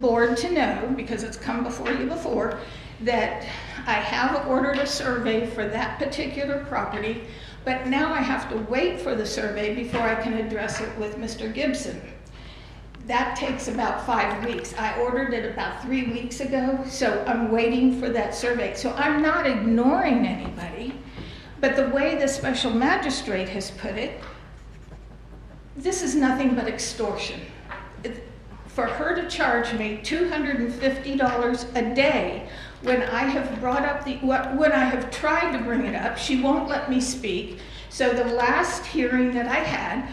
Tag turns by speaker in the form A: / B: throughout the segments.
A: board to know, because it's come before you before, that I have ordered a survey for that particular property, but now I have to wait for the survey before I can address it with Mr. Gibson. That takes about 5 weeks. I ordered it about 3 weeks ago, so I'm waiting for that survey. So I'm not ignoring anybody, but the way the special magistrate has put it, this is nothing but extortion. For her to charge me $250 a day when I have brought up when I have tried to bring it up, she won't let me speak. So the last hearing that I had,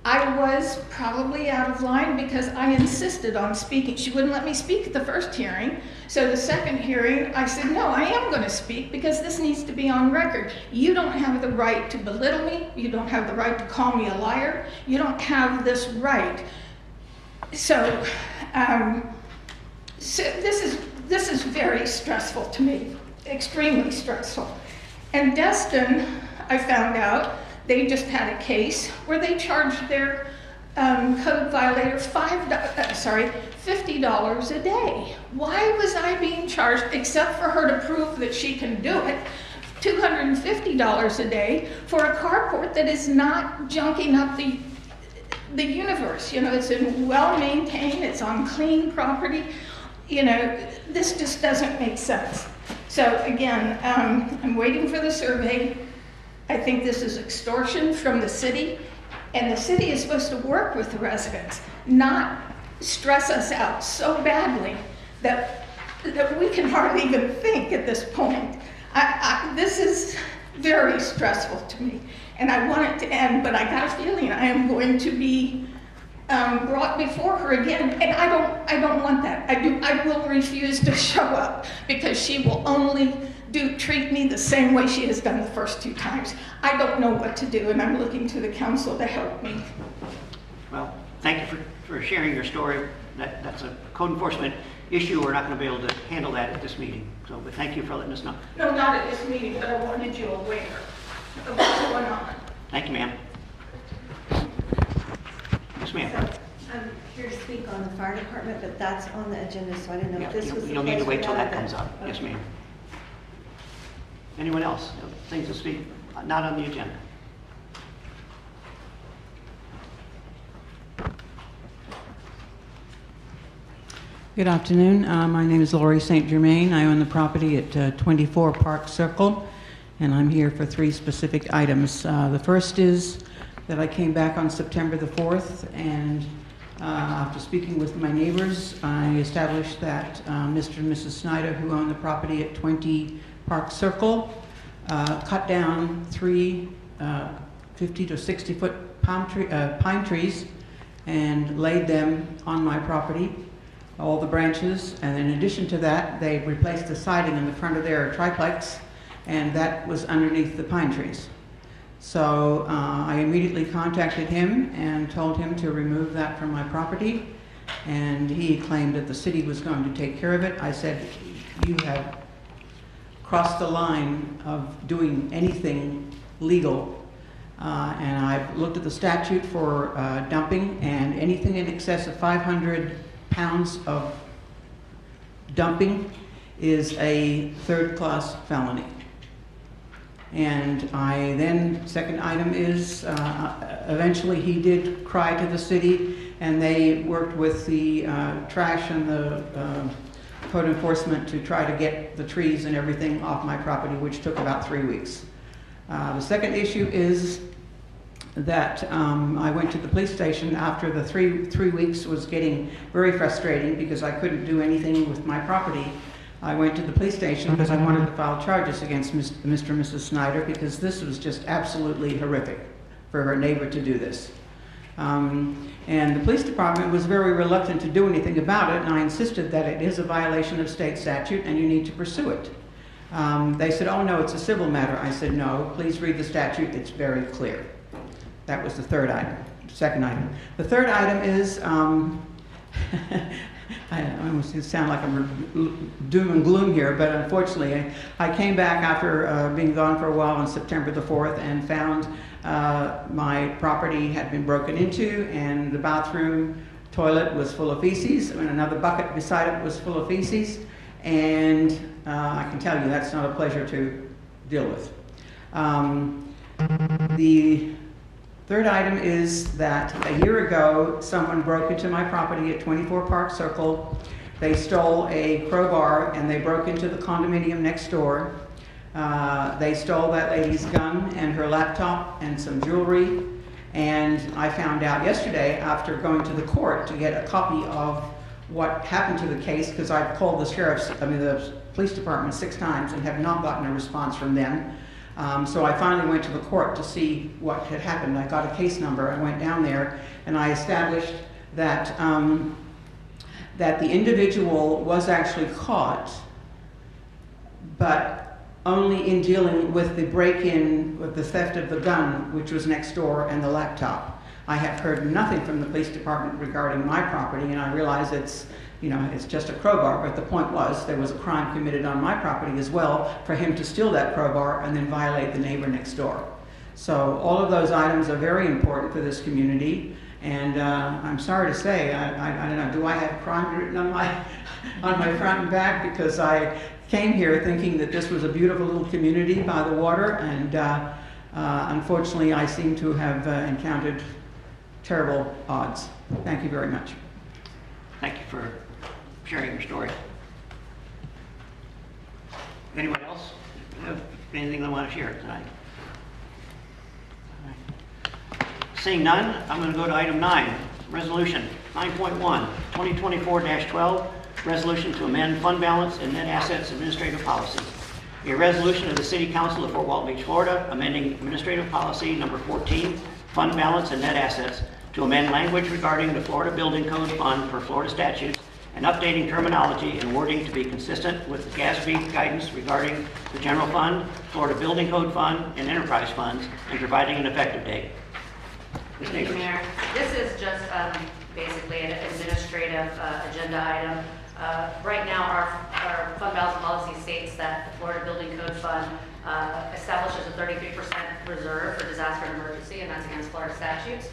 A: I was probably out of line because I insisted on speaking. She wouldn't let me speak at the first hearing. So the second hearing, I said, no, I am going to speak because this needs to be on record. You don't have the right to belittle me. You don't have the right to call me a liar. You don't have this right. So, this is very stressful to me, extremely stressful. And Destin, I found out, they just had a case where they charged their code violator $50 a day. Why was I being charged, except for her to prove that she can do it, $250 a day for a carport that is not junking up the universe? You know, it's in well-maintained, it's on clean property. You know, this just doesn't make sense. So again, I'm waiting for the survey. I think this is extortion from the city, and the city is supposed to work with the residents, not stress us out so badly that we can hardly even think at this point. This is very stressful to me, and I want it to end, but I got a feeling I am going to be brought before her again, and I don't want that. I will refuse to show up because she will only treat me the same way she has done the first 2 times. I don't know what to do, and I'm looking to the council to help me.
B: Well, thank you for sharing your story. That's a code enforcement issue. We're not going to be able to handle that at this meeting. So, but thank you for letting us know.
A: No, not at this meeting, but I wanted you aware of what's going on.
B: Thank you, ma'am. Yes, ma'am.
C: I'm here to speak on the fire department, but that's on the agenda, so I didn't know if this was the
B: You'll need to wait till that comes up.
C: Okay.
B: Yes, ma'am. Anyone else? Things to speak? Not on the agenda.
D: Good afternoon. My name is Laurie St. Germain. I own the property at 24 Park Circle, and I'm here for 3 specific items. The first is that I came back on September the 4th, and after speaking with my neighbors, I established that Mr. and Mrs. Snyder, who own the property at 20 Park Circle, cut down 3 50 to 60 foot pine trees and laid them on my property, all the branches, and in addition to that, they replaced the siding in the front of their triplex, and that was underneath the pine trees. So I immediately contacted him and told him to remove that from my property, and he claimed that the city was going to take care of it. I said, you have crossed the line of doing anything legal, and I've looked at the statute for dumping, and anything in excess of 500 pounds of dumping is a 3rd-class felony. And second item is, eventually he did cry to the city, and they worked with the trash and the code enforcement to try to get the trees and everything off my property, which took about 3 weeks. The second issue is that I went to the police station after the three weeks was getting very frustrating because I couldn't do anything with my property. I went to the police station because I wanted to file charges against Mr. and Mrs. Snyder because this was just absolutely horrific for her neighbor to do this. And the police department was very reluctant to do anything about it, and I insisted that it is a violation of state statute and you need to pursue it. They said, oh no, it's a civil matter. I said, no, please read the statute, it's very clear. That was the second item. The third item is, I almost sound like I'm doom and gloom here, but unfortunately, I came back after being gone for a while on September the 4th and found my property had been broken into and the bathroom toilet was full of feces, and another bucket beside it was full of feces, and I can tell you that's not a pleasure to deal with. The third item is that a year ago, someone broke into my property at 24 Park Circle. They stole a crowbar and they broke into the condominium next door. They stole that lady's gun and her laptop and some jewelry. And I found out yesterday, after going to the court to get a copy of what happened to the case, because I've called the police department 6 times and have not gotten a response from them. So I finally went to the court to see what had happened. I got a case number. I went down there and I established that that the individual was actually caught, but only in dealing with the break-in, with the theft of the gun, which was next door, and the laptop. I have heard nothing from the police department regarding my property, and I realize it's, it's just a crowbar, but the point was there was a crime committed on my property as well for him to steal that crowbar and then violate the neighbor next door. So all of those items are very important for this community, and I'm sorry to say, I don't know, do I have crime written on my front and back? Because I came here thinking that this was a beautiful little community by the water, and unfortunately I seem to have encountered terrible odds. Thank you very much.
B: Thank you for sharing your story. Anyone else have anything they want to share tonight? Seeing none, I'm going to go to item 9, resolution 9.1, 2024-12, resolution to amend fund balance and net assets administrative policy. A resolution of the City Council of Fort Walton Beach, Florida, amending administrative policy number 14, fund balance and net assets, to amend language regarding the Florida Building Code Fund for Florida statutes and updating terminology and wording to be consistent with the GASB guidance regarding the general fund, Florida Building Code Fund, and enterprise funds, and providing an effective date.
E: Thank you, Mayor. This is just basically an administrative agenda item. Right now, our fund balance policy states that the Florida Building Code Fund establishes a 33% reserve for disaster and emergency, and that's against Florida statutes.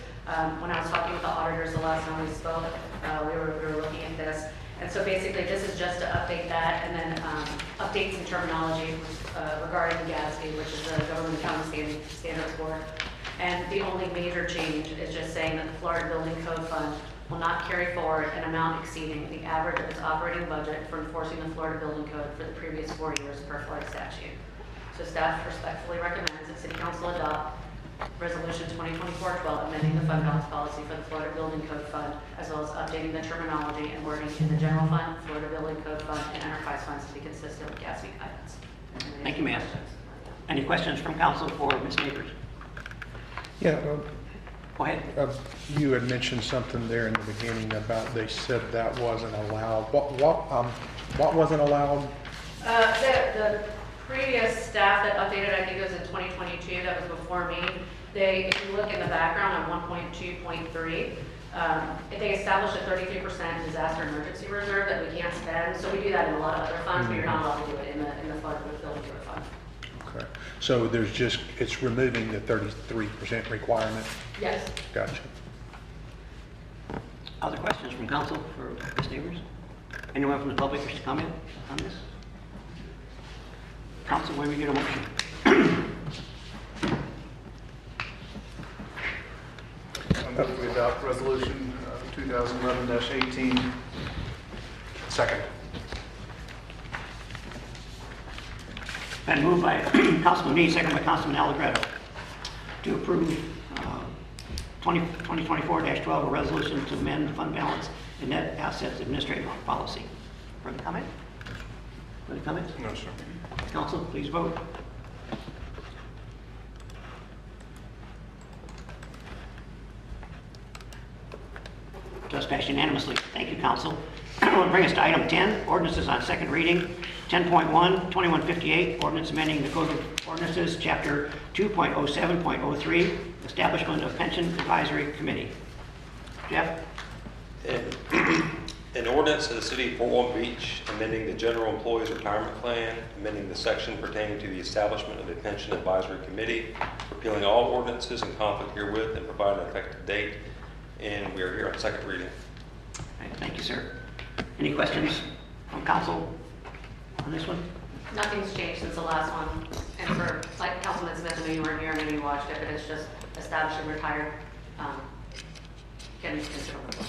E: When I was talking with the auditors the last time we spoke, we were looking at this. And so basically, this is just to update that and then update some terminology regarding GASB, which is the Government Accounting Standards Board. And the only major change is just saying that the Florida Building Code Fund will not carry forward an amount exceeding the average of its operating budget for enforcing the Florida Building Code for the previous 4 years per Florida statute. So staff respectfully recommends that City Council adopt Resolution 2024-12, amending the fund balance policy for the Florida Building Code Fund, as well as updating the terminology and wording in the general fund, Florida Building Code Fund, and enterprise funds to be consistent with GASB guidance.
B: Thank you, ma'am. Any questions from council for Ms. Neighbors?
F: Yeah,
B: Go ahead.
F: you had mentioned something there in the beginning about they said that wasn't allowed. What wasn't allowed?
E: The previous staff that updated, I think it was in 2022, that was before me, if you look in the background on 1.2.3, they established a 33% disaster emergency reserve that we can't spend. So we do that in a lot of other funds, but you're not allowed to do it in the Florida Building Code Fund.
F: Okay. So it's removing the 33% requirement?
E: Yes.
F: Gotcha.
B: Other questions from council for Ms. Neighbors? Anyone from the public wish to comment on this? Council, when we get a motion.
G: I move we adopt resolution 2011-18.
F: Second.
B: Been moved by Councilman Nee, second by Councilman Allegretto, to approve 2024-12, a resolution to amend fund balance and net assets administrative policy. Further comment? Further comments?
G: No, sir.
B: Council, please vote. Just passed unanimously. Thank you, Council. Will bring us to item 10, ordinances on second reading. 10.1, 2158, ordinance amending the Code of Ordinances, Chapter 2.07.03, establishment of pension advisory committee. Jeff?
H: An ordinance of the City of Fort Walton Beach amending the General Employees Retirement Plan, amending the section pertaining to the establishment of a pension advisory committee, repealing all ordinances in conflict herewith, and providing an effective date. And we are here on second reading.
B: Thank you, sir. Any questions from council on this one?
E: Nothing's changed since the last one. And for, like Councilman Smith, I know you weren't here, I know you watched it, but it's just established and retired. Getting considerable.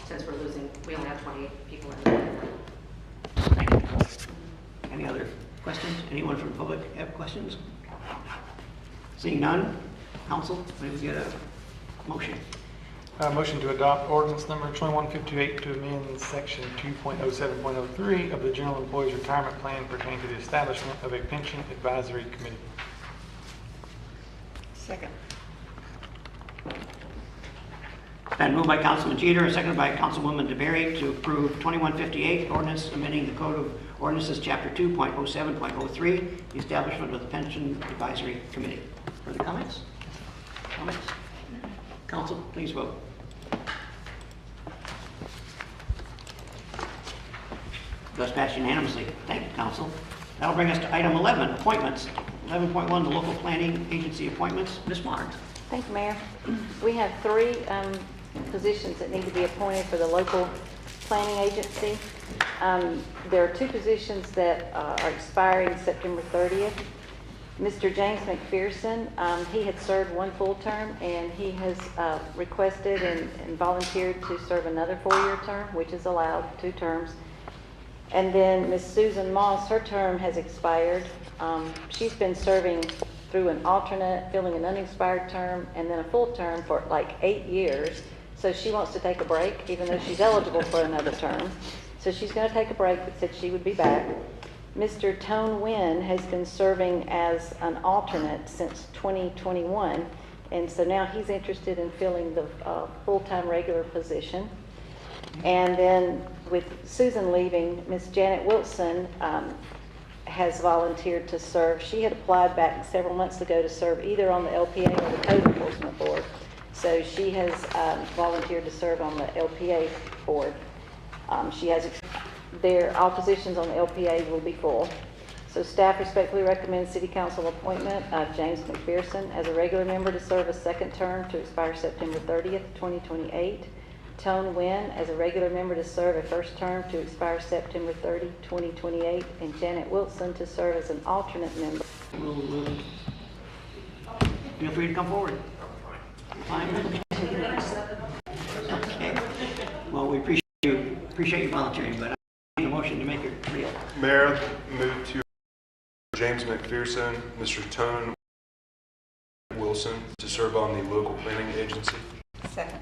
E: Since we only have 28 people in the room.
B: Thank you. Any other questions? Anyone from the public have questions? Seeing none, council, may we get a motion?
I: Motion to adopt ordinance number 2158 to amend section 2.07.03 of the General Employees Retirement Plan pertaining to the establishment of a pension advisory committee.
A: Second.
B: Been moved by Councilman Jeter and seconded by Councilwoman DeBerry to approve 2158, ordinance amending the Code of Ordinances, Chapter 2.07.03, the establishment of the Pension Advisory Committee. Further comments? Comments? Council, please vote. Thus passed unanimously. Thank you, Council. That'll bring us to item 11, appointments. 11.1, the local planning agency appointments. Ms. Martin.
J: Thank you, Mayor. We have three positions that need to be appointed for the local planning agency. There are two positions that are expiring September 30th. Mr. James McPherson, he had served one full term, and he has requested and volunteered to serve another 4-year term, which is allowed, 2 terms. And then Ms. Susan Moss, her term has expired. She's been serving through an alternate, filling an unexpired term, and then a full term for like 8 years. So she wants to take a break, even though she's eligible for another term. So she's going to take a break, but said she would be back. Mr. Tone Wynn has been serving as an alternate since 2021, and so now he's interested in filling the full-time regular position. And then with Susan leaving, Ms. Janet Wilson has volunteered to serve. She had applied back several months ago to serve either on the LPA or the Code Enforcement Board. So she has volunteered to serve on the LPA board. She has all positions on the LPA will be full. So staff respectfully recommends City Council appointment of James McPherson as a regular member to serve a 2nd term to expire September 30th, 2028. Tone Wynn as a regular member to serve a 1st term to expire September 30, 2028. And Janet Wilson to serve as an alternate member.
B: Feel free to come forward. Fine. Okay. Well, we appreciate you volunteering, but I need a motion to make it real.
K: Mayor, move to James McPherson, Mr. Tone Wilson to serve on the local planning agency.
A: Second.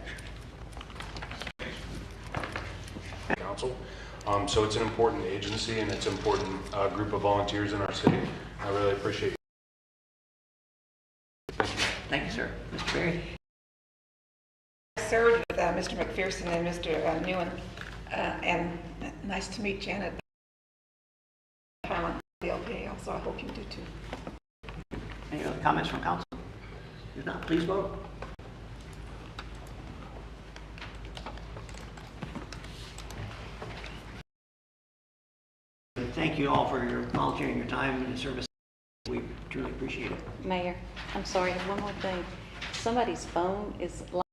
K: Council. So it's an important agency and it's an important group of volunteers in our city. I really appreciate it.
B: Thank you, sir. Mr. Berry.
L: I served with Mr. McPherson and Mr. Newen, and nice to meet Janet. On the LPA also, I hope you do too.
B: Any other comments from council? If not, please vote. Thank you all for your volunteering your time and service. We truly appreciate it.
J: Mayor, I'm sorry, I have one more thing. Somebody's phone is linked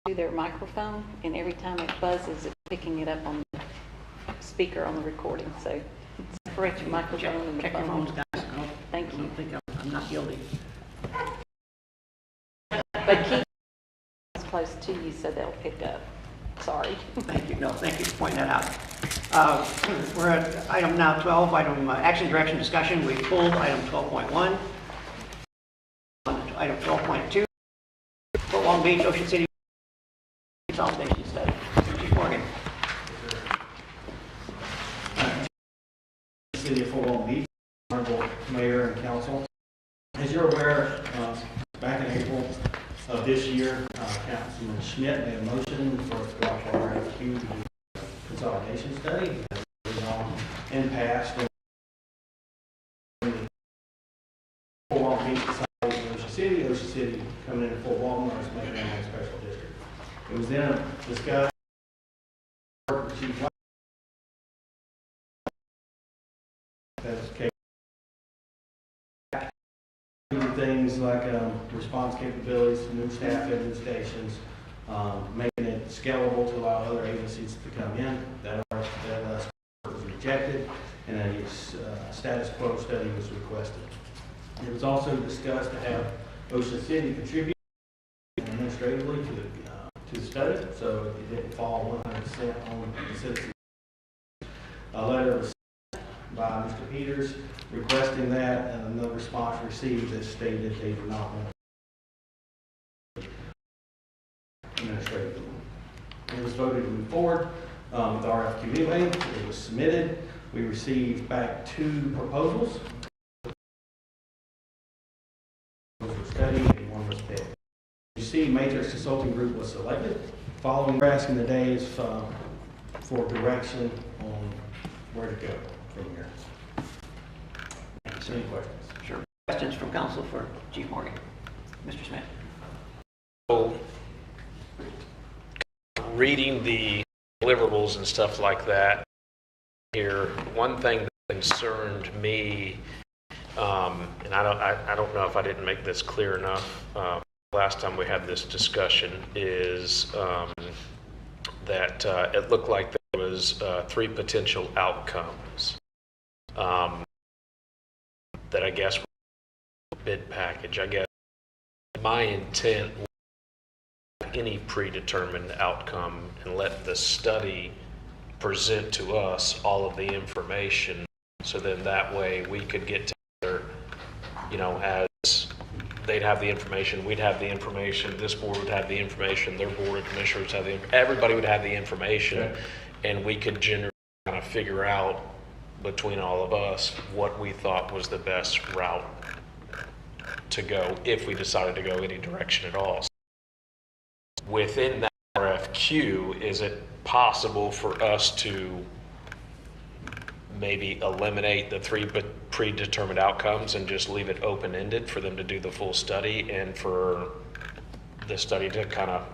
J: to their microphone, and every time it buzzes, it's picking it up on the speaker on the recording. So separate your microphone and the
B: Check your
J: phone.
B: phones, guys.
J: Thank you.
B: I don't think I'm not guilty.
J: But keep it close to you so they'll pick up. Sorry.
B: Thank you. No, thank you for pointing that out. We're at item now 12, item action direction discussion. We pulled item 12.1. Item 12.2, Fort Walton Beach, Ocean City consolidation study. Chief Morgan.
M: City of Fort Walton Beach, Honorable Mayor and Council. As you're aware, back in April of this year, Councilman Schmidt made a motion for us to go out to RFQ to do a consolidation study. It was on and passed. Fort Walton Beach consolidated Ocean City coming into Fort Walton, or it's making a special district. It was then discussed. Things like response capabilities, new staff at the stations, making it scalable to allow other agencies to come in. That was rejected, and a status quo study was requested. It was also discussed to have Ocean City contribute administratively to the study, so it didn't fall 100% on the citizens. A letter was sent by Mr. Peters requesting that, and no response received that stated they did not want administratively. It was voted to move forward with the RFQ anyway. It was submitted. We received back 2 proposals. One was studied and one was picked. You see, Matrix Consulting Group was selected. Following, we're asking today is for direction on where to go from here. Any questions?
B: Sure. Questions from council for Chief Morgan? Mr. Smith.
N: So, reading the deliverables and stuff like that here, one thing that concerned me, and I don't know if I didn't make this clear enough last time we had this discussion, is that it looked like there was 3 potential outcomes that I guess were bid package. I guess my intent was any predetermined outcome and let the study present to us all of the information, so then that way we could get together, you know, as they'd have the information, we'd have the information, this board would have the information, their board of commissioners have the, everybody would have the information, okay, and we could generally kind of figure out between all of us what we thought was the best route to go if we decided to go any direction at all. Within that RFQ, is it possible for us to maybe eliminate the 3 predetermined outcomes and just leave it open-ended for them to do the full study and for the study to kind of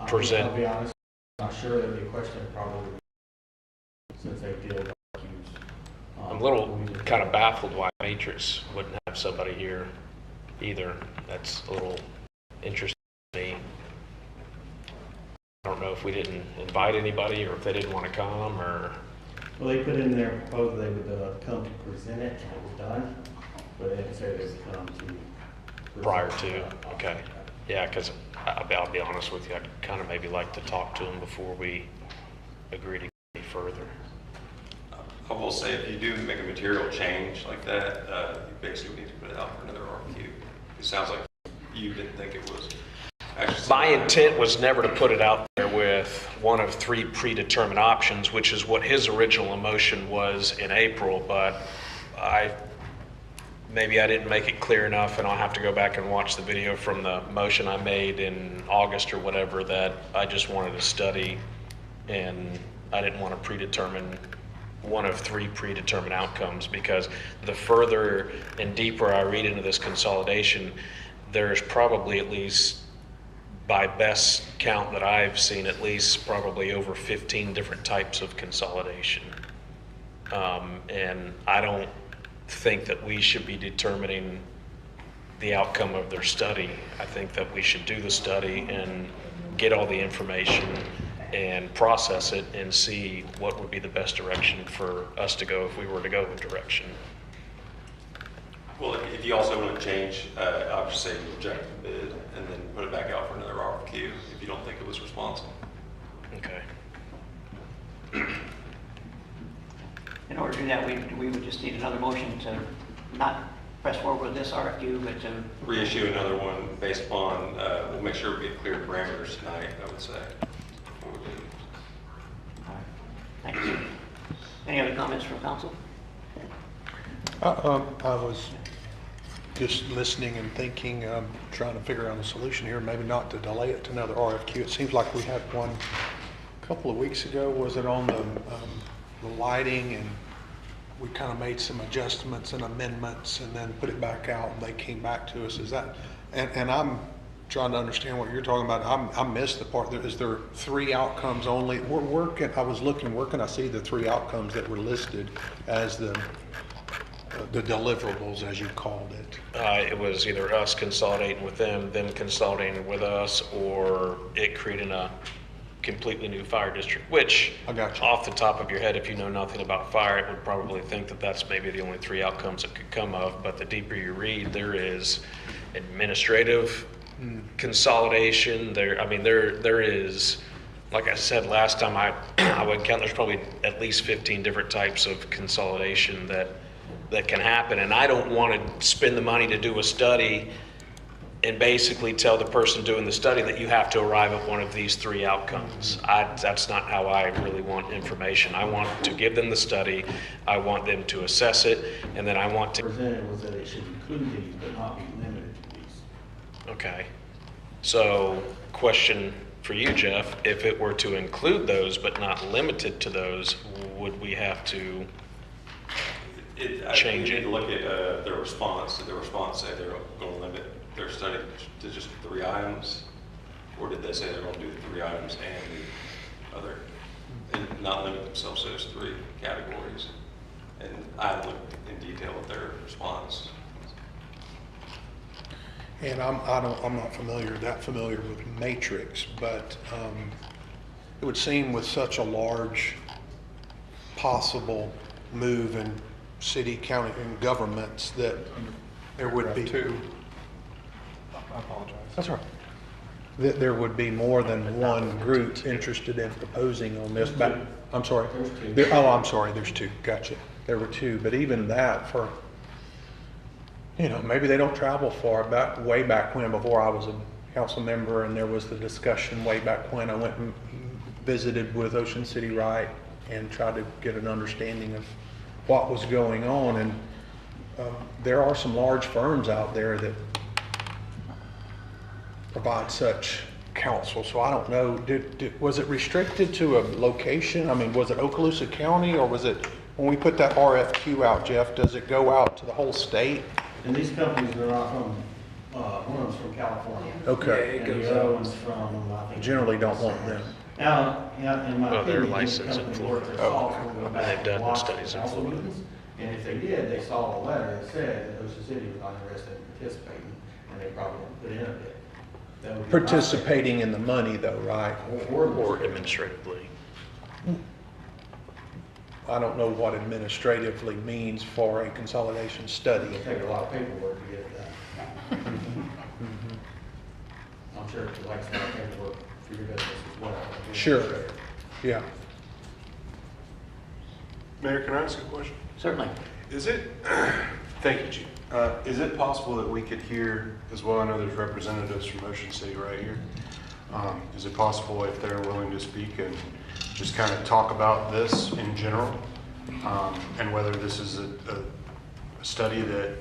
N: present?
M: I'll be honest, I'm not sure there'd be a question probably since they deal with RFQs.
N: I'm a little kind of baffled why Matrix wouldn't have somebody here either. That's a little interesting to me. I don't know if we didn't invite anybody or if they didn't want to come, or...
M: Well, they put in their proposal they would come to present it, and it was done, but they didn't say they would come to...
N: Prior to, okay. Yeah, because I'll be honest with you, I'd kind of maybe like to talk to them before we agree to go any further.
H: I will say, if you do make a material change like that, you basically need to put it out for another RFQ. It sounds like you didn't think it was actually...
N: My intent was never to put it out there with one of 3 predetermined options, which is what his original motion was in April, but maybe I didn't make it clear enough, and I'll have to go back and watch the video from the motion I made in August or whatever, that I just wanted to study, and I didn't want to predetermine one of 3 predetermined outcomes, because the further and deeper I read into this consolidation, there's probably, at least by best count that I've seen, at least probably over 15 different types of consolidation. And I don't think that we should be determining the outcome of their study. I think that we should do the study and get all the information and process it and see what would be the best direction for us to go if we were to go a direction.
H: Well, if you also want to change, I would say reject the bid and then put it back out for another RFQ if you don't think it was responsive.
N: Okay.
B: In order to do that, we would just need another motion to not press forward with this RFQ, but to
H: reissue another one based upon, we'll make sure we get clear parameters tonight, I would say.
B: Thank you. Any other comments from council?
F: I was just listening and thinking, trying to figure out a solution here, maybe not to delay it to another RFQ. It seems like we had one a couple of weeks ago. Was it on the lighting, and we kind of made some adjustments and amendments and then put it back out, and they came back to us. Is that, and I'm trying to understand what you're talking about. I missed the part. Is there 3 outcomes only? We're working, I was looking, where can I see the 3 outcomes that were listed as the deliverables, as you called it?
N: It was either us consolidating with them consolidating with us, or it creating a completely new fire district, which,
F: I got you.
N: off the top of your head, if you know nothing about fire, it would probably think that that's maybe the only three outcomes it could come of. But the deeper you read, there is administrative consolidation. There is, like I said last time, I would count, there's probably at least 15 different types of consolidation that can happen. And I don't want to spend the money to do a study and basically tell the person doing the study that you have to arrive at one of these three outcomes. That's not how I really want information. I want to give them the study, I want them to assess it, and then I want to...
M: Presented was that it should include these, but not be limited to these.
N: Okay. So, question for you, Jeff, if it were to include those but not limited to those, would we have to change
H: I
N: it?
H: need to look at their response. Did their response say they're going to limit their study to just 3 items? Or did they say they're going to do the 3 items and the other, and not limit themselves to those 3 categories? And I looked in detail at their response.
F: And I'm not that familiar with Matrix, but it would seem with such a large possible move in city, county, and governments that there would be...
G: I apologize.
F: That's right. That there would be more than one group interested in proposing on this. But I'm sorry.
M: There's 2.
F: I'm sorry. There's 2. Gotcha. There were 2, but even that for, maybe they don't travel far. Way back when, before I was a council member, and there was the discussion way back when I went and visited with Ocean City Right and tried to get an understanding of what was going on. And there are some large firms out there that provide such counsel. So I don't know, was it restricted to a location? I mean, was it Okaloosa County, or was it, when we put that RFQ out, Jeff, does it go out to the whole state?
M: And these companies are not from, one of them's from California.
F: Okay.
M: And the other one's from, I think.
F: Generally don't want them.
M: Now, in my
N: Well, they're
M: opinion, these
N: licensed in
M: companies
N: Florida.
M: work their software, go back
N: They've done
M: and watch
N: studies in
M: council
N: Florida.
M: meetings. And if they did, they saw a letter that said that Ocean City was not interested in participating, and they probably put in a bid. That would be my
F: Participating in the money though, right?
M: opinion.
N: Or administratively?
M: I
F: don't know what administratively means for a consolidation study.
M: It'll take a lot of paperwork to get it done. I'm sure it likes a lot of paperwork for your business as well.
F: Sure. Yeah.
K: Mayor, can I ask a question?
B: Certainly.
K: Thank you, Chief. Is it possible that we could hear as well? I know there's representatives from Ocean City right here. Is it possible if they're willing to speak and just kind of talk about this in general, and whether this is a study that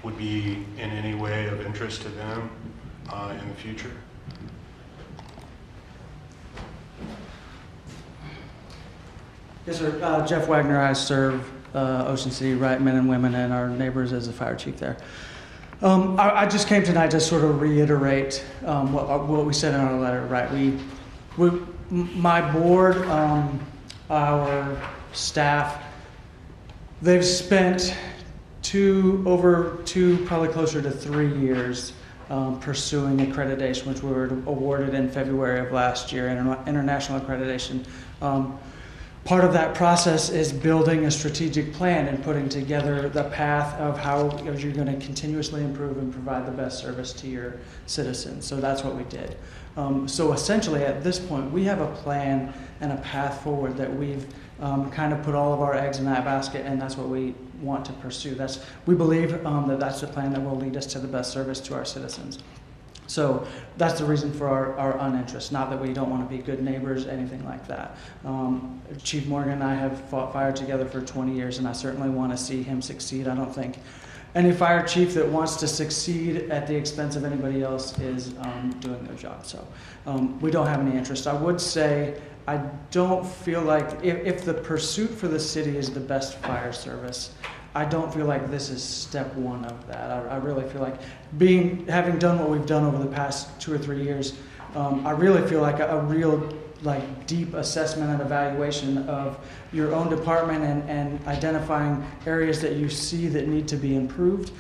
K: would be in any way of interest to them in the future?
O: Yes, sir. Jeff Wagner. I serve Ocean City Right men and women and our neighbors as a fire chief there. I just came tonight to sort of reiterate what we said in our letter. Right, my board, our staff, they've spent over two, probably closer to 3 years pursuing accreditation, which we were awarded in February of last year, international accreditation. Part of that process is building a strategic plan and putting together the path of how you're going to continuously improve and provide the best service to your citizens. So that's what we did. So essentially at this point, we have a plan and a path forward that we've kind of put all of our eggs in that basket, and that's what we want to pursue. We believe that that's the plan that will lead us to the best service to our citizens. So that's the reason for our uninterest, not that we don't want to be good neighbors, anything like that. Chief Morgan and I have fought fire together for 20 years, and I certainly want to see him succeed. I don't think any fire chief that wants to succeed at the expense of anybody else is doing their job. So we don't have any interest. I would say I don't feel like if the pursuit for the city is the best fire service, I don't feel like this is step one of that. I really feel like having done what we've done over the past 2 or 3 years, I really feel like a real like deep assessment and evaluation of your own department and identifying areas that you see that need to be improved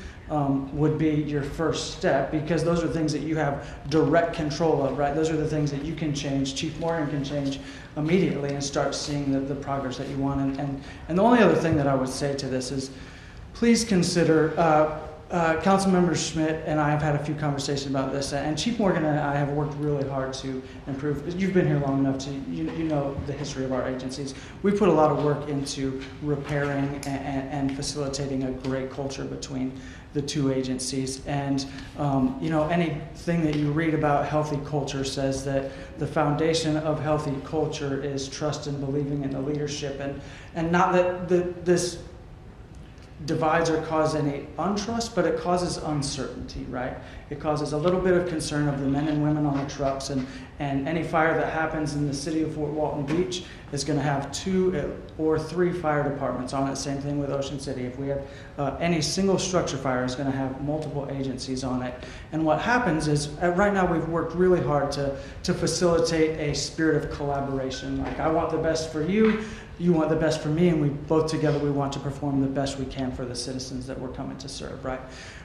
O: would be your first step, because those are things that you have direct control of, right? Those are the things that you can change. Chief Morgan can change immediately and start seeing the progress that you want. And the only other thing that I would say to this is, please consider, Councilmember Schmidt and I have had a few conversations about this, and Chief Morgan and I have worked really hard to improve. You've been here long enough to, you know the history of our agencies. We put a lot of work into repairing and facilitating a great culture between the two agencies. And anything that you read about healthy culture says that the foundation of healthy culture is trust and believing in the leadership, and not that this divides or cause any untrust, but it causes uncertainty, right? It causes a little bit of concern of the men and women on the trucks, and any fire that happens in the city of Fort Walton Beach is going to have 2 or 3 fire departments on it. Same thing with Ocean City. If we have any single structure fire is going to have multiple agencies on it. And what happens is, right now we've worked really hard to facilitate a spirit of collaboration. Like, I want the best for you, you want the best for me, and we both together, we want to perform the best we can for the citizens that we're coming to serve, right?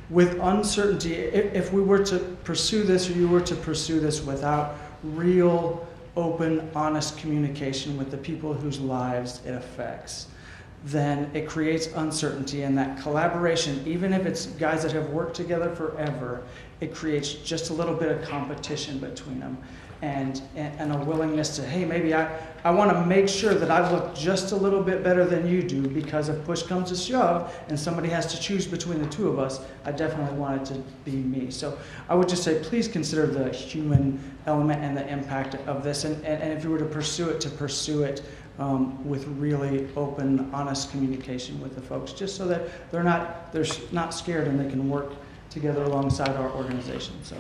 O: With uncertainty, if we were to pursue this, or you were to pursue this without real, open, honest communication with the people whose lives it affects, then it creates uncertainty, and that collaboration, even if it's guys that have worked together forever, it creates just a little bit of competition between them. And a willingness to, hey, maybe I want to make sure that I look just a little bit better than you do, because if push comes to shove and somebody has to choose between the two of us, I definitely want it to be me. So I would just say, please consider the human element and the impact of this. And if you were to pursue it with really open, honest communication with the folks, just so that they're not scared and they can work together alongside our organization. So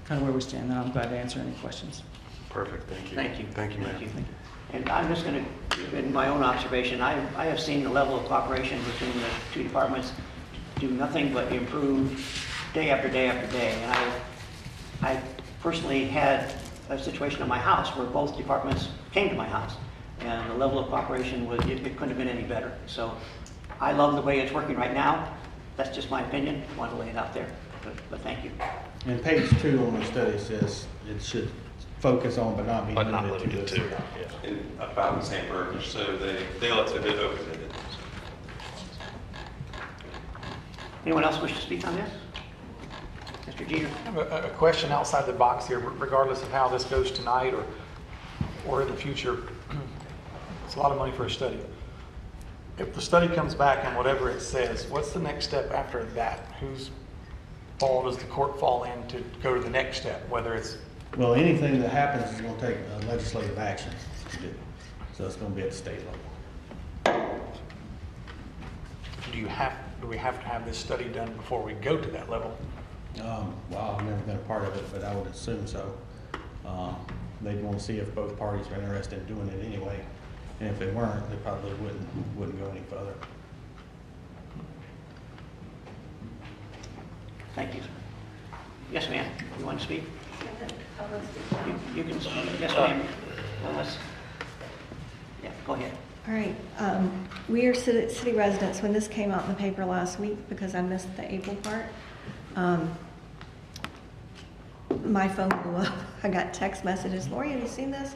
O: kind of where we stand, and I'm glad to answer any questions.
K: Perfect, thank you.
B: Thank you.
K: Thank you,
B: Thank
K: ma'am.
B: you. And I'm just going to give in my own observation. I have seen the level of cooperation between the two departments do nothing but improve day after day after day. And I personally had a situation in my house where both departments came to my house, and the level of cooperation was, it couldn't have been any better. So I love the way it's working right now. That's just my opinion. I want to lay it out there, but thank you.
M: And page 2 on the study says it should focus on but not be limited to.
N: Yeah.
H: And about the same verbiage, so they left it a bit open-ended.
B: Anyone else wish to speak on this? Mr. Jeter?
I: I have a question outside the box here, regardless of how this goes tonight or in the future. It's a lot of money for a study. If the study comes back and whatever it says, what's the next step after that? Whose ball does the court fall in to go to the next step, whether it's...
M: Well, anything that happens is going to take legislative action to do. So it's going to be at the state level.
I: Do we have to have this study done before we go to that level?
M: Well, I've never been a part of it, but I would assume so. They'd want to see if both parties are interested in doing it anyway. And if they weren't, they probably wouldn't go any further.
B: Thank you. Yes, ma'am. You want to speak? You can speak. Yes, ma'am. Yeah, go ahead.
C: All right. We are city residents. When this came out in the paper last week, because I missed the April part, my phone blew up. I got text messages. Lori, have you seen this?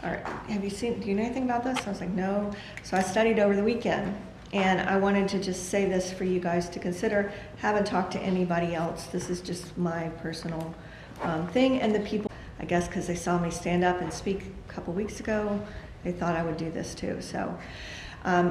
C: Or do you know anything about this? I was like, no. So I studied over the weekend, and I wanted to just say this for you guys to consider. Haven't talked to anybody else. This is just my personal thing. And the people, I guess because they saw me stand up and speak a couple weeks ago, they thought I would do this too. So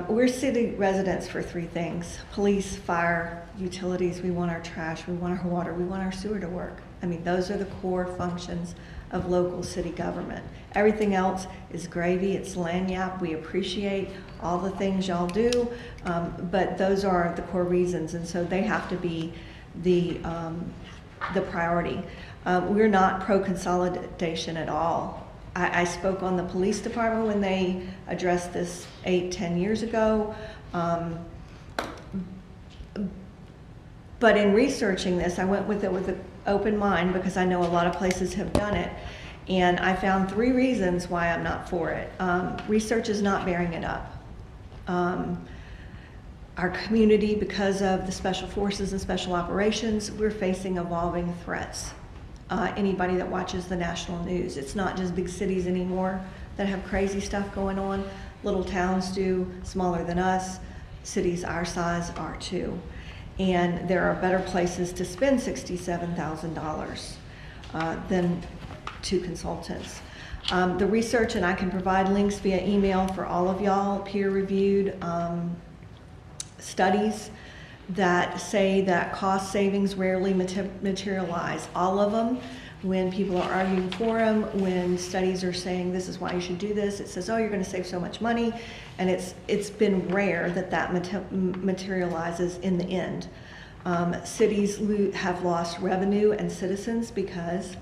C: we're city residents for 3 things: police, fire, utilities. We want our trash, we want our water, we want our sewer to work. I mean, those are the core functions of local city government. Everything else is gravy, it's lagniappe. We appreciate all the things y'all do, but those are the core reasons, and so they have to be the priority. We're not pro-consolidation at all. I spoke on the police department when they addressed this 8-10 years ago. But in researching this, I went with it with an open mind, because I know a lot of places have done it. And I found 3 reasons why I'm not for it. Research is not bearing it up. Our community, because of the special forces and special operations, we're facing evolving threats. Anybody that watches the national news, it's not just big cities anymore that have crazy stuff going on. Little towns do, smaller than us. Cities our size are too. And there are better places to spend $67,000 than 2 consultants. The research, and I can provide links via email for all of y'all, peer-reviewed studies that say that cost savings rarely materialize. All of them, when people are arguing for them, when studies are saying this is why you should do this, it says, oh, you're going to save so much money, and it's been rare that materializes in the end. Cities have lost revenue and citizens because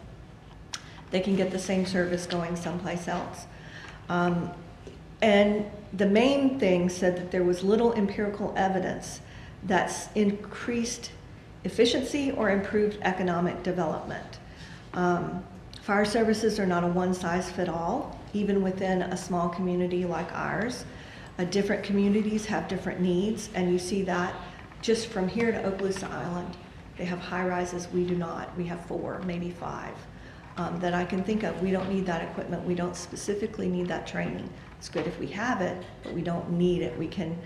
C: they can get the same service going someplace else. And the main thing said that there was little empirical evidence that's increased efficiency or improved economic development. Fire services are not a one-size-fits-all, even within a small community like ours. Different communities have different needs, and you see that just from here to Okaloosa Island. They have high-rises, we do not. We have 4, maybe 5 that I can think of. We don't need that equipment. We don't specifically need that training. It's good if we have it, but we don't need it. We can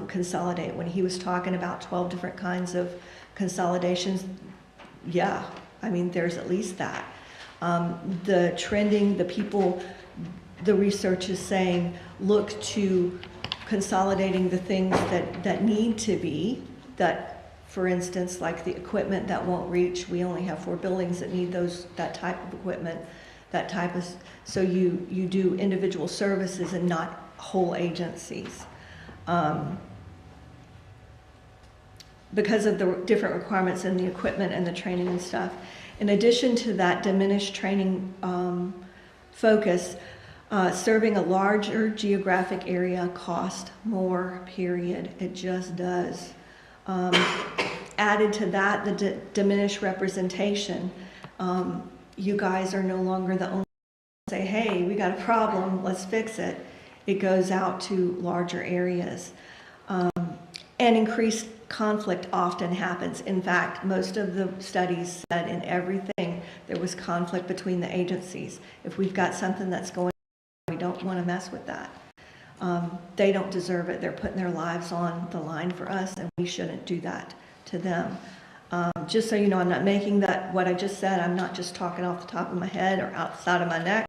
C: consolidate. When he was talking about 12 different kinds of consolidations, yeah, I mean, there's at least that. The trending, the people, the research is saying, look to consolidating the things that need to be, that, for instance, like the equipment that won't reach, we only have 4 buildings that need that type of equipment, that type of, so you do individual services and not whole agencies. Because of the different requirements in the equipment and the training and stuff. In addition to that diminished training focus, serving a larger geographic area costs more, period. It just does. Added to that, the diminished representation. You guys are no longer the only ones say, hey, we got a problem, let's fix it. It goes out to larger areas. And increased conflict often happens. In fact, most of the studies said in everything there was conflict between the agencies. If we've got something that's going on, we don't want to mess with that. They don't deserve it. They're putting their lives on the line for us, and we shouldn't do that to them. Just so you know, I'm not making that, what I just said, I'm not just talking off the top of my head or outside of my neck.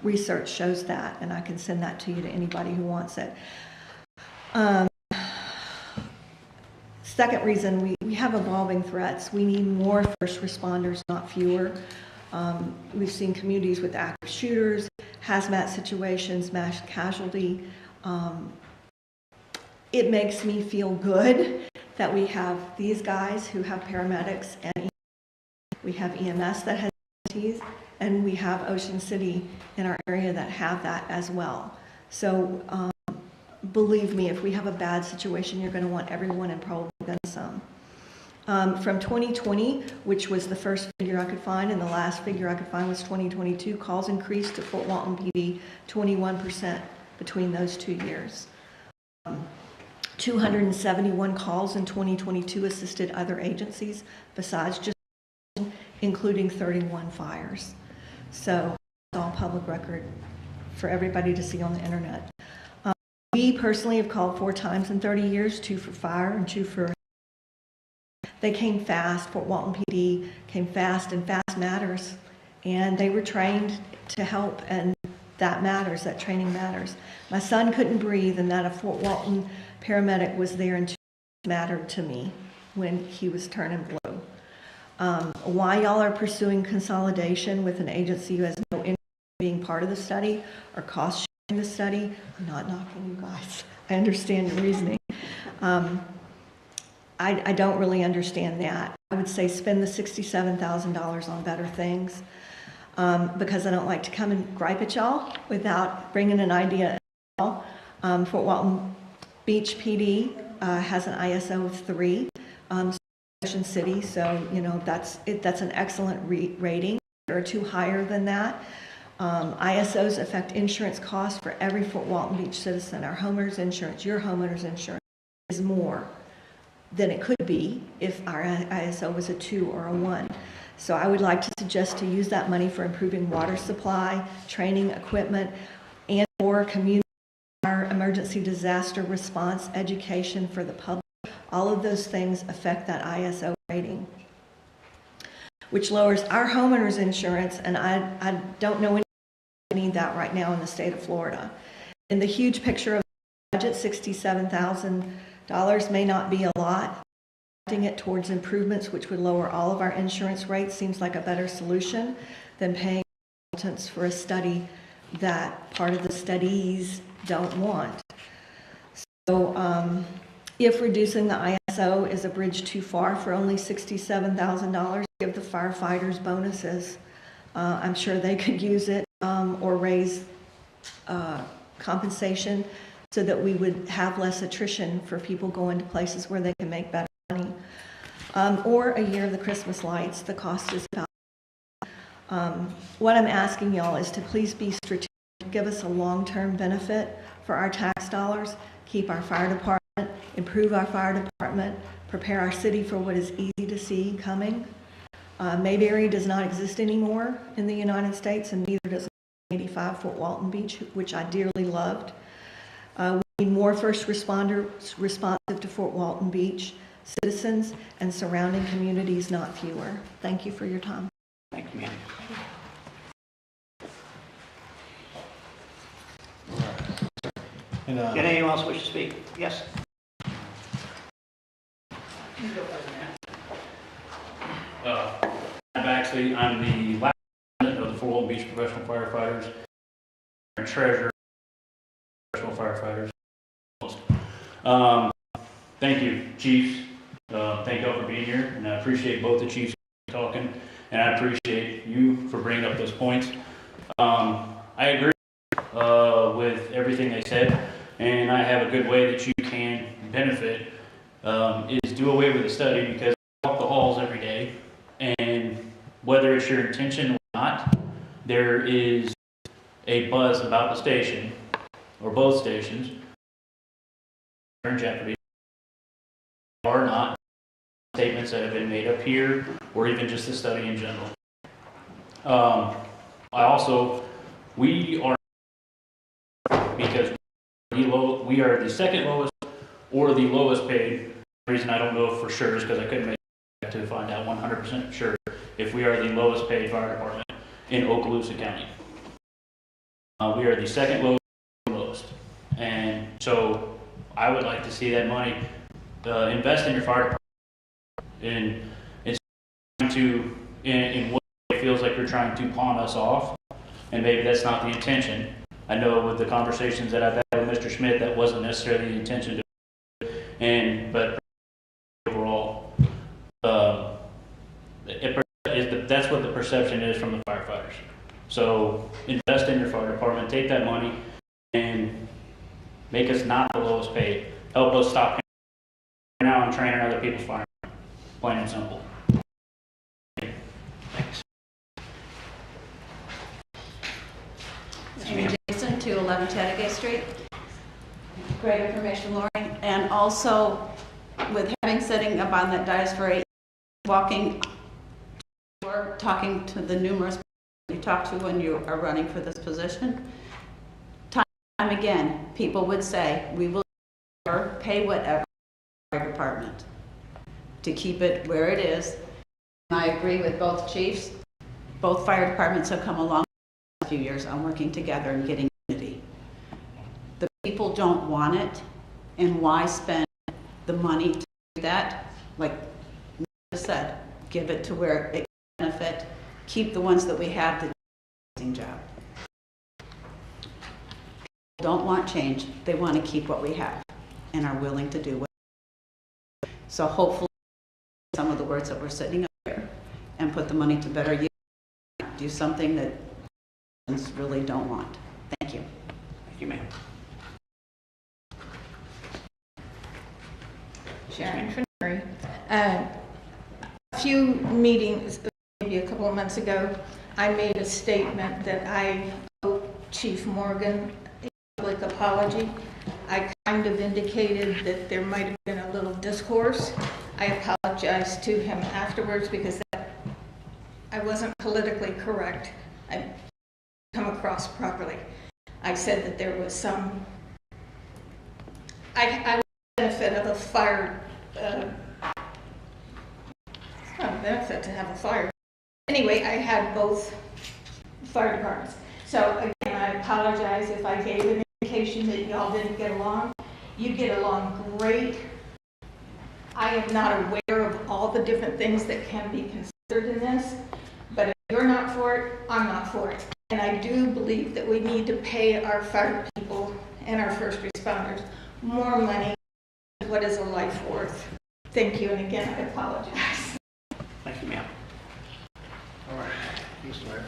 C: Research shows that, and I can send that to you to anybody who wants it. Second reason, we have evolving threats. We need more first responders, not fewer. We've seen communities with active shooters, hazmat situations, mass casualty. It makes me feel good that we have these guys who have paramedics, and we have EMS that has EMTs, and we have Ocean City in our area that have that as well. So believe me, if we have a bad situation, you're going to want everyone and probably then some. From 2020, which was the first figure I could find, and the last figure I could find was 2022, calls increased to Fort Walton PD 21% between those 2 years. 271 calls in 2022 assisted other agencies besides just, including 31 fires. So it's all public record for everybody to see on the internet. We personally have called 4 times in 30 years, 2 for fire and 2 for... They came fast. Fort Walton PD came fast, and fast matters. And they were trained to help, and that matters. That training matters. My son couldn't breathe, and that a Fort Walton paramedic was there, and mattered to me when he was turning blue. Why y'all are pursuing consolidation with an agency who has no interest in being part of the study or cost sharing the study, I'm not knocking you guys. I understand your reasoning. I don't really understand that. I would say spend the $67,000 on better things, because I don't like to come and gripe at y'all without bringing an idea at all. Fort Walton Beach PD has an ISO of 3, Ocean City, so you know that's an excellent rating. or two higher than that. ISOs affect insurance costs for every Fort Walton Beach citizen. Our homeowner's insurance, your homeowner's insurance, is more than it could be if our ISO was a 2 or a 1. So I would like to suggest to use that money for improving water supply, training, equipment, and or community, our emergency disaster response, education for the public. All of those things affect that ISO rating, which lowers our homeowner's insurance, and I don't know any need that right now in the state of Florida. In the huge picture of the budget, $67,000 may not be a lot. Directing it towards improvements which would lower all of our insurance rates seems like a better solution than paying consultants for a study that part of the studies don't want. So if reducing the ISO is a bridge too far for only $67,000, give the firefighters bonuses. I'm sure they could use it, or raise compensation so that we would have less attrition for people going to places where they can make better money. Or a year of the Christmas lights. The cost is about. What I'm asking y'all is to please be strategic, give us a long-term benefit for our tax dollars, keep our fire department, improve our fire department, prepare our city for what is easy to see coming. Mayberry does not exist anymore in the United States, and neither does 85 Fort Walton Beach, which I dearly loved. We need more first responders responsive to Fort Walton Beach citizens and surrounding communities, not fewer. Thank you for your time.
B: Thank you, ma'am.
M: And,
B: Did anyone else wish to speak? Yes?
P: I'm the last president of the Fort Walton Beach Professional Firefighters, and treasurer of Professional Firefighters. Thank you, chiefs. Thank y'all for being here, and I appreciate both the chiefs talking, and I appreciate you for bringing up those points. I agree with everything they said, and I have a good way that you can benefit is do away with the study, because I walk the halls every day, and whether it's your intention or not, there is a buzz about the station, or both stations, are in jeopardy, or not statements that have been made up here, or even just the study in general. We are, because we are the second lowest or the lowest paid. The reason I don't know for sure is because I couldn't make it to find out 100% sure if we are the lowest paid fire department in Okaloosa County. We are the second lowest, and so I would like to see that money invest in your fire department, and it's in what it feels like you're trying to pawn us off, and maybe that's not the intention. I know with the conversations that I've had with Mr. Schmidt, that wasn't necessarily the intention, but overall, that's what the perception is from the firefighters. So invest in your fire department, take that money, and make us not the lowest paid. Help us stop now and training other people's firemen. Plain and simple.
B: Thanks.
Q: Amy Jason, 211 Chattagay Street. Great information, Lori. And also, with having sitting up on that dais for 8, walking, or talking to the numerous people you talk to when you are running for this position, time and again, people would say, we will pay whatever fire department to keep it where it is. And I agree with both chiefs. Both fire departments have come along a few years on working together and getting unity. The people don't want it, and why spend the money to do that? Like I said, give it to where it can benefit, keep the ones that we have that do an amazing job. People don't want change, they want to keep what we have and are willing to do what. So hopefully some of the words that we're sitting up here and put the money to better use, do something that really don't want. Thank you.
B: Thank you, ma'am.
A: Sharon Finnery. A few meetings, maybe a couple of months ago, I made a statement that I owe Chief Morgan a public apology. I kind of indicated that there might have been a little discourse. I apologized to him afterwards because I wasn't politically correct. I didn't come across properly. I said that there was some, I would benefit of a fire, it's not a benefit to have a fire. Anyway, I had both fire departments. So again, I apologize if I gave an indication that y'all didn't get along. You get along great. I am not aware of all the different things that can be considered in this, but if you're not for it, I'm not for it. And I do believe that we need to pay our fire people and our first responders more money than what is a life worth. Thank you, and again, I apologize.
B: Thank you, ma'am.
R: All right, Mr. Mayor.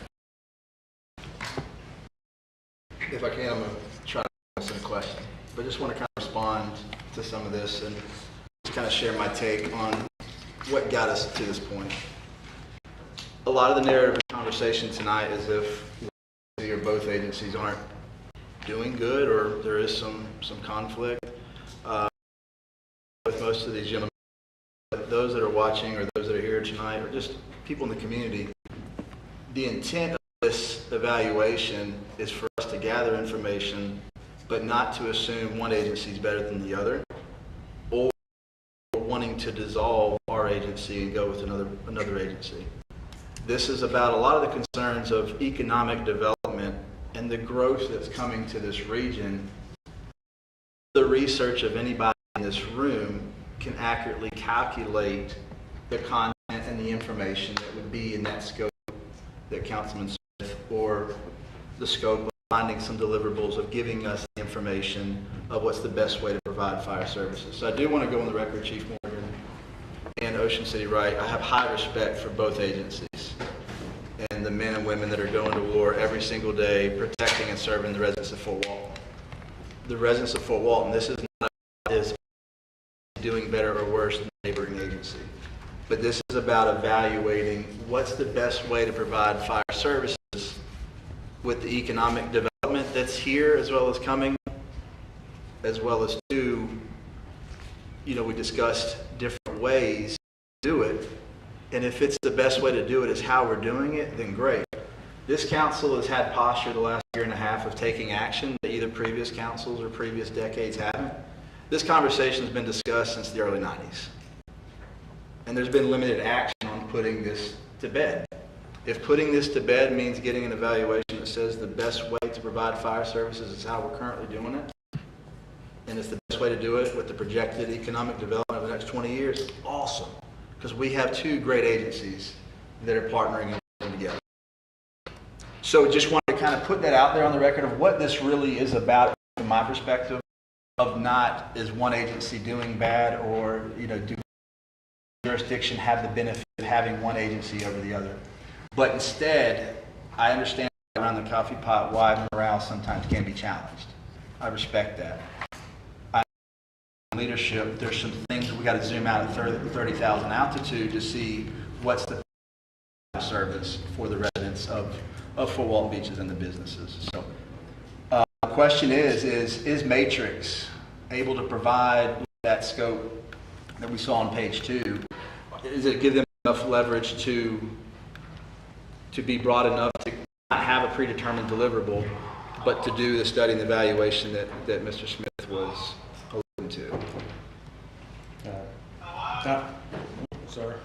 R: If I can, I'm going to try to answer the question, but I just want to kind of respond to some of this and just kind of share my take on what got us to this point. A lot of the narrative of the conversation tonight is if one or both agencies aren't doing good or there is some conflict with most of these gentlemen. But those that are watching or those that are here tonight or just people in the community, the intent of this evaluation is for us to gather information, but not to assume one agency is better than the other, or wanting to dissolve our agency and go with another agency. This is about a lot of the concerns of economic development and the growth that's coming to this region. The research of anybody in this room can accurately calculate the content and the information that would be in that scope that Councilman Smith, or the scope of finding some deliverables of giving us the information of what's the best way to provide fire services. So I do want to go on the record, Chief Morgan and Ocean City Wright, I have high respect for both agencies and the men and women that are going to war every single day protecting and serving the residents of Fort Walton. The residents of Fort Walton, this is not is doing better or worse than the neighboring agency. But this is about evaluating what's the best way to provide fire services with the economic development that's here as well as coming, as well as we discussed different ways to do it. And if it's the best way to do it is how we're doing it, then great. This council has had posture the last year and a half of taking action that either previous councils or previous decades haven't. This conversation has been discussed since the early 90s. And there's been limited action on putting this to bed. If putting this to bed means getting an evaluation that says the best way to provide fire services is how we're currently doing it, and it's the best way to do it with the projected economic development of the next 20 years, awesome. Because we have two great agencies that are partnering and working together. So just want to kind of put that out there on the record of what this really is about from my perspective, of not is one agency doing bad or do jurisdiction have the benefit of having one agency over the other. But instead, I understand around the coffee pot why morale sometimes can be challenged. I respect that. Leadership, there's some things that we got to zoom out at 30,000 altitude to see what's the service for the residents of Fort Walton Beaches and the businesses. So the question is Matrix able to provide that scope that we saw on page 2? Is it give them enough leverage to be broad enough to not have a predetermined deliverable, but to do the study and evaluation that Mr. Smith was alluding to?
M: Sir.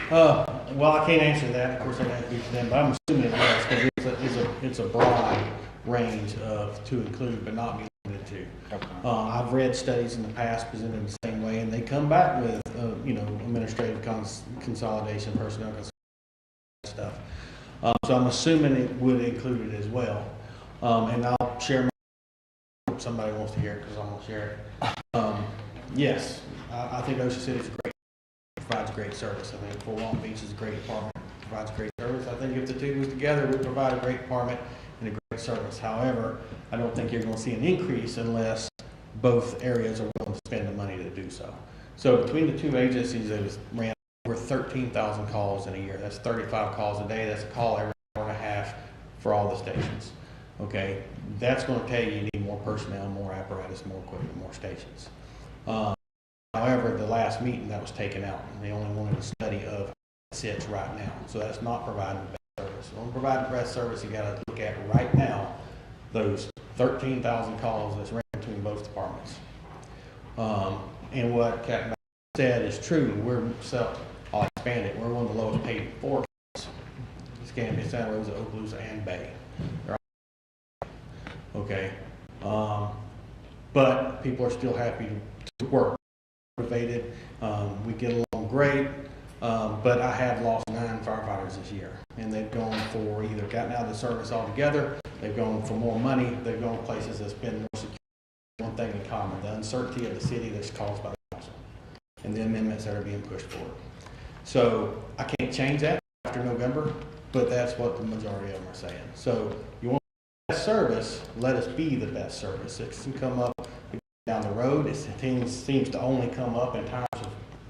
M: Well, I can't answer that. Of course, I'd have to be to them, but I'm assuming it does because it's a broad range to include, but not be limited to. Okay. I've read studies in the past presented the same way, and they come back with administrative consolidation, personnel consolidation stuff. So I'm assuming it would include it as well. And I'll share if somebody wants to hear it because I'm going to share it. Yes, I think Ocean City is great. Provides great service. I think Fort Walton Beach is a great department. Provides great service. I think if the two was together, we provide a great department and a great service. However, I don't think you're going to see an increase unless both areas are willing to spend the money to do so. So between the two agencies, it was ran over 13,000 calls in a year. That's 35 calls a day. That's a call every hour and a half for all the stations. Okay, that's going to tell you need more personnel, more apparatus, more equipment, more stations. However, the last meeting that was taken out, and they only wanted a study of how it sits right now. So that's not providing the best service. So on providing the best service, you got to look at right now those 13,000 calls that's ran between both departments. And what Captain said is true. I'll expand it. We're one of the lowest paid for Escambia, Santa Rosa, Okaloosa, and Bay. Okay, but people are still happy to work, motivated. We get along great, but I have lost 9 firefighters this year, and they've gone for either gotten out of the service altogether, they've gone for more money, they've gone places that's been more secure. One thing in common: the uncertainty of the city that's caused by the council and the amendments that are being pushed forward. So I can't change that after November, but that's what the majority of them are saying. So you want best service, let us be the best service. It can come up down the road. It seems to only come up in times of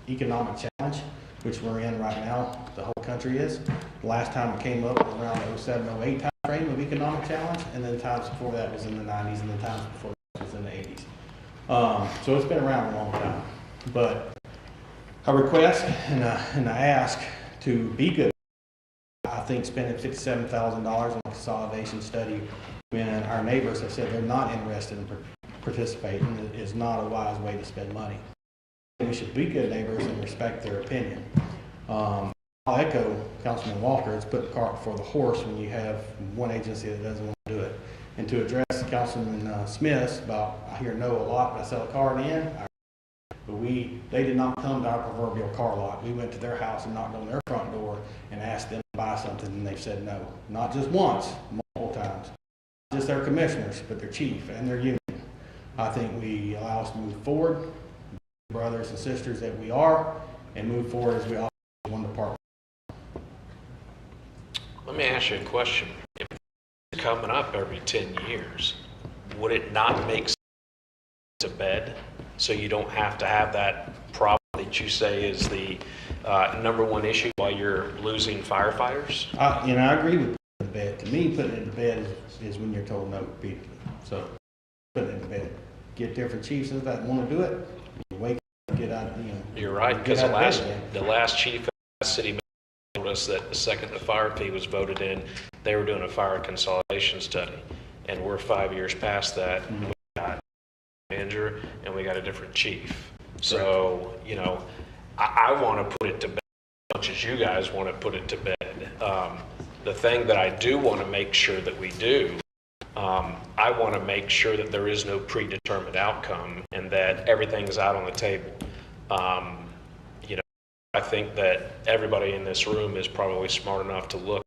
M: economic challenge, which we're in right now, the whole country is. The last time it came up was around the 07, 08 time frame of economic challenge, and then times before that was in the 90s, and then times before that was in the 80s. So it's been around a long time. But I request and I ask to be good. I think spending $57,000 on a consolidation study when our neighbors have said they're not interested in participating is not a wise way to spend money. We should be good neighbors and respect their opinion. I'll echo Councilman Walker. It's put the cart before the horse when you have one agency that doesn't want to do it. And to address Councilman Smith's about, I hear no a lot, but I sell a car in the end. But they did not come to our proverbial car lot. We went to their house and knocked on their front door and asked them to buy something, and they said no. Not just once, multiple times. Not just their commissioners, but their chief and their union. I think we allow us to move forward, brothers and sisters that we are, and move forward as we all one department.
N: Let me ask you a question. If it's coming up every 10 years, would it not make sense to bed so you don't have to have that problem that you say is the #1 issue while you're losing firefighters?
M: I agree with putting it to bed. To me, putting it to bed is when you're told no repeatedly. So put it to bed. Get different chiefs that want to do it. You wake up, get out.
N: You're right, because the last chief of the city told us that the second the fire fee was voted in, they were doing a fire consolidation study, and we're 5 years past that. Mm-hmm. We got a manager and we got a different chief. So I want to put it to bed as much as you guys want to put it to bed. The thing that I do want to make sure that we do. I want to make sure that there is no predetermined outcome and that everything's out on the table. I think that everybody in this room is probably smart enough to look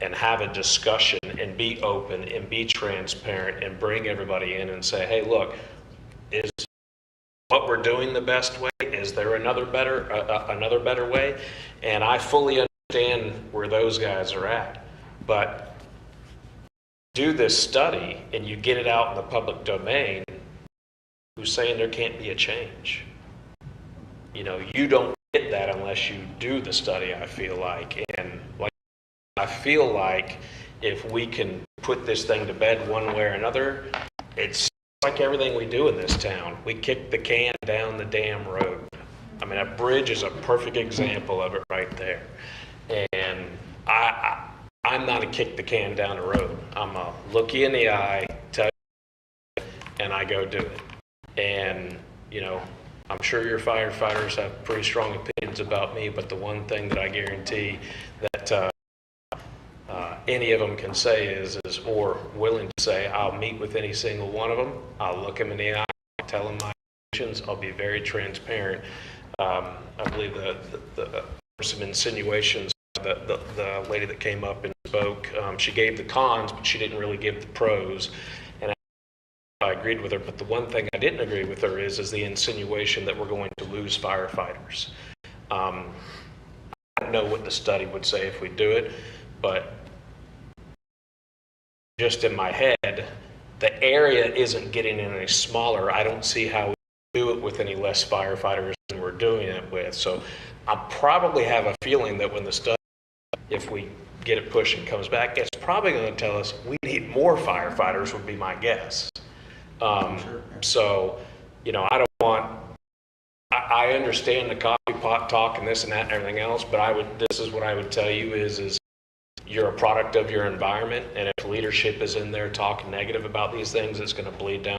N: and have a discussion and be open and be transparent and bring everybody in and say, hey, look, is what we're doing the best way? Is there another better way? And I fully understand where those guys are at, but do this study and you get it out in the public domain, who's saying there can't be a change? You don't get that unless you do the study, I feel like. And I feel like if we can put this thing to bed one way or another, it's like everything we do in this town. We kick the can down the damn road. I mean, a bridge is a perfect example of it right there. And I'm not a kick the can down the road. I'm a look you in the eye, tell you, and I go do it. And, I'm sure your firefighters have pretty strong opinions about me, but the one thing that I guarantee that any of them can say is or willing to say, I'll meet with any single one of them. I'll look them in the eye, tell them my intentions. I'll be very transparent. I believe there were some insinuations. The lady that came up and spoke, she gave the cons, but she didn't really give the pros. And I agreed with her, but the one thing I didn't agree with her is the insinuation that we're going to lose firefighters. I don't know what the study would say if we do it, but just in my head, the area isn't getting any smaller. I don't see how we do it with any less firefighters than we're doing it with. So I probably have a feeling that when the study, if we get it pushed and comes back, it's probably going to tell us we need more firefighters, would be my guess. So, you know, I don't want, I understand the coffee pot talk and this and that and everything else, but this is what I would tell you is you're a product of your environment, and if leadership is in there talking negative about these things, it's going to bleed down.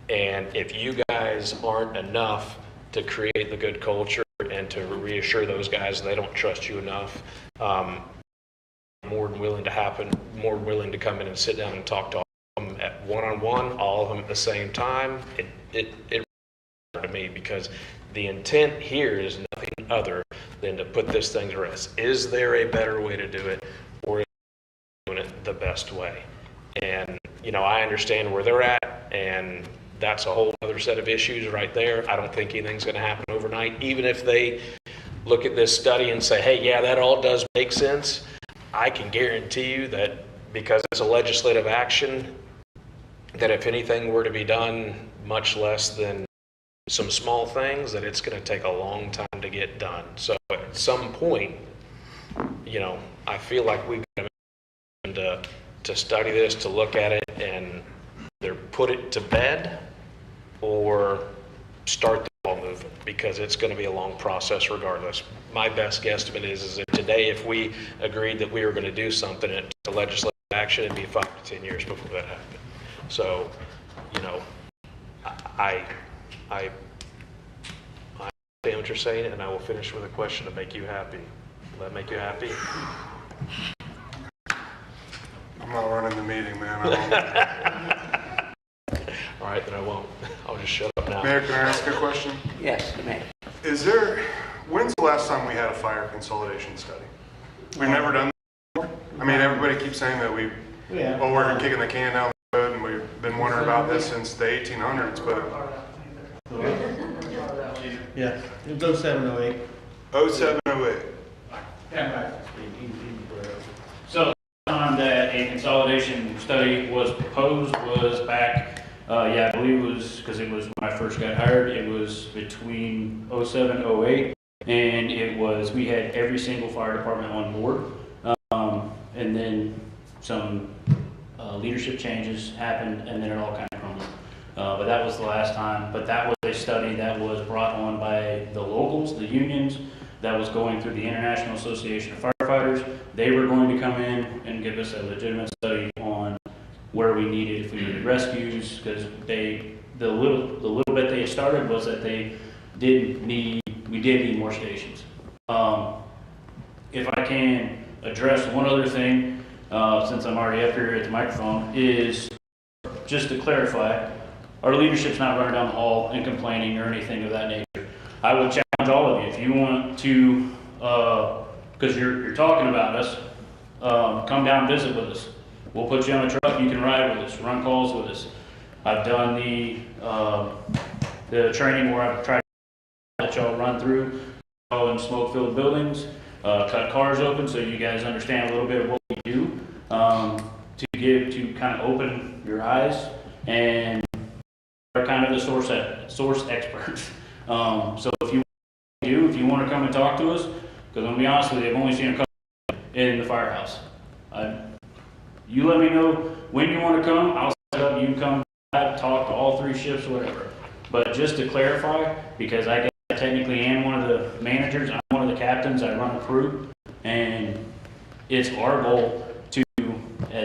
N: And if you guys aren't enough to create the good culture and to reassure those guys they don't trust you enough, more than willing to come in and sit down and talk to them at one-on-one, all of them at the same time. It to me, because the intent here is nothing other than to put this thing to rest. Is there a better way to do it, or is doing it the best way? And you know, I understand where they're at, and that's a whole other set of issues right there. I don't think anything's going to happen overnight. Even if they look at this study and say, hey, yeah, that all does make sense, I can guarantee you that because it's a legislative action, that if anything were to be done, much less than some small things, that it's going to take a long time to get done. So at some point, you know, I feel like we've got to study this, to look at it, and either put it to bed or start the ball moving, because it's going to be a long process regardless. My best guesstimate is that today, if we agreed that we were going to do something and to legislative action, it'd be 5 to 10 years before that happened. So, you know, I understand what you're saying, and I will finish with a question to make you happy. Will that make you happy?
K: I'm not running the meeting, man.
N: All right, then I won't. I'll just shut up now.
K: Mayor, can I ask a question?
B: Yes, Mayor.
K: When's the last time we had a fire consolidation study? We've never done that before? I mean, everybody keeps saying that we're kicking the can down the road, and we've been wondering about this since the 1800s, but...
M: Yeah, it was 0708.
K: 0708.
P: So the time that a consolidation study was proposed was back, I believe it was, because it was when I first got hired, it was between 07, 08, and we had every single fire department on board, and then some leadership changes happened, and then it all kind of crumbled. But that was the last time. But that was a study that was brought on by the locals, the unions, that was going through the International Association of Firefighters. They were going to come in and give us a legitimate study on where we needed, if we needed rescues, because the little bit they started was that we did need more stations. If I can address one other thing, since I'm already up here at the microphone, is just to clarify, our leadership's not running down the hall and complaining or anything of that nature. I would challenge all of you, if you want to, because you're talking about us, come down and visit with us. We'll put you on a truck, you can ride with us, run calls with us. I've done the training where I've tried to let y'all run through all in smoke-filled buildings, cut cars open so you guys understand a little bit of what we do, to kind of open your eyes, and are kind of the source experts. So if you want to come and talk to us, because I'm going to be honest with you, I've only seen a couple in the firehouse. You let me know when you want to come, I'll set up, you can come, talk to all 3 shifts, whatever. But just to clarify, because I technically am one of the managers, I'm one of the captains, I run the crew, and it's our goal to, as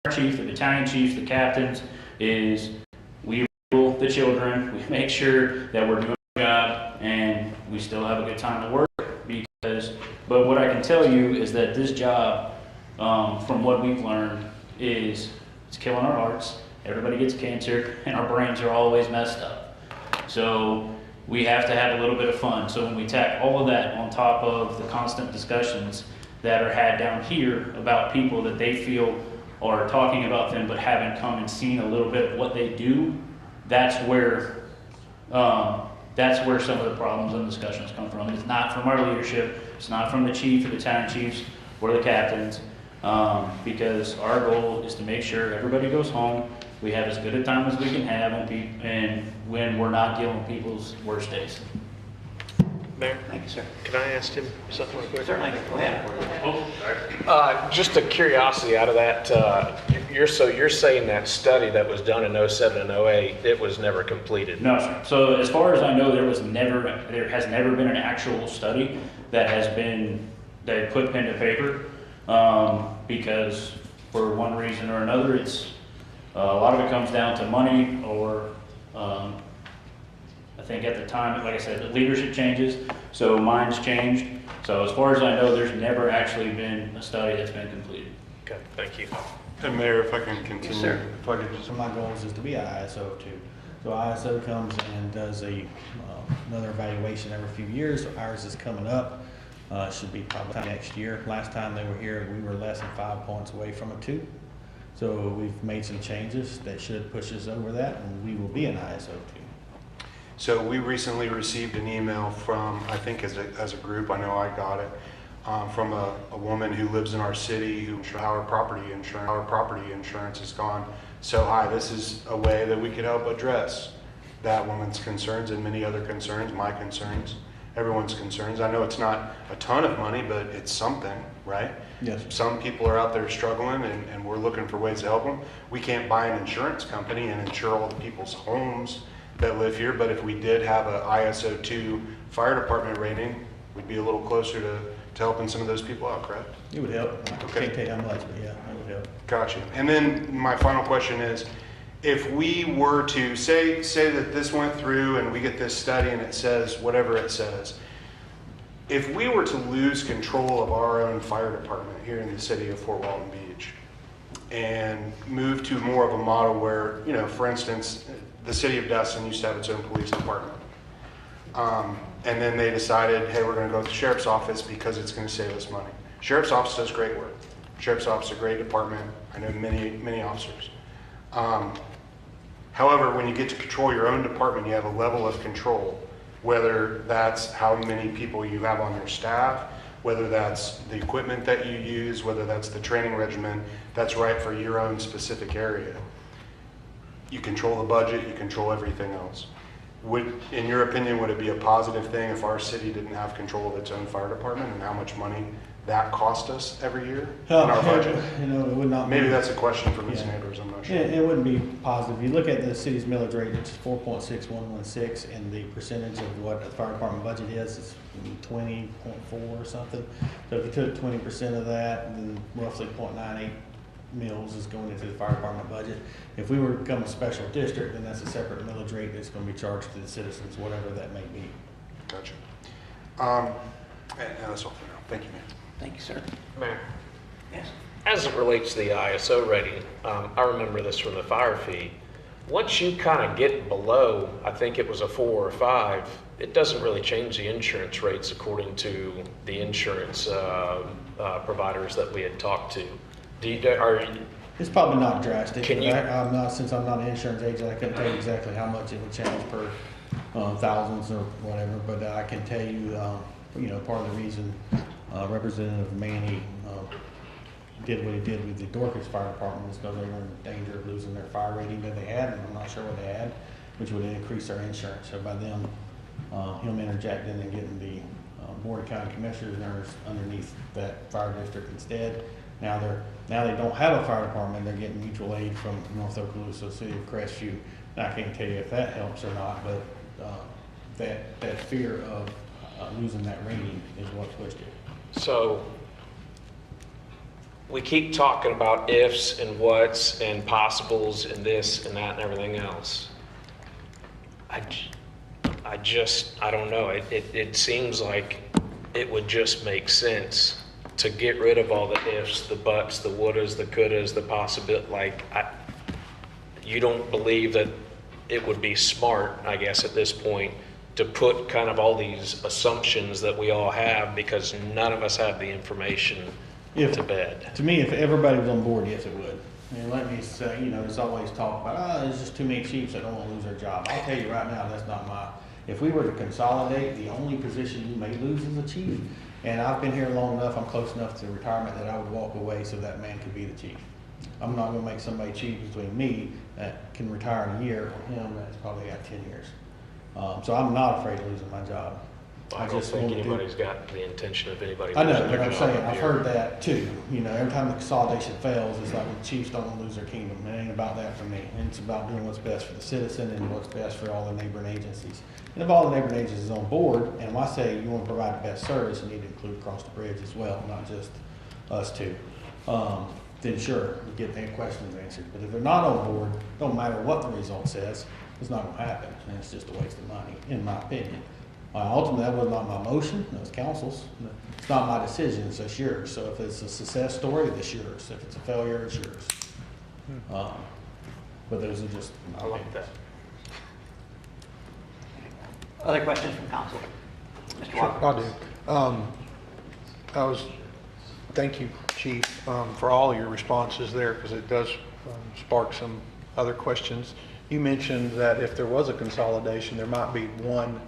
P: our chief, the battalion chiefs, the captains, is we rule the children, we make sure that we're doing our job, and we still have a good time to work. But what I can tell you is that this job, from what we've learned, it's killing our hearts. Everybody gets cancer, and our brains are always messed up. So we have to have a little bit of fun. So when we tack all of that on top of the constant discussions that are had down here about people that they feel are talking about them but haven't come and seen a little bit of what they do, that's where some of the problems and discussions come from. It's not from our leadership. It's not from the chief or the battalion chiefs or the captains, because our goal is to make sure everybody goes home, we have as good a time as we can have, and when we're not dealing with people's worst days.
N: Mayor?
B: Thank you, sir.
N: Can I ask him something real quick?
B: Certainly, go ahead.
N: Just a curiosity out of that, you're saying that study that was done in 07 and 08, it was never completed?
P: No, sir. So as far as I know, there has never been an actual study that has been, they put pen to paper, because for one reason or another, it's, a lot of it comes down to money or, I think at the time, like I said, the leadership changes, so minds changed. So as far as I know, there's never actually been a study that's been completed.
N: Okay, thank you.
K: And Mayor, if I can continue.
B: Yes, sir.
M: If I could, so my goal is to be an ISO too. So ISO comes and does another evaluation every few years. So ours is coming up. Should be probably next year. Last time they were here, we were less than 5 points away from a 2. So we've made some changes that should push us over that, and we will be an ISO 2.
K: So we recently received an email from, I think as a group, I know I got it, from a woman who lives in our city who our property insurance has gone so high. This is a way that we could help address that woman's concerns and many other concerns, my concerns, everyone's concerns. I know it's not a ton of money, but it's something, right?
M: Yes.
K: Some people are out there struggling and we're looking for ways to help them. We can't buy an insurance company and insure all the people's homes that live here, but if we did have a ISO 2 fire department rating, we'd be a little closer to helping some of those people out, correct?
M: It would help. I
K: Okay.
M: can't tell you how much, but yeah, it would help.
K: Gotcha. And then my final question is, if we were to say that this went through and we get this study and it says whatever it says, if we were to lose control of our own fire department here in the city of Fort Walton Beach and move to more of a model where, you know, for instance, the city of Destin used to have its own police department. And then they decided, hey, we're going to go with the sheriff's office because it's going to save us money. Sheriff's office does great work. Sheriff's office is a great department. I know many officers. However, when you get to control your own department, you have a level of control, whether that's how many people you have on your staff, whether that's the equipment that you use, whether that's the training regimen that's right for your own specific area. You control the budget, you control everything else. In your opinion, would it be a positive thing if our city didn't have control of its own fire department and how much money that cost us every year in our budget?
M: You know, it would not.
K: Maybe that's a question for Ms. Neighbors, I'm not sure.
M: It wouldn't be positive. You look at the city's millage rate, it's 4.6116, and the percentage of what the fire department budget is 20.4 or something. So if you took 20% of that, then roughly 0.98 mills is going into the fire department budget. If we were to become a special district, then that's a separate millage rate that's going to be charged to the citizens, whatever that may be.
K: Gotcha. And that's all for now. Thank you, Mayor.
B: Thank you, sir.
N: Mayor,
B: Yes.
N: as it relates to the ISO rating, I remember this from the fire fee. Once you kind of get below, I think it was a 4 or 5, it doesn't really change the insurance rates according to the insurance providers that we had talked to.
M: It's probably not drastic.
N: Can you?
M: Since I'm not an insurance agent, I couldn't tell you exactly how much it would change per thousands or whatever. But I can tell you, you know, part of the reason Representative Manny did what he did with the Dorcas Fire Department is because they were in danger of losing their fire rating that they had, and I'm not sure what they had, which would increase their insurance. So by them, him interjecting and getting the Board of County Commissioners underneath that fire district instead. Now they don't have a fire department. They're getting mutual aid from North Okaloosa, City of Crestview. Now, I can't tell you if that helps or not, but that fear of losing that rating is what pushed it.
N: So we keep talking about ifs and whats and possibles and this and that and everything else. I don't know. It seems like it would just make sense to get rid of all the ifs, the buts, the wouldas, the couldas, the possibility. You don't believe that it would be smart, I guess, at this point, to put kind of all these assumptions that we all have because none of us have the information to bed.
M: To me, if everybody was on board, yes, it would. And let me say, you know, there's always talk about, there's just too many chiefs that don't want to lose their job. I'll tell you right now, that's not if we were to consolidate, the only position you may lose is a chief. And I've been here long enough, I'm close enough to retirement that I would walk away so that man could be the chief. I'm not gonna make somebody chief between me that can retire in a year or him that's probably got 10 years. So I'm not afraid of losing my job.
N: I don't think anybody's got the intention of anybody.
M: I know,
N: losing
M: but
N: their
M: I'm
N: job
M: saying,
N: up
M: I've
N: here.
M: heard that too. You know, every time the consolidation fails, it's like the chiefs don't want to lose their kingdom. It ain't about that for me. And it's about doing what's best for the citizen and what's best for all the neighboring agencies. And if all the neighboring agencies is on board, and when I say you want to provide the best service, you need to include across the bridge as well, not just us two. Then sure, we get their questions answered. But if they're not on board, don't matter what the result says, it's not going to happen. And it's just a waste of money, in my opinion. Ultimately, that was not my motion, that was council's. It's not my decision, it's just yours. So if it's a success story, it's yours. If it's a failure, it's yours. But those are just.
N: I like that.
B: Other questions from council? Mr.
F: Sure,
B: Walker?
F: I do. Thank you, Chief, for all your responses there, because it does spark some other questions. You mentioned that if there was a consolidation, there might be one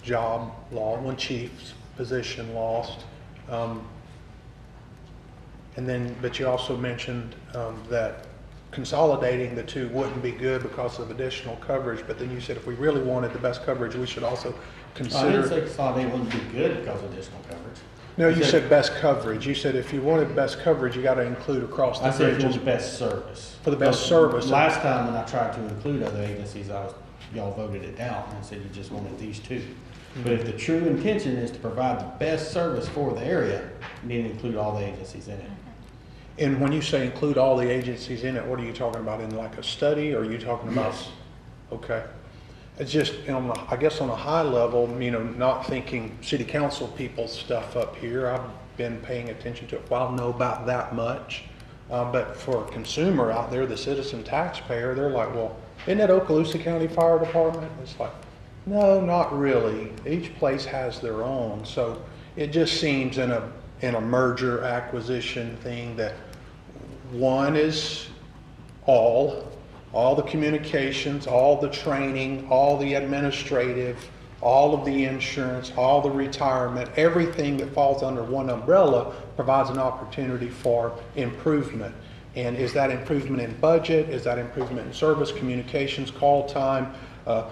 F: job lost, one chief's position lost. But you also mentioned that consolidating the two wouldn't be good because of additional coverage, but then you said if we really wanted the best coverage, we should also consider.
M: I didn't say consolidate wouldn't be good because of additional coverage.
F: No, you said best coverage. You said if you wanted best coverage, you got to include across the
M: I said if you
F: bridges.
M: want the best service.
F: For the best service.
M: Last time when I tried to include other agencies, y'all voted it down and said you just wanted these two. But if the true intention is to provide the best service for the area, you need to include all the agencies in it.
F: And when you say include all the agencies in it, what are you talking about, in like a study, or are you talking about?
M: Yes.
F: Okay. It's just, I guess on a high level, not thinking city council people's stuff up here. I've been paying attention to it. Well, I don't know about that much. But for a consumer out there, the citizen taxpayer, they're like, well, isn't that Okaloosa County Fire Department? It's like, no, not really. Each place has their own. So it just seems in a merger acquisition thing that one is all the communications, all the training, all the administrative, all of the insurance, all the retirement, everything that falls under one umbrella provides an opportunity for improvement. And is that improvement in budget? Is that improvement in service, communications, call time,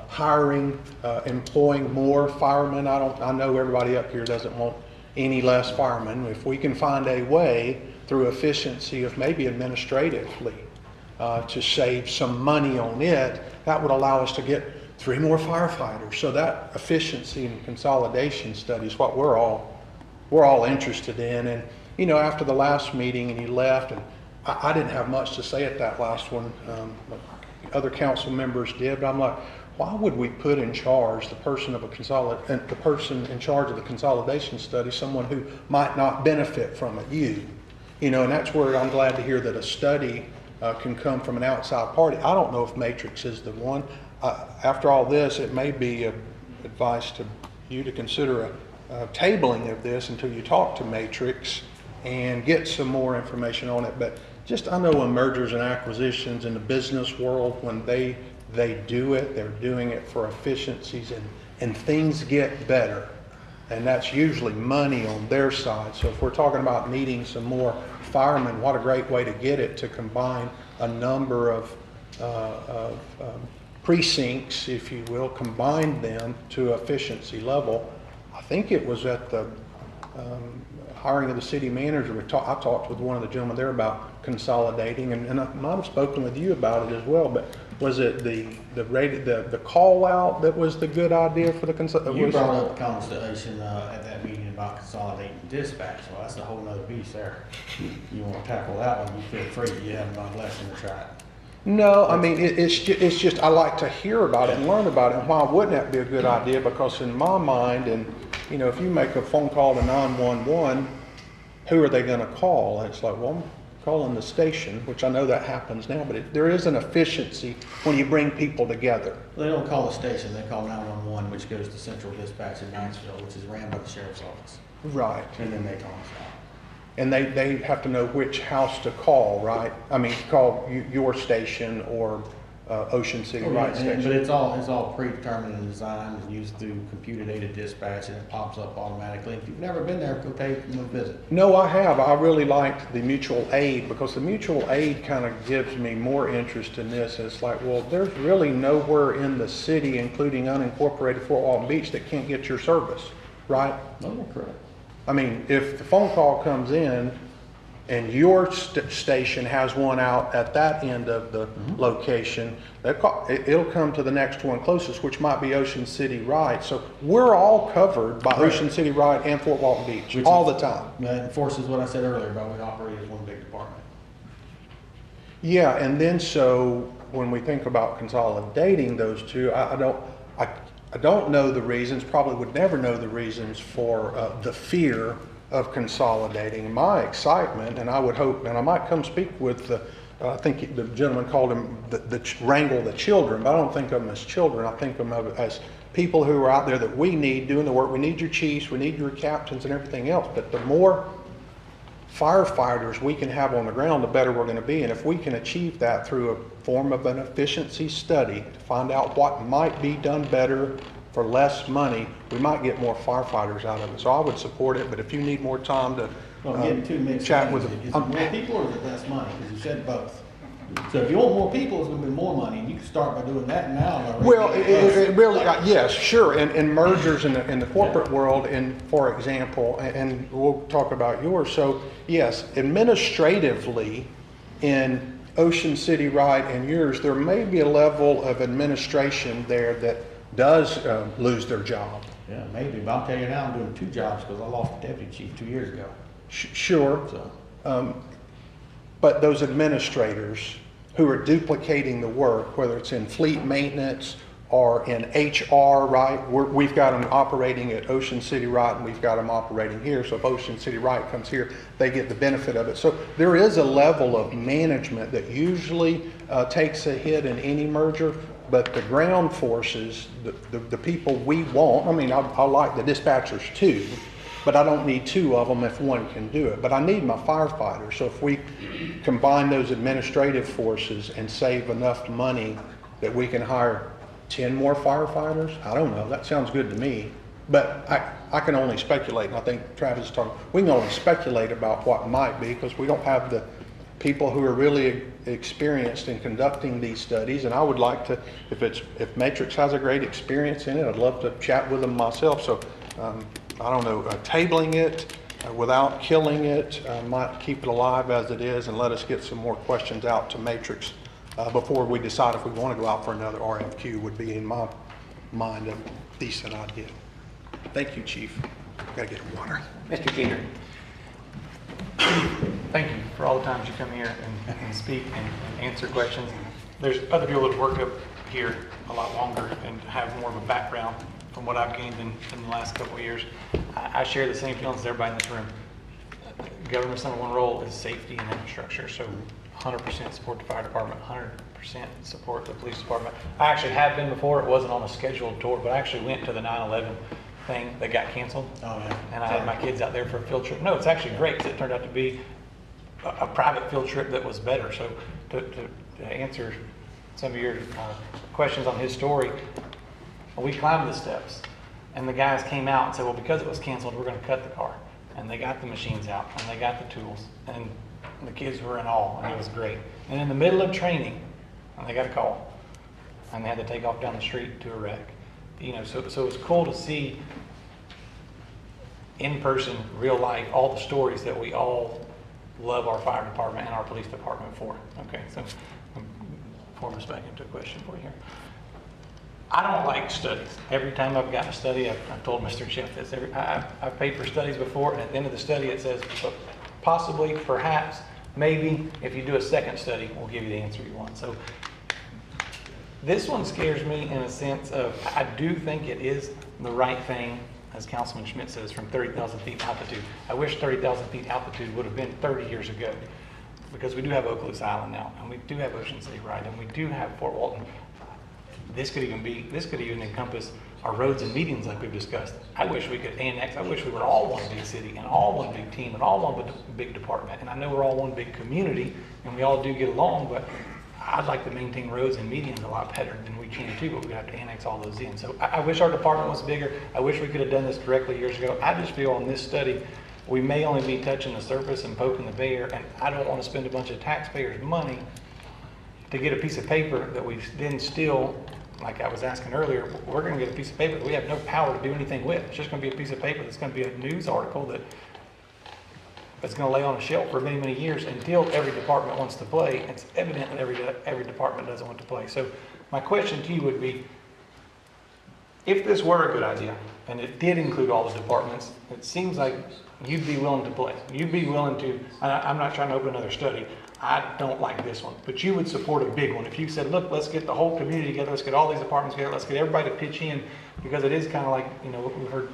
F: hiring, employing more firemen? I know everybody up here doesn't want any less firemen. If we can find a way through efficiency of maybe administratively to save some money on it, that would allow us to get 3 more firefighters. So that efficiency and consolidation study is what we're all interested in. And after the last meeting and you left, and I didn't have much to say at that last one, but other council members did. But I'm like, why would we put in charge the person in charge of the consolidation study, someone who might not benefit from it? And that's where I'm glad to hear that a study can come from an outside party. I don't know if Matrix is the one. After all this, it may be advice to you to consider a tabling of this until you talk to Matrix and get some more information on it. But I know in mergers and acquisitions in the business world, when they do it, they're doing it for efficiencies and things get better. And that's usually money on their side. So if we're talking about needing some more firemen, what a great way to get it, to combine a number of precincts, if you will, combine them to efficiency level. I think it was at the hiring of the city manager. I talked with one of the gentlemen there about consolidating, and I might have spoken with you about it as well, but was it the call out that was the good idea for the consolidation?
M: You brought up a conversation at that meeting about consolidating dispatch. Well, that's a whole nother beast there. You want to tackle that one, you feel free. You haven't done less than a try.
F: No, I mean, it's just I like to hear about it and learn about it. And why wouldn't that be a good idea? Because in my mind, and if you make a phone call to 911, who are they going to call? And it's like, well, I'm calling the station, which I know that happens now, but there is an efficiency when you bring people together.
M: They don't call the station, they call 911, which goes to Central Dispatch in Niceville, which is ran by the sheriff's office.
F: Right.
M: And then they call us out.
F: And they have to know which house to call, right? I mean, call your station or Ocean City Right Station.
M: But it's all predetermined and designed and used through computer-aided dispatch, and it pops up automatically. If you've never been there, go take a visit.
F: No, I have. I really liked the mutual aid, because the mutual aid kind of gives me more interest in this. And it's like, well, there's really nowhere in the city, including unincorporated Fort Walton Beach, that can't get your service. right?
M: No, correct.
F: I mean, if the phone call comes in and your station has one out at that end of the location, it'll come to the next one closest, which might be Ocean City Right. So we're all covered by Ocean City Right and Fort Walton Beach all the time.
M: That enforces what I said earlier about we operate as one big department.
F: Yeah, and then so when we think about consolidating those two, I don't know the reasons, probably would never know the reasons for the fear of consolidating. My excitement, and I would hope, and I might come speak with the, I think the gentleman called them wrangle the children, but I don't think of them as children. I think of them as people who are out there that we need doing the work. We need your chiefs, we need your captains and everything else, but the more firefighters we can have on the ground, the better we're going to be. And if we can achieve that through a form of an efficiency study to find out what might be done better for less money, we might get more firefighters out of it. So I would support it, but if you need more time to chat with them.
M: Is it more people or is it less money? Because you said both. So if you want more people, it's going to be more money. And you can start by doing that now.
F: Well, it really, yes, sure. And mergers in the corporate world, and for example, and we'll talk about yours. So yes, administratively in Ocean City Right and yours, there may be a level of administration there that does lose their job.
M: Yeah, maybe. But I'll tell you now, I'm doing 2 jobs because I lost a deputy chief 2 years ago.
F: Sure.
M: So.
F: But those administrators who are duplicating the work, whether it's in fleet maintenance or in HR, right? We've got them operating at Ocean City Right and we've got them operating here. So if Ocean City Right comes here, they get the benefit of it. So there is a level of management that usually takes a hit in any merger, but the ground forces, the people we want, I mean, I like the dispatchers too, but I don't need 2 of them if one can do it. But I need my firefighters. So if we combine those administrative forces and save enough money that we can hire 10 more firefighters, I don't know. That sounds good to me. But I can only speculate, and I think Travis is talking, we can only speculate about what might be because we don't have the people who are really experienced in conducting these studies. And I would like to, if Matrix has a great experience in it, I'd love to chat with them myself. So I don't know, tabling it without killing it might keep it alive as it is and let us get some more questions out to Matrix before we decide if we want to go out for another RFQ would be, in my mind, a decent idea. Thank you, Chief. Gotta get water.
B: Mr. Keener.
I: Thank you for all the times you come here and speak and answer questions. There's other people that have worked up here a lot longer and have more of a background from what I've gained in the last couple of years. I share the same feelings as everybody in this room. Government's #1 role is safety and infrastructure, so 100% support the fire department, 100% support the police department. I actually have been before. It wasn't on a scheduled tour, but I actually went to the 9/11 thing that got canceled.
M: Oh, yeah.
I: And I had my kids out there for a field trip. No, it's actually great because it turned out to be a private field trip that was better. So to answer some of your questions on his story, we climbed the steps and the guys came out and said, well, because it was canceled, we're going to cut the car. And they got the machines out and they got the tools and the kids were in awe and it was great. And in the middle of training, and they got a call and they had to take off down the street to a wreck. You know, so it was cool to see in person, real life, all the stories that we all love our fire department and our police department for. Okay, so form us back into a question for you here. I don't like studies. Every time I've gotten a study, I've told Mr. Jeff this. I've paid for studies before, and at the end of the study, it says, possibly, perhaps, maybe, if you do a second study, we'll give you the answer you want. So this one scares me in a sense of, I do think it is the right thing, as Councilman Schmidt says, from 30,000 feet altitude. I wish 30,000 feet altitude would have been 30 years ago, because we do have Okaloosa Island now, and we do have Ocean City Right, and we do have Fort Walton. This could even encompass our roads and medians like we've discussed. I wish we could annex, I wish we were all one big city and all one big team and all one big department. And I know we're all one big community and we all do get along, but I'd like to maintain roads and medians a lot better than we can too, but we have to annex all those in. So I wish our department was bigger. I wish we could have done this directly years ago. I just feel on this study, we may only be touching the surface and poking the bear, and I don't want to spend a bunch of taxpayers' money to get a piece of paper that we then still like I was asking earlier, we're gonna get a piece of paper that we have no power to do anything with. It's just gonna be a piece of paper that's gonna be a news article that's gonna lay on a shelf for many, many years until every department wants to play. It's evident that every department doesn't want to play. So my question to you would be, if this were a good idea, and it did include all the departments, it seems like you'd be willing to play. You'd be willing to, I'm not trying to open another study. I don't like this one, but you would support a big one. If you said, look, let's get the whole community together, let's get all these departments together, let's get everybody to pitch in, because it is kind of like, you know, we've heard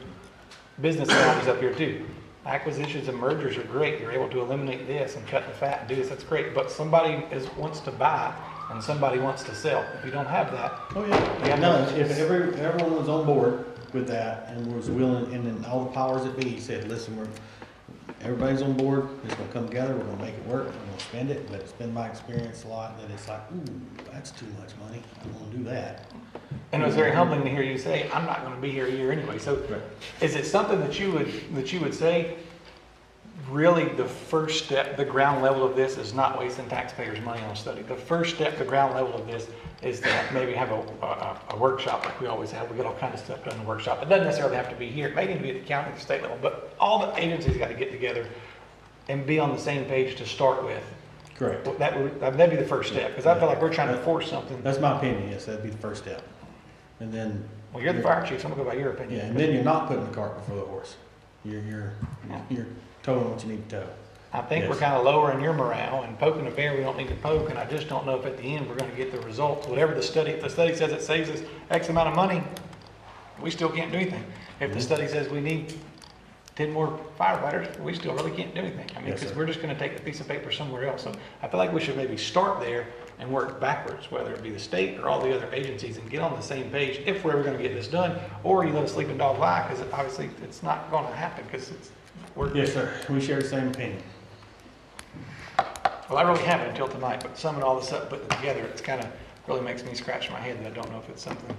I: business analogies up here too. Acquisitions and mergers are great. You're able to eliminate this and cut the fat and do this, that's great. But somebody wants to buy and somebody wants to sell. If you don't have that.
M: Oh, yeah. No, if everyone was on board with that and was willing, and then all the powers that be said, listen, everybody's on board, it's gonna come together, we're gonna make it work, we're gonna spend it, but it's been my experience a lot that it's like, ooh, that's too much money, I don't wanna do that.
I: And it was very humbling to hear you say, I'm not gonna be here a year anyway. So is it something that you would say, really the first step, the ground level of this is not wasting taxpayers' money on a study? The first step, the ground level of this is that maybe have a workshop like we always have. We get all kinds of stuff done in the workshop. It doesn't necessarily have to be here. It may need to be at the county, the state level, but all the agencies got to get together and be on the same page to start with.
M: Correct.
I: That'd be the first step, because I feel like we're trying to force something.
M: That's my opinion, yes, that'd be the first step. And then.
I: Well, you're the fire chief, so I'm gonna go by your opinion.
M: Yeah, and then you're not putting the cart before the horse. You're towing what you need to tow.
I: I think we're kind of lowering your morale and poking a bear we don't need to poke, and I just don't know if at the end we're going to get the results. Whatever the study, if the study says it saves us X amount of money, we still can't do anything. If the study says we need 10 more firefighters, we still really can't do anything. I mean, because we're just going to take the piece of paper somewhere else. So I feel like we should maybe start there and work backwards, whether it be the state or all the other agencies, and get on the same page if we're ever going to get this done, or you let a sleeping dog lie, because obviously it's not going to happen, because
M: Yes, sir. We share the same opinion.
I: Well, I really haven't until tonight, but summing all this up, putting it together, it's kind of really makes me scratch my head that I don't know if it's something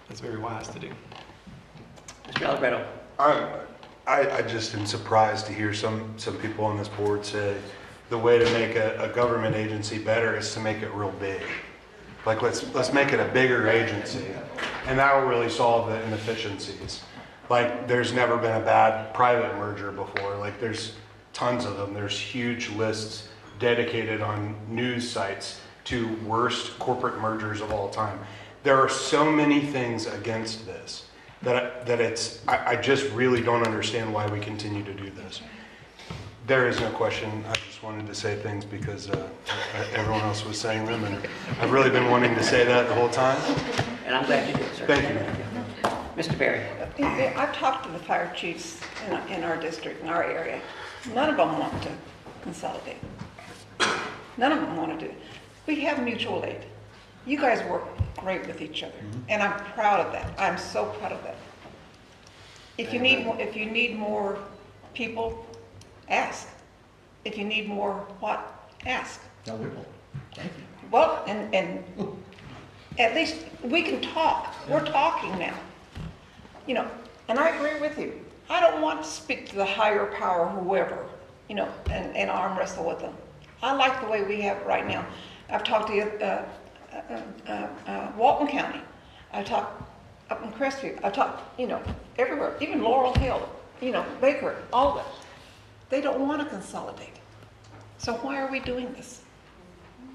I: that's very wise to do.
B: Mr. Allegretto.
K: I just am surprised to hear some people on this board say the way to make a government agency better is to make it real big. Like let's make it a bigger agency, and that will really solve the inefficiencies. Like there's never been a bad private merger before. Like there's tons of them. There's huge lists dedicated on news sites to worst corporate mergers of all time. There are so many things against this that I just really don't understand why we continue to do this. There is no question. I just wanted to say things because everyone else was saying them, and I've really been wanting to say that the whole time.
B: And I'm glad you did, sir.
K: Thank you.
B: Mr. Berry.
L: I've talked to the fire chiefs in our district, in our area. None of them want to consolidate. None of them want to do it. We have mutual aid. You guys work great with each other, and I'm proud of that. I'm so proud of that. If you need more people, ask. If you need more what, ask.
M: I will. Thank you.
L: Well, and at least we can talk. We're talking now. You know, and I agree with you. I don't want to speak to the higher power, whoever, you know, and arm wrestle with them. I like the way we have it right now. I've talked to Walton County. I talked up in Crestview. I talked, you know, everywhere, even Laurel Hill, you know, Baker, all of it. They don't want to consolidate. So why are we doing this?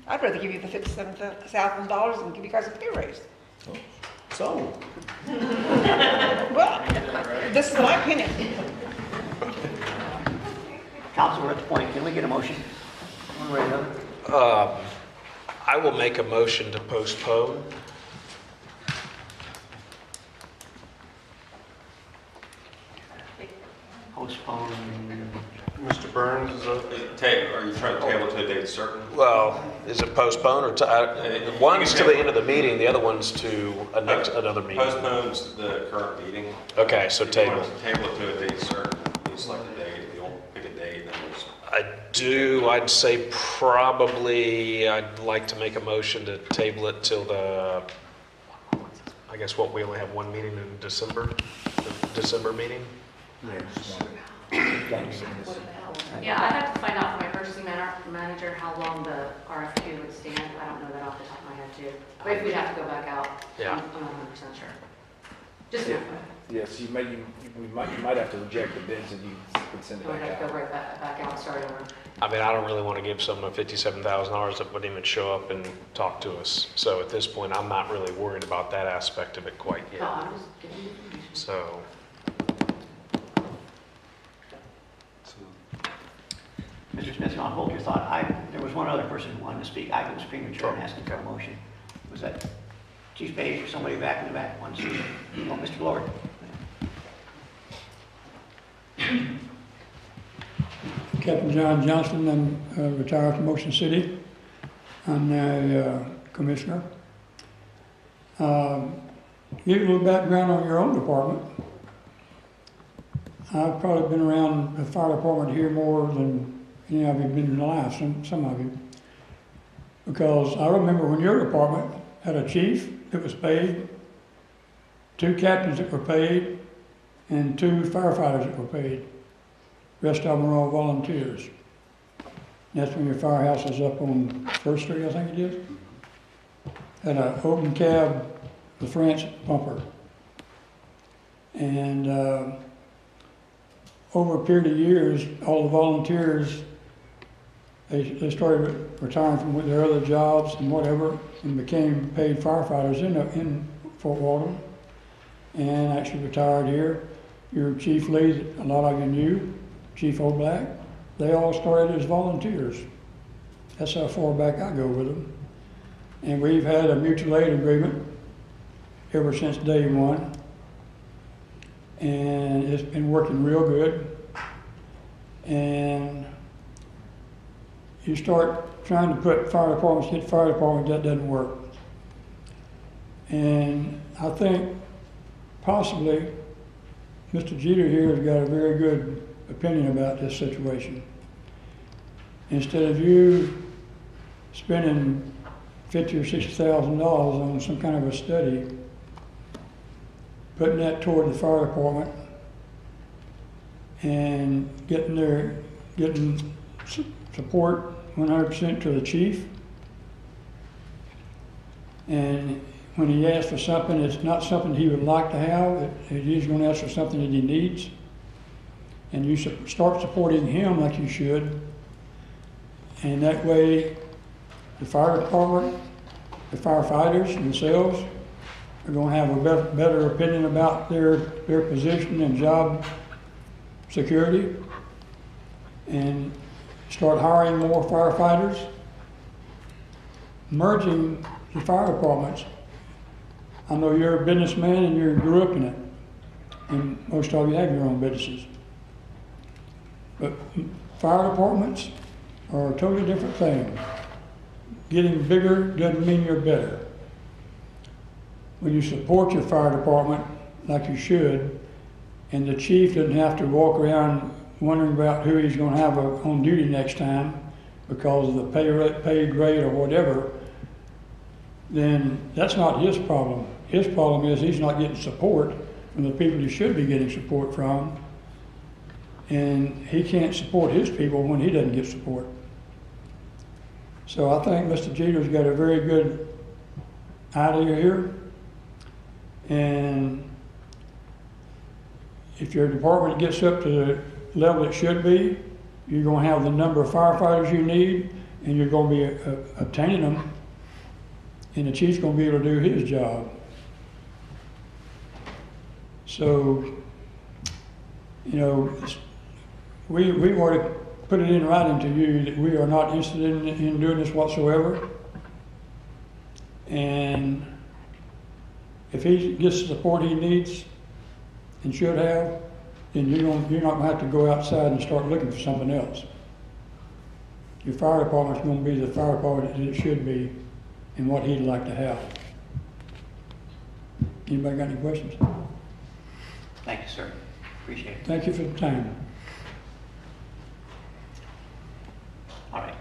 L: I'd rather give you the $57,000 and give you guys a pay raise.
M: So.
L: Well, this is my opinion.
B: Council, we're at the point. Can we get a motion? One way or another?
N: I will make a motion to postpone.
B: Postpone.
K: Mr. Burns,
H: Are you trying to table to a date certain?
N: Well, is it postpone or one's to the end of the meeting, the other one's to another meeting?
H: Postpones the current meeting.
N: Okay, so
H: If you
N: table.
H: want to table it to a date certain, you select a date. If you don't pick a date, then
N: I'd say probably I'd like to make a motion to table it till I guess we only have one meeting in December, the December meeting?
E: Yeah, I'd have to find out from my purchasing manager how long the RFQ would stand. I don't know that off the top of my head too. But if we'd have to go back out,
N: Yeah.
E: I'm not 100% sure. Just
G: Yeah.
E: enough.
G: Yes, you might have to reject the bids and you could send it
E: We'd
G: back
E: have to go
G: out.
E: right back out and start over.
N: I mean, I don't really want to give someone $57,000 that wouldn't even show up and talk to us. So at this point, I'm not really worried about that aspect of it quite
E: No,
N: yet.
E: I'm just giving you information.
N: So,
B: Mr. Smith, I'll hold your thought. There was one other person who wanted to speak. I was premature in asking for a motion. Was that Chief Page or somebody back in the back wanted to speak? Oh, Mr. Lord.
S: Captain John Johnston, I'm retired from Ocean City. I'm now commissioner. Give you a little background on your own department. I've probably been around the fire department here more than any of you have been in life, some of you. Because I remember when your department had a chief that was paid, 2 captains that were paid, and 2 firefighters that were paid. The rest of them were all volunteers. That's when your firehouse was up on First Street, I think it is. Had an open cab, the French pumper. And over a period of years, all the volunteers, they started retiring from their other jobs and whatever, and became paid firefighters in Fort Walton, and actually retired here. Your Chief Lee, a lot of you knew, Chief O'Black, they all started as volunteers. That's how far back I go with them. And we've had a mutual aid agreement ever since day one. And it's been working real good. And you start trying to put fire departments, hit fire departments, that doesn't work. And I think possibly Mr. Jeter here has got a very good opinion about this situation. Instead of you spending $50,000 or $60,000 on some kind of a study, putting that toward the fire department and getting support 100% to the chief. And when he asks for something, it's not something he would like to have. He's going to ask for something that he needs. And you start supporting him like you should. And that way, the fire department, the firefighters themselves are going to have a better opinion about their position and job security, and start hiring more firefighters. Merging the fire departments. I know you're a businessman and you grew up in it, and most of you have your own businesses. But fire departments are a totally different thing. Getting bigger doesn't mean you're better. When you support your fire department like you should, and the chief doesn't have to walk around wondering about who he's going to have on duty next time because of the pay grade or whatever, then that's not his problem. His problem is he's not getting support from the people he should be getting support from, and he can't support his people when he doesn't get support. So I think Mr. Jeter's got a very good idea here, and if your department gets up to the level it should be, you're going to have the number of firefighters you need, and you're going to be obtaining them, and the chief's going to be able to do his job. So, you know, we've already put it in writing to you that we are not interested in doing this whatsoever. And if he gets the support he needs and should have, then you're not going to have to go outside and start looking for something else. Your fire department's going to be the fire department that it should be and what he'd like to have. Anybody got any questions?
B: Thank you, sir. Appreciate it.
S: Thank you for the time.
B: All right.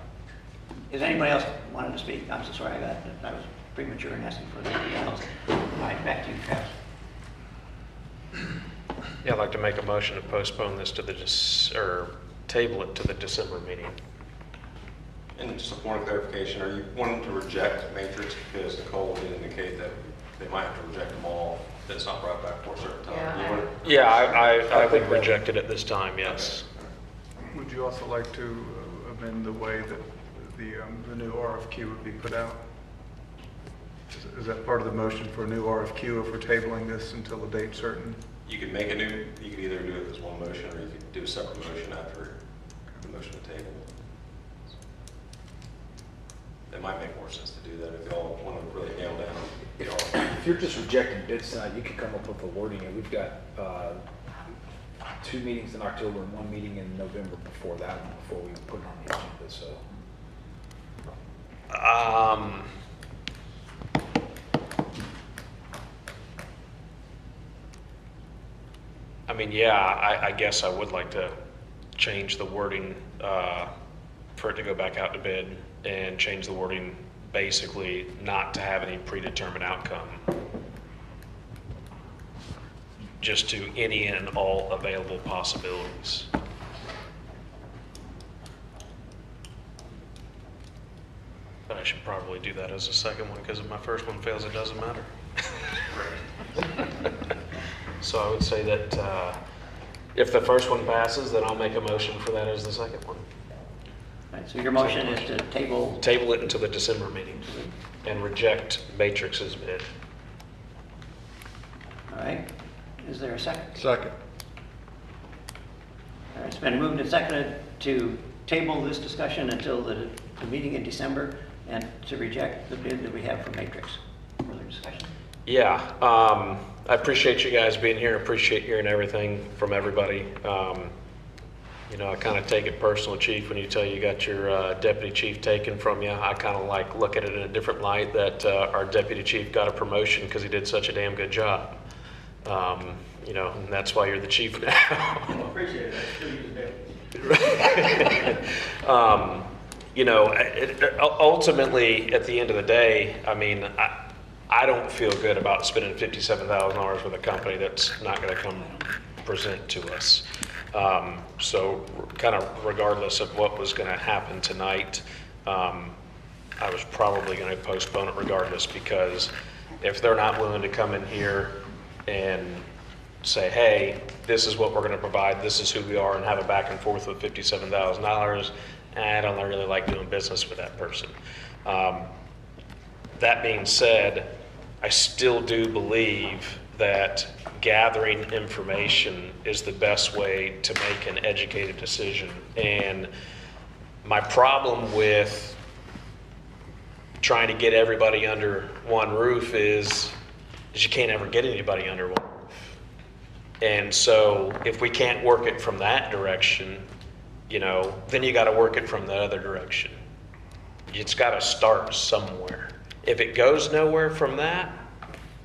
B: Is anybody else wanting to speak? I'm so sorry I was premature in asking for anything else. All right, back to you, Travis.
N: yeah, I'd like to make a motion to postpone this to the, or table it to the December meeting.
H: And just a point of clarification, are you wanting to reject Matrix because Nicole did indicate that they might have to reject them all, that it's not brought back for a certain time? You want to-
N: Yeah, I would reject it at this time, yes.
T: Would you also like to amend the way that the new RFQ would be put out? Is that part of the motion for a new RFQ if we're tabling this until a date certain?
H: You could make a new, you could either do it as one motion or you could do a separate motion after the motion to table. It might make more sense to do that if y'all want to really nail down the RFQ.
G: If you're just rejecting bids tonight, you can come up with the wording, and we've got 2 meetings in October and 1 meeting in November before that one, before we put it on the agenda, so.
N: I mean, yeah, I guess I would like to change the wording for it to go back out to bid and change the wording basically not to have any predetermined outcome. Just to any and all available possibilities. But I should probably do that as a second one because if my first one fails, it doesn't matter. So I would say that if the first one passes, then I'll make a motion for that as the second one.
B: Right, so your motion is to table...
N: Table it until the December meeting and reject Matrix's bid.
B: All right. Is there a second?
F: Second.
B: All right, it's been moved and seconded to table this discussion until the meeting in December and to reject the bid that we have from Matrix. Further discussion?
N: Yeah, I appreciate you guys being here. Appreciate hearing everything from everybody. You know, I kind of take it personal, Chief, when you tell you got your deputy chief taken from you. I kind of like look at it in a different light that our deputy chief got a promotion because he did such a damn good job. You know, and that's why you're the chief now.
M: I appreciate it.
N: You know, ultimately, at the end of the day, I mean, I don't feel good about spending $57,000 with a company that's not going to come present to us. So kind of regardless of what was going to happen tonight, I was probably going to postpone it regardless, because if they're not willing to come in here and say, hey, this is what we're going to provide, this is who we are, and have a back and forth with $57,000, I don't really like doing business with that person. That being said, I still do believe that gathering information is the best way to make an educated decision. And my problem with trying to get everybody under one roof is you can't ever get anybody under one roof. And so if we can't work it from that direction, you know, then you got to work it from the other direction. It's got to start somewhere. If it goes nowhere from that,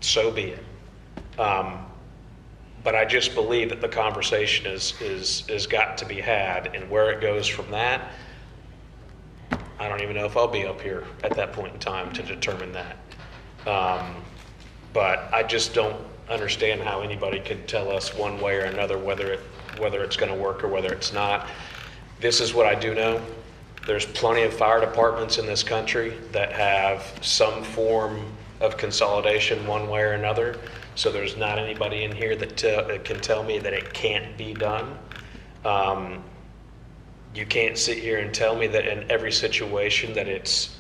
N: so be it. But I just believe that the conversation is got to be had, and where it goes from that, I don't even know if I'll be up here at that point in time to determine that. But I just don't understand how anybody could tell us one way or another whether it's going to work or whether it's not. This is what I do know. There's plenty of fire departments in this country that have some form of consolidation one way or another. So there's not anybody in here that can tell me that it can't be done. You can't sit here and tell me that in every situation that it's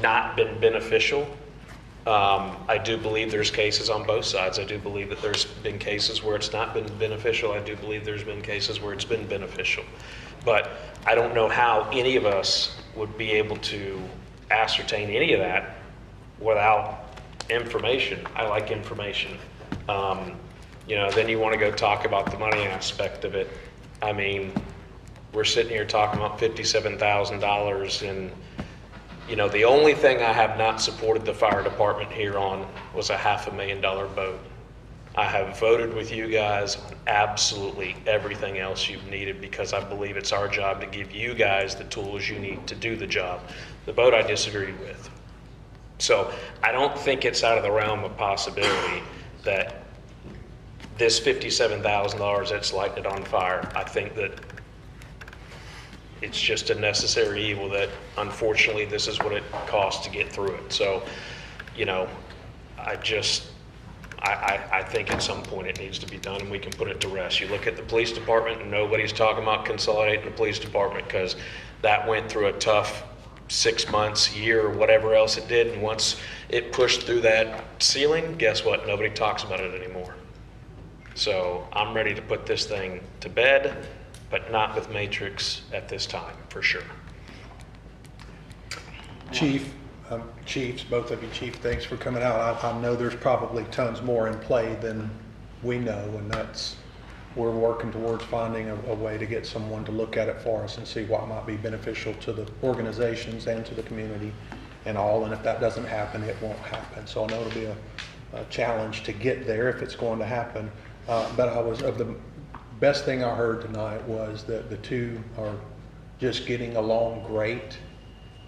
N: not been beneficial. I do believe there's cases on both sides. I do believe that there's been cases where it's not been beneficial. I do believe there's been cases where it's been beneficial. But I don't know how any of us would be able to ascertain any of that without information. I like information. You know, then you want to go talk about the money aspect of it. I mean, we're sitting here talking about $57,000, and you know, the only thing I have not supported the fire department here on was a $500,000 boat. I have voted with you guys on absolutely everything else you've needed, because I believe it's our job to give you guys the tools you need to do the job. The boat I disagreed with. So I don't think it's out of the realm of possibility that this $57,000 that's lighting it on fire, I think that it's just a necessary evil that unfortunately this is what it costs to get through it. So, you know, I think at some point it needs to be done and we can put it to rest. You look at the police department and nobody's talking about consolidating the police department because that went through a tough 6 months, year, or whatever else it did. And once it pushed through that ceiling, guess what? Nobody talks about it anymore. So I'm ready to put this thing to bed, but not with Matrix at this time, for sure.
F: Chiefs, both of you, Chief, thanks for coming out. I know there's probably tons more in play than we know, and we're working towards finding a way to get someone to look at it for us and see what might be beneficial to the organizations and to the community and all. And if that doesn't happen, it won't happen. So I know it'll be a challenge to get there if it's going to happen. But the best thing I heard tonight was that the two are just getting along great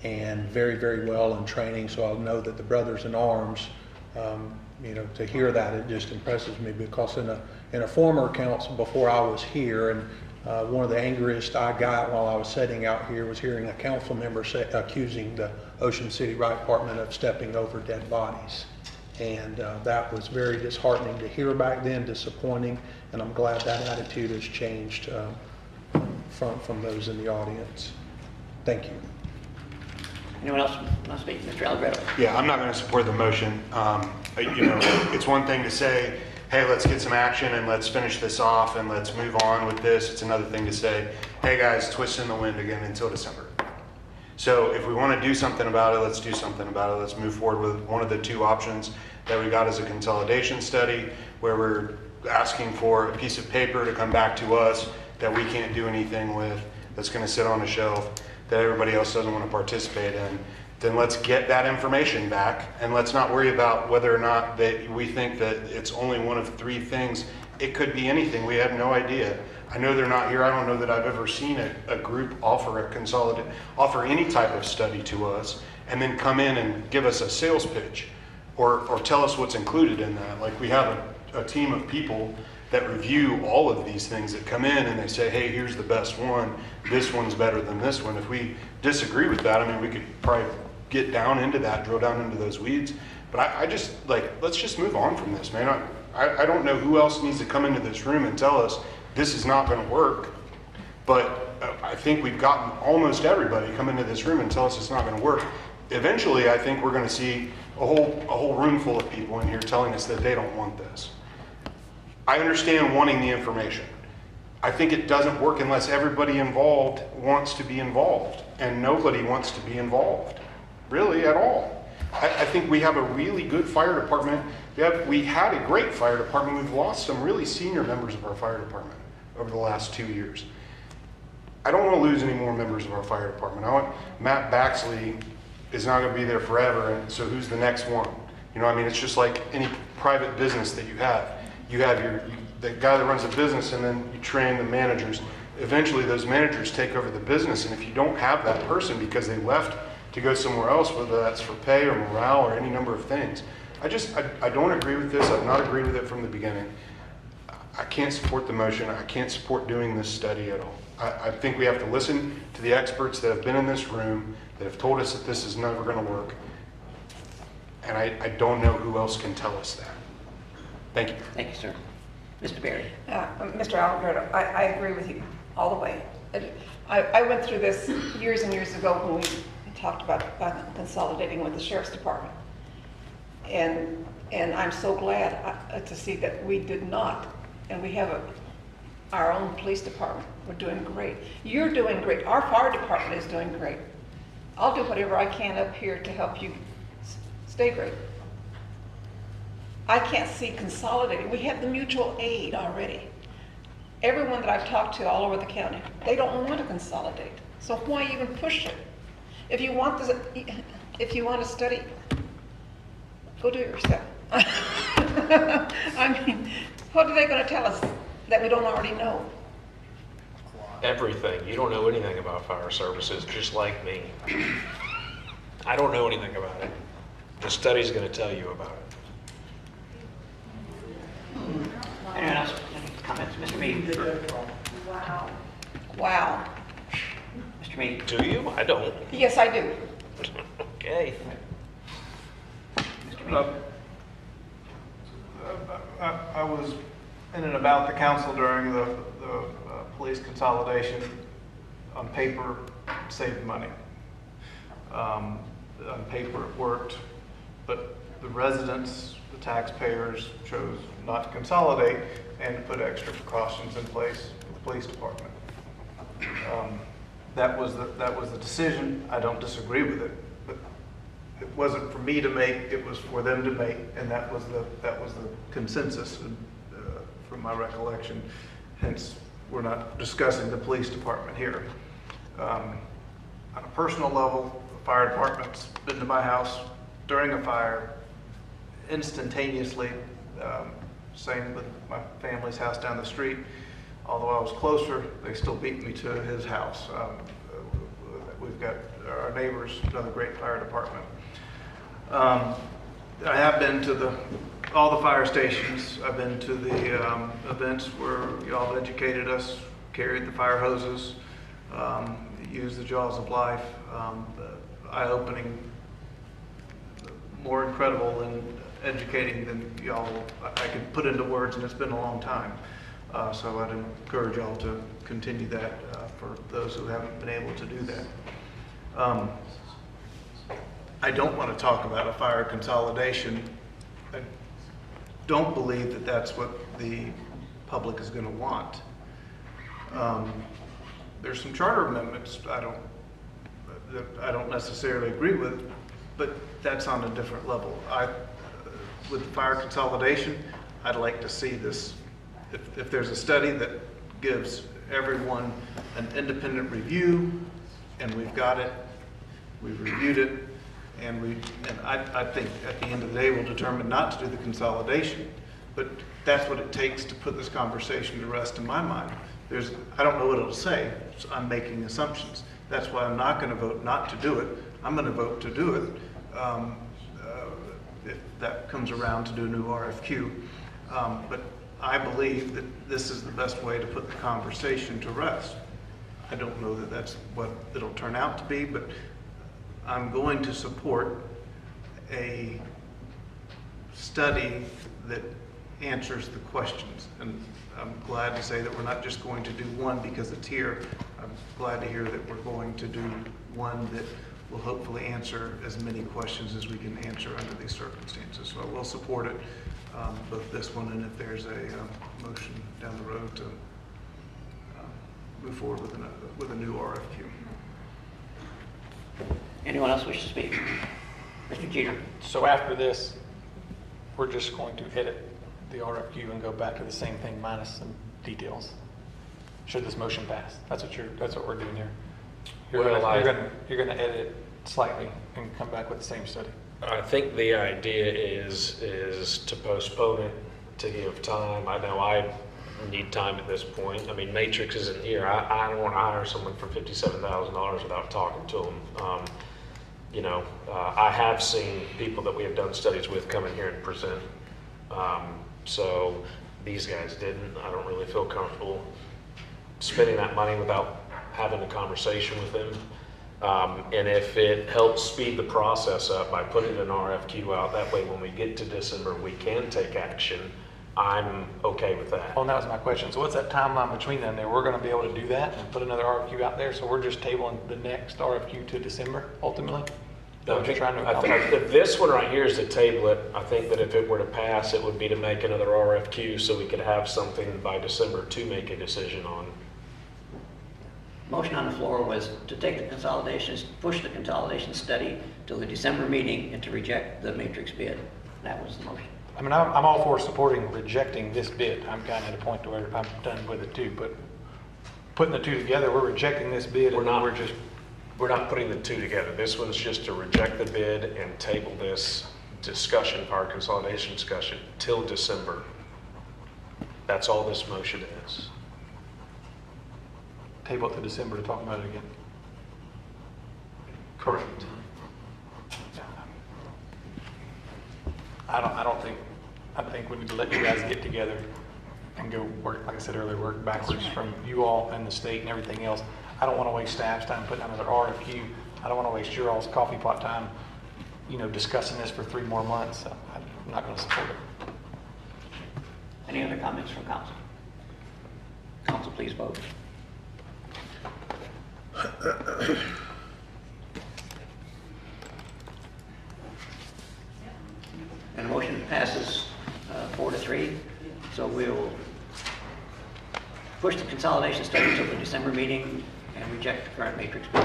F: and very, very well in training. So I'll know that the brothers in arms, to hear that, it just impresses me, because in a former council before I was here, and one of the angriest I got while I was sitting out here was hearing a council member accusing the Ocean City Right Department of stepping over dead bodies. And that was very disheartening to hear back then, disappointing, and I'm glad that attitude has changed from those in the audience. Thank you.
B: Anyone else want to speak? Mr. Allegretto?
K: Yeah, I'm not going to support the motion. It's one thing to say, hey, let's get some action and let's finish this off and let's move on with this. It's another thing to say, hey guys, twist in the wind again until December. So if we want to do something about it, let's do something about it. Let's move forward with one of the two options that we got as a consolidation study, where we're asking for a piece of paper to come back to us that we can't do anything with, that's going to sit on a shelf, that everybody else doesn't want to participate in. Then let's get that information back, and let's not worry about whether or not that we think that it's only one of three things. It could be anything. We have no idea. I know they're not here. I don't know that I've ever seen a group offer any type of study to us and then come in and give us a sales pitch or tell us what's included in that. Like, we have a team of people that review all of these things that come in and they say, hey, here's the best one. This one's better than this one. If we disagree with that, I mean, we could probably get down into that, drill down into those weeds. But I just, let's just move on from this, man. I don't know who else needs to come into this room and tell us this is not going to work. But I think we've gotten almost everybody come into this room and tell us it's not going to work. Eventually, I think we're going to see a whole room full of people in here telling us that they don't want this. I understand wanting the information. I think it doesn't work unless everybody involved wants to be involved, and nobody wants to be involved, really, at all. I think we have a really good fire department. We had a great fire department. We've lost some really senior members of our fire department over the last 2 years. I don't want to lose any more members of our fire department. Matt Baxley is not going to be there forever, and so who's the next one? It's just like any private business that you have. You have the guy that runs the business, and then you train the managers. Eventually those managers take over the business, and if you don't have that person because they left to go somewhere else, whether that's for pay or morale or any number of things, I don't agree with this. I've not agreed with it from the beginning. I can't support the motion. I can't support doing this study at all. I think we have to listen to the experts that have been in this room, that have told us that this is never going to work. And I don't know who else can tell us that. Thank you.
B: Thank you, sir. Mr. Berry.
L: Mr. Allegretto, I agree with you all the way. I went through this years and years ago when we talked about consolidating with the Sheriff's Department. And I'm so glad to see that we did not. And we have our own police department. We're doing great. You're doing great. Our fire department is doing great. I'll do whatever I can up here to help you stay great. I can't see consolidating. We have the mutual aid already. Everyone that I've talked to all over the county, they don't want to consolidate. So why even push it? If you want to study, go do it yourself. I mean, what are they going to tell us that we don't already know?
N: Everything. You don't know anything about fire services, just like me. I don't know anything about it. The study's going to tell you about it.
B: Anyone else?
L: Wow. Wow.
B: Mr. Mead?
N: Do you? I don't.
L: Yes, I do.
N: Okay.
T: I was in and about the council during the police consolidation. On paper, it saved money. On paper, it worked, but the residents, the taxpayers chose not to consolidate and to put extra precautions in place with the police department. That was the decision. I don't disagree with it, but it wasn't for me to make. It was for them to make, and that was the consensus from my recollection. Hence, we're not discussing the police department here. On a personal level, the fire department's been to my house during a fire instantaneously. Same with my family's house down the street. Although I was closer, they still beat me to his house. We've got our neighbors, another great fire department. I have been to all the fire stations. I've been to the events where y'all have educated us, carried the fire hoses, used the jaws of life. Eye-opening, more incredible and educating than y'all I could put into words, and it's been a long time. So I'd encourage y'all to continue that for those who haven't been able to do that. I don't want to talk about a fire consolidation. I don't believe that that's what the public is going to want. There's some charter amendments that I don't necessarily agree with, but that's on a different level. With the fire consolidation, I'd like to see this. If there's a study that gives everyone an independent review, and we've got it, we've reviewed it, and I think at the end of the day we'll determine not to do the consolidation. But that's what it takes to put this conversation to rest in my mind. I don't know what it'll say, so I'm making assumptions. That's why I'm not going to vote not to do it. I'm going to vote to do it if that comes around to do a new RFQ. But I believe that this is the best way to put the conversation to rest. I don't know that that's what it'll turn out to be, but I'm going to support a study that answers the questions. And I'm glad to say that we're not just going to do one because it's here. I'm glad to hear that we're going to do one that will hopefully answer as many questions as we can answer under these circumstances. So I will support it, both this one and if there's a motion down the road to move forward with a new RFQ.
B: Anyone else wish to speak? Mr. Jeter.
I: So after this, we're just going to edit the RFQ and go back to the same thing minus some details. Should this motion pass? That's what we're doing here. You're going to edit it slightly and come back with the same study.
N: I think the idea is to postpone it, to give time. I know I need time at this point. I mean, Matrix isn't here. I don't want to hire someone for $57,000 without talking to them. I have seen people that we have done studies with come in here and present. So these guys didn't. I don't really feel comfortable spending that money without having a conversation with them. And if it helps speed the process up by putting an RFQ out, that way when we get to December, we can take action. I'm okay with that.
I: Well, that was my question. So what's that timeline between them there? We're going to be able to do that and put another RFQ out there, so we're just tabling the next RFQ to December, ultimately?
N: No, this one right here is to table it. I think that if it were to pass, it would be to make another RFQ so we could have something by December to make a decision on.
B: Motion on the floor was to take the consolidations, push the consolidation study till the December meeting and to reject the Matrix bid. That was the motion.
I: I mean, I'm all for supporting rejecting this bid. I'm kind of at a point to where I'm done with it too, but putting the two together, we're rejecting this bid
N: We're not putting the two together. This one's just to reject the bid and table this discussion, our consolidation discussion, till December. That's all this motion is.
I: Table it to December to talk about it again.
N: Correct.
I: I think we need to let you guys get together and go work, like I said earlier, work backwards from you all and the state and everything else. I don't want to waste staff's time putting out another RFQ. I don't want to waste your all's coffee pot time, discussing this for 3 more months. So I'm not going to support it.
B: Any other comments from council? Council, please vote. And the motion passes 4-3. So we'll push the consolidation study to the December meeting and reject the current matrix bid.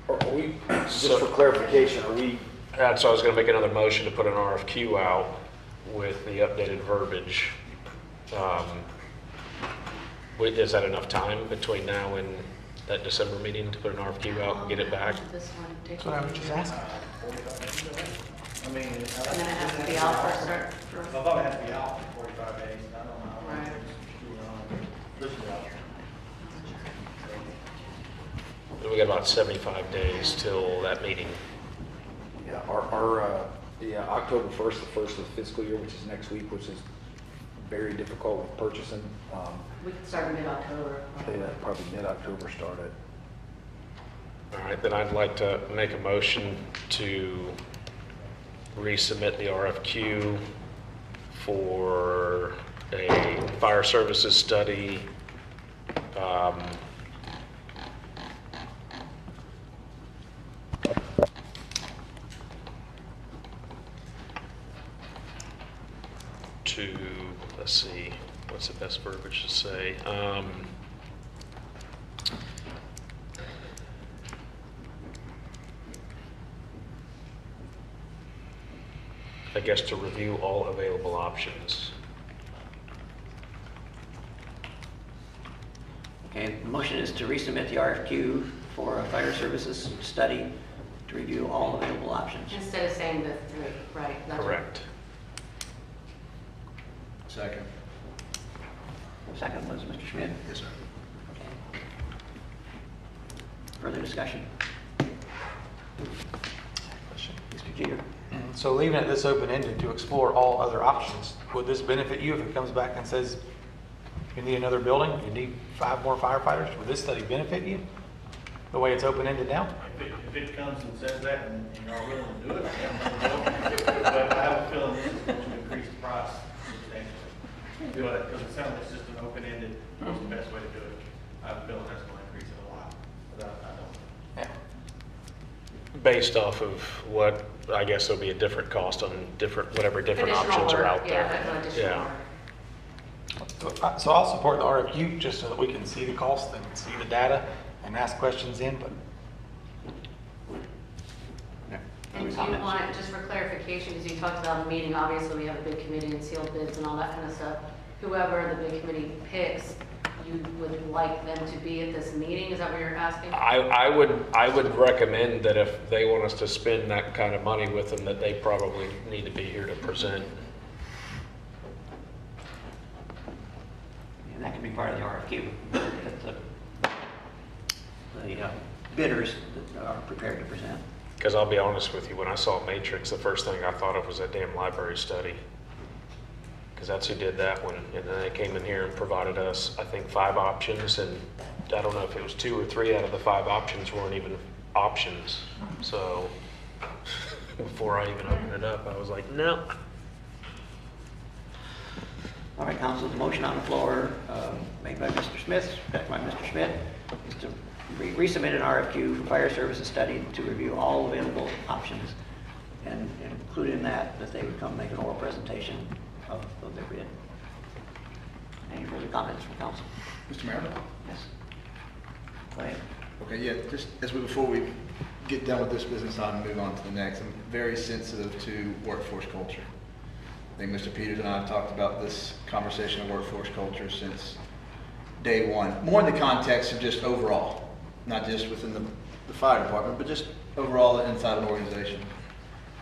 G: Are we, just for clarification, are we,
N: So I was going to make another motion to put an RFQ out with the updated verbiage. Is that enough time between now and that December meeting to put an RFQ out and get it back?
E: This one, take
I: That's what I was just asking.
E: And then it has to be out for
M: I thought it had to be out for 45 days. I don't know.
E: Right.
N: We got about 75 days till that meeting.
G: yeah, October 1st, the first of the fiscal year, which is next week, which is very difficult with purchasing.
E: We could start in mid-October.
G: Yeah, probably mid-October started.
N: All right, then I'd like to make a motion to resubmit the RFQ for a fire services study. Let's see, what's the best verbiage to say? I guess to review all available options.
B: Okay, the motion is to resubmit the RFQ for a fire services study to review all available options.
E: Instead of saying the 3, right? That's
N: Correct.
R: Second.
B: Second was Mr. Schmidt.
R: Yes, sir.
B: Okay. Further discussion? Mr. Jeter?
I: So leaving it this open-ended to explore all other options, would this benefit you if it comes back and says you need another building, you need 5 more firefighters? Would this study benefit you the way it's open-ended now?
M: If it comes and says that and you're all willing to do it, but I have a feeling this is going to increase the price substantially. But because it sounds like it's just an open-ended, what's the best way to do it? I have a feeling that's going to increase it a lot, but I don't.
I: Yeah.
N: Based off of what, I guess there'll be a different cost on different
E: Additional
N: options are
E: work,
N: out there.
E: Yeah, additional
N: Yeah.
E: work.
I: So I'll support the RFQ just so that we can see the cost and see the data and ask questions in, but
E: And do you want, just for clarification, because you talked about a meeting, obviously we have a big committee and sealed bids and all that kind of stuff. Whoever the big committee picks, you would like them to be at this meeting? Is that what you're asking?
N: I would recommend that if they want us to spend that kind of money with them, that they probably need to be here to present.
B: And that can be part of the RFQ. That the bidders that are prepared to present.
N: Because I'll be honest with you, when I saw Matrix, the first thing I thought of was that damn library study. Because that's who did that one. And then they came in here and provided us, I think, 5 options. And I don't know if it was 2 or 3 out of the 5 options weren't even options. So before I even opened it up, I was like, no.
B: All right, council, the motion on the floor made by Mr. Smith, seconded by Mr. Schmidt, is to resubmit an RFQ for fire services study to review all available options, and include in that they would come make an oral presentation of their bid. Any further comments from council?
R: Mr. Mayor?
B: Yes. Go ahead.
R: Okay, yeah, just before we get done with this business item and move on to the next, I'm very sensitive to workforce culture. I think Mr. Peters and I have talked about this conversation of workforce culture since day one, more in the context of just overall, not just within the fire department, but just overall inside an organization.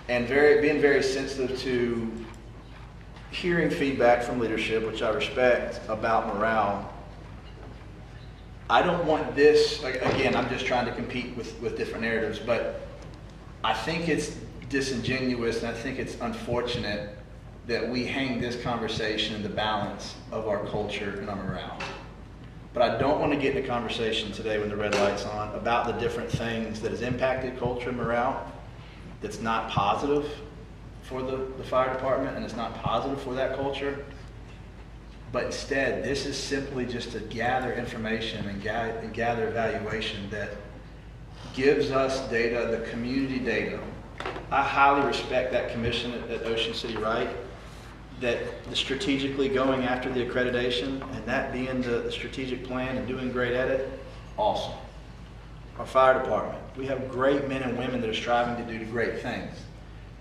R: And being very sensitive to hearing feedback from leadership, which I respect, about morale. I don't want this, again, I'm just trying to compete with different narratives, but I think it's disingenuous and I think it's unfortunate that we hang this conversation in the balance of our culture and our morale. But I don't want to get in a conversation today when the red light's on about the different things that has impacted culture and morale that's not positive for the fire department and it's not positive for that culture. But instead, this is simply just to gather information and gather evaluation that gives us data, the community data. I highly respect that commission at Ocean City Right, that the strategically going after the accreditation and that being the strategic plan and doing great at it, awesome. Our fire department, we have great men and women that are striving to do great things.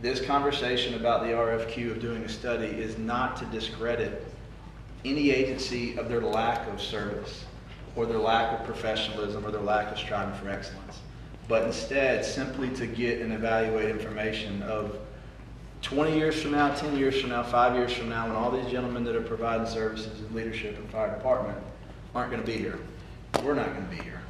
R: This conversation about the RFQ of doing a study is not to discredit any agency of their lack of service or their lack of professionalism or their lack of striving for excellence, but instead simply to get and evaluate information of 20 years from now, 10 years from now, 5 years from now, when all these gentlemen that are providing services and leadership in fire department aren't going to be here. We're not going to be here.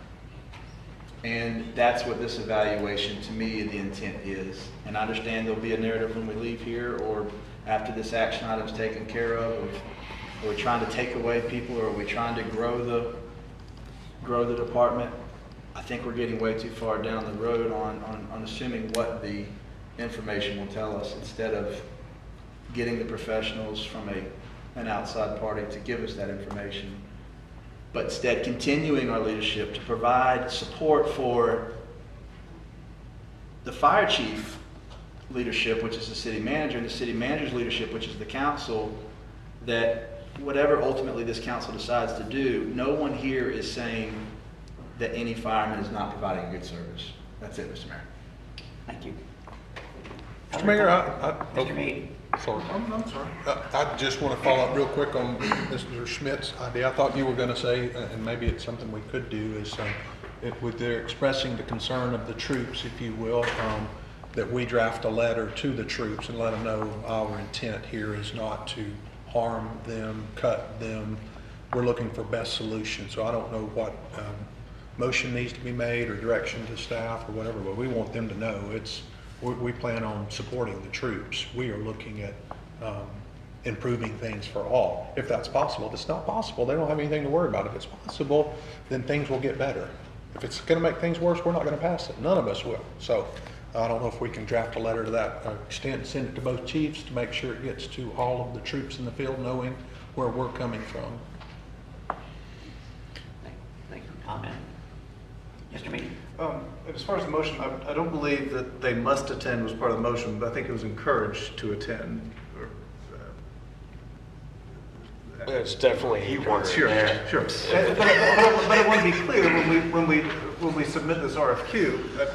R: And that's what this evaluation, to me, the intent is. And I understand there'll be a narrative when we leave here or after this action item is taken care of. Are we trying to take away people, or are we trying to grow the department? I think we're getting way too far down the road on assuming what the information will tell us instead of getting the professionals from an outside party to give us that information. But instead continuing our leadership to provide support for the fire chief leadership, which is the city manager, and the city manager's leadership, which is the council, that whatever ultimately this council decides to do, no one here is saying that any fireman is not providing a good service. That's it, Mr. Mayor.
B: Thank you.
F: Mr. Mayor,
B: Mr. Meade.
F: Sorry. I'm sorry. I just want to follow up real quick on Mr. Schmidt's idea. I thought you were going to say, and maybe it's something we could do, is with their expressing the concern of the troops, if you will, that we draft a letter to the troops and let them know our intent here is not to harm them, cut them. We're looking for best solutions. So I don't know what motion needs to be made or direction to staff or whatever, but we want them to know we plan on supporting the troops. We are looking at improving things for all, if that's possible. If it's not possible, they don't have anything to worry about. If it's possible, then things will get better. If it's going to make things worse, we're not going to pass it. None of us will. So I don't know if we can draft a letter to that extent, send it to both chiefs to make sure it gets to all of the troops in the field, knowing where we're coming from.
B: Thank you. Comment? Mr. Meade.
T: As far as the motion, I don't believe that they must attend was part of the motion, but I think it was encouraged to attend.
N: It's definitely he wants.
T: Sure. But I want to be clear when we submit this RFQ.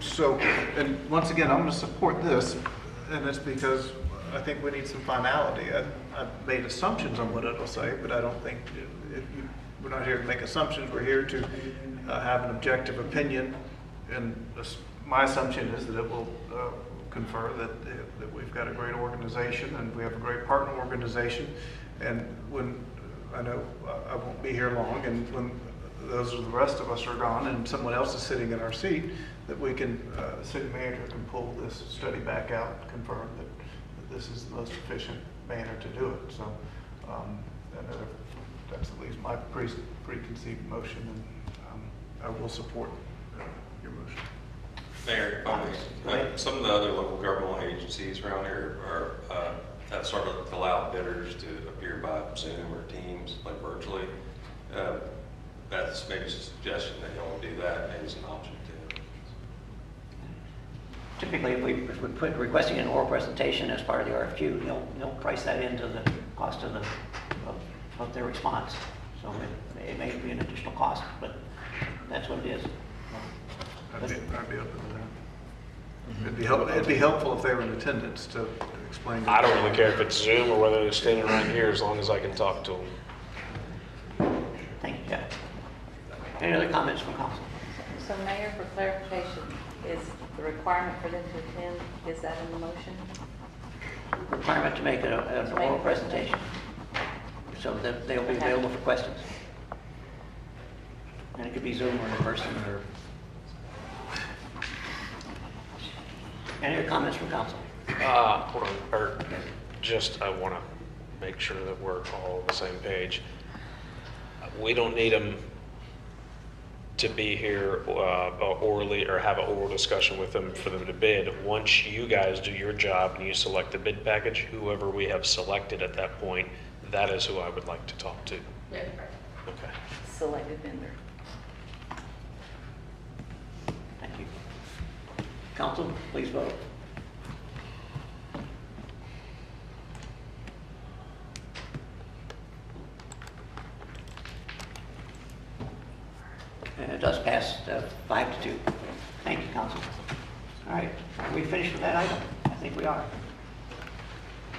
T: So, and once again, I'm going to support this, and it's because I think we need some finality. I've made assumptions on what it'll say, but I don't think we're not here to make assumptions. We're here to have an objective opinion, and my assumption is that it will confer that we've got a great organization and we have a great partner organization. And when I know I won't be here long, and when those of the rest of us are gone and someone else is sitting in our seat, that we can, the city manager can pull this study back out and confirm that this is the most efficient manner to do it. So that's at least my preconceived motion, and I will support your motion.
H: Mayor, some of the other local government agencies around here have started to allow bidders to appear by Zoom or Teams, like virtually. That's maybe a suggestion that y'all do that, maybe it's an option too.
B: Typically, if we put requesting an oral presentation as part of the RFQ, they'll price that into the cost of their response. So it may be an additional cost, but that's what it is.
T: I'd be open to that. It'd be helpful if they were in attendance to explain.
N: I don't really care if it's Zoom or whether they're standing right here, as long as I can talk to them.
B: Thank you, Jeff. Any other comments from council?
J: So Mayor, for clarification, is the requirement for them to attend, is that in the motion?
B: Requirement to make an oral presentation, so that they'll be available for questions. And it could be Zoom or in person or... Any other comments from council?
N: Hold on, or just, I want to make sure that we're all on the same page. We don't need them to be here orally or have an oral discussion with them for them to bid. Once you guys do your job and you select the bid package, whoever we have selected at that point, that is who I would like to talk to.
E: Yeah, right.
N: Okay.
J: Selected vendor.
B: Thank you. Council, please vote. And it does pass 5-2. Thank you, council. All right, are we finished with that item? I think we are.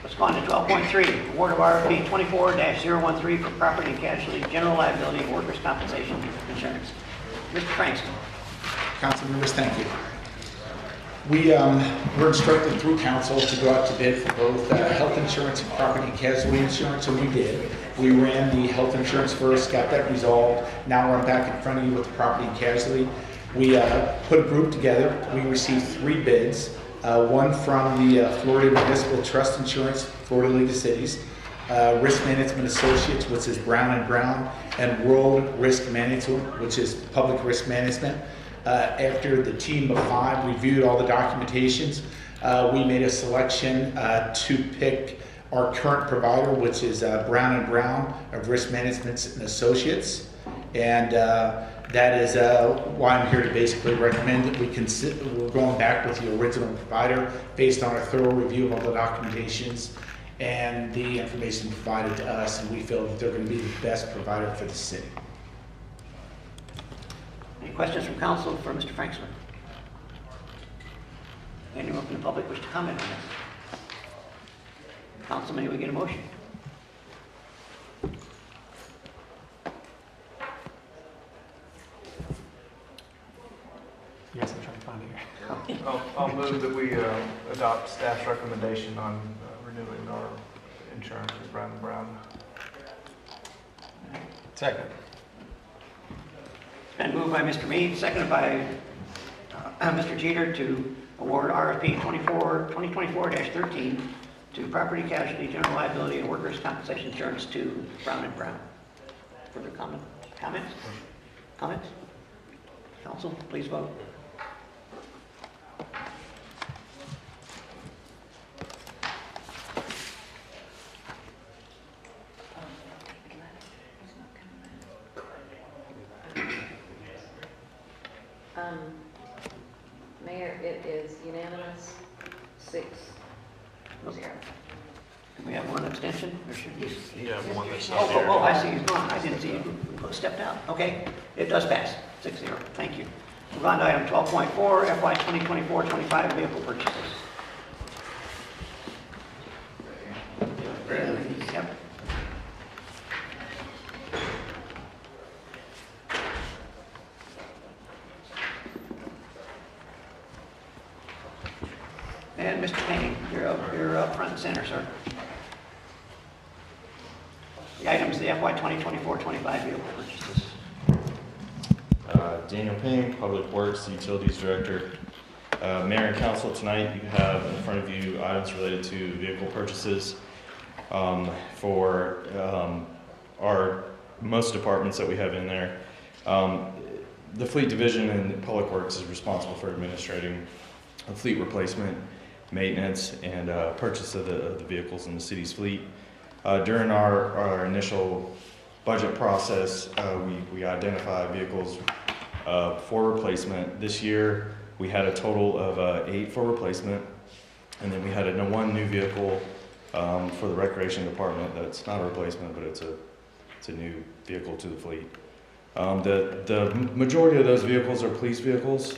B: Let's go on to 12.3, award of RFP 24-013 for property and casualty, general liability, and workers' compensation insurance. Mr. Frankston.
U: Council members, thank you. We were instructed through council to go out to bid for both health insurance and property and casualty insurance, and we did. We ran the health insurance first, got that resolved. Now we're back in front of you with the property and casualty. We put a group together. We received 3 bids. One from the Florida Municipal Trust Insurance, Florida League of Cities, Risk Management Associates, which is Brown & Brown, and World Risk Management, which is Public Risk Management. After the team of 5 reviewed all the documentations, we made a selection to pick our current provider, which is Brown & Brown of Risk Management and Associates. And that is why I'm here to basically recommend that we're going back with the original provider based on a thorough review of all the documentations and the information provided to us, and we feel that they're going to be the best provider for the city.
B: Any questions from council for Mr. Frankston? Anyone from the public wish to comment on this? Council, may we get a motion?
I: Yes, I'm trying to find it here.
T: I'll move that we adopt staff's recommendation on renewing our insurance with Brown & Brown.
I: Second.
B: Been moved by Mr. Mead, seconded by Mr. Jeter to award RFP 2024-13 to property casualty, general liability, and workers' compensation insurance to Brown & Brown. Further comments? Comments? Council, please vote.
J: Mayor, it is unanimous, 6-0.
B: Can we have one abstention, or should we?
N: You have one that's not
B: Oh,
N: here.
B: I see, he's gone. I didn't see you stepped out. Okay, it does pass, 6-0. Thank you. Move on to item 12.4, FY 2024-25 vehicle purchases. Yep. And Mr. Payne, you're up front and center, sir. The items, the FY 2024-25 vehicle purchases.
V: Daniel Payne, Public Works Utilities Director. Mayor and Council, tonight you have in front of you items related to vehicle purchases for our most departments that we have in there. The Fleet Division in Public Works is responsible for administrating a fleet replacement, maintenance, and purchase of the vehicles in the city's fleet. During our initial budget process, we identified vehicles for replacement. This year, we had a total of 8 for replacement, and then we had one new vehicle for the Recreation Department that's not a replacement, but it's a new vehicle to the fleet. The majority of those vehicles are police vehicles,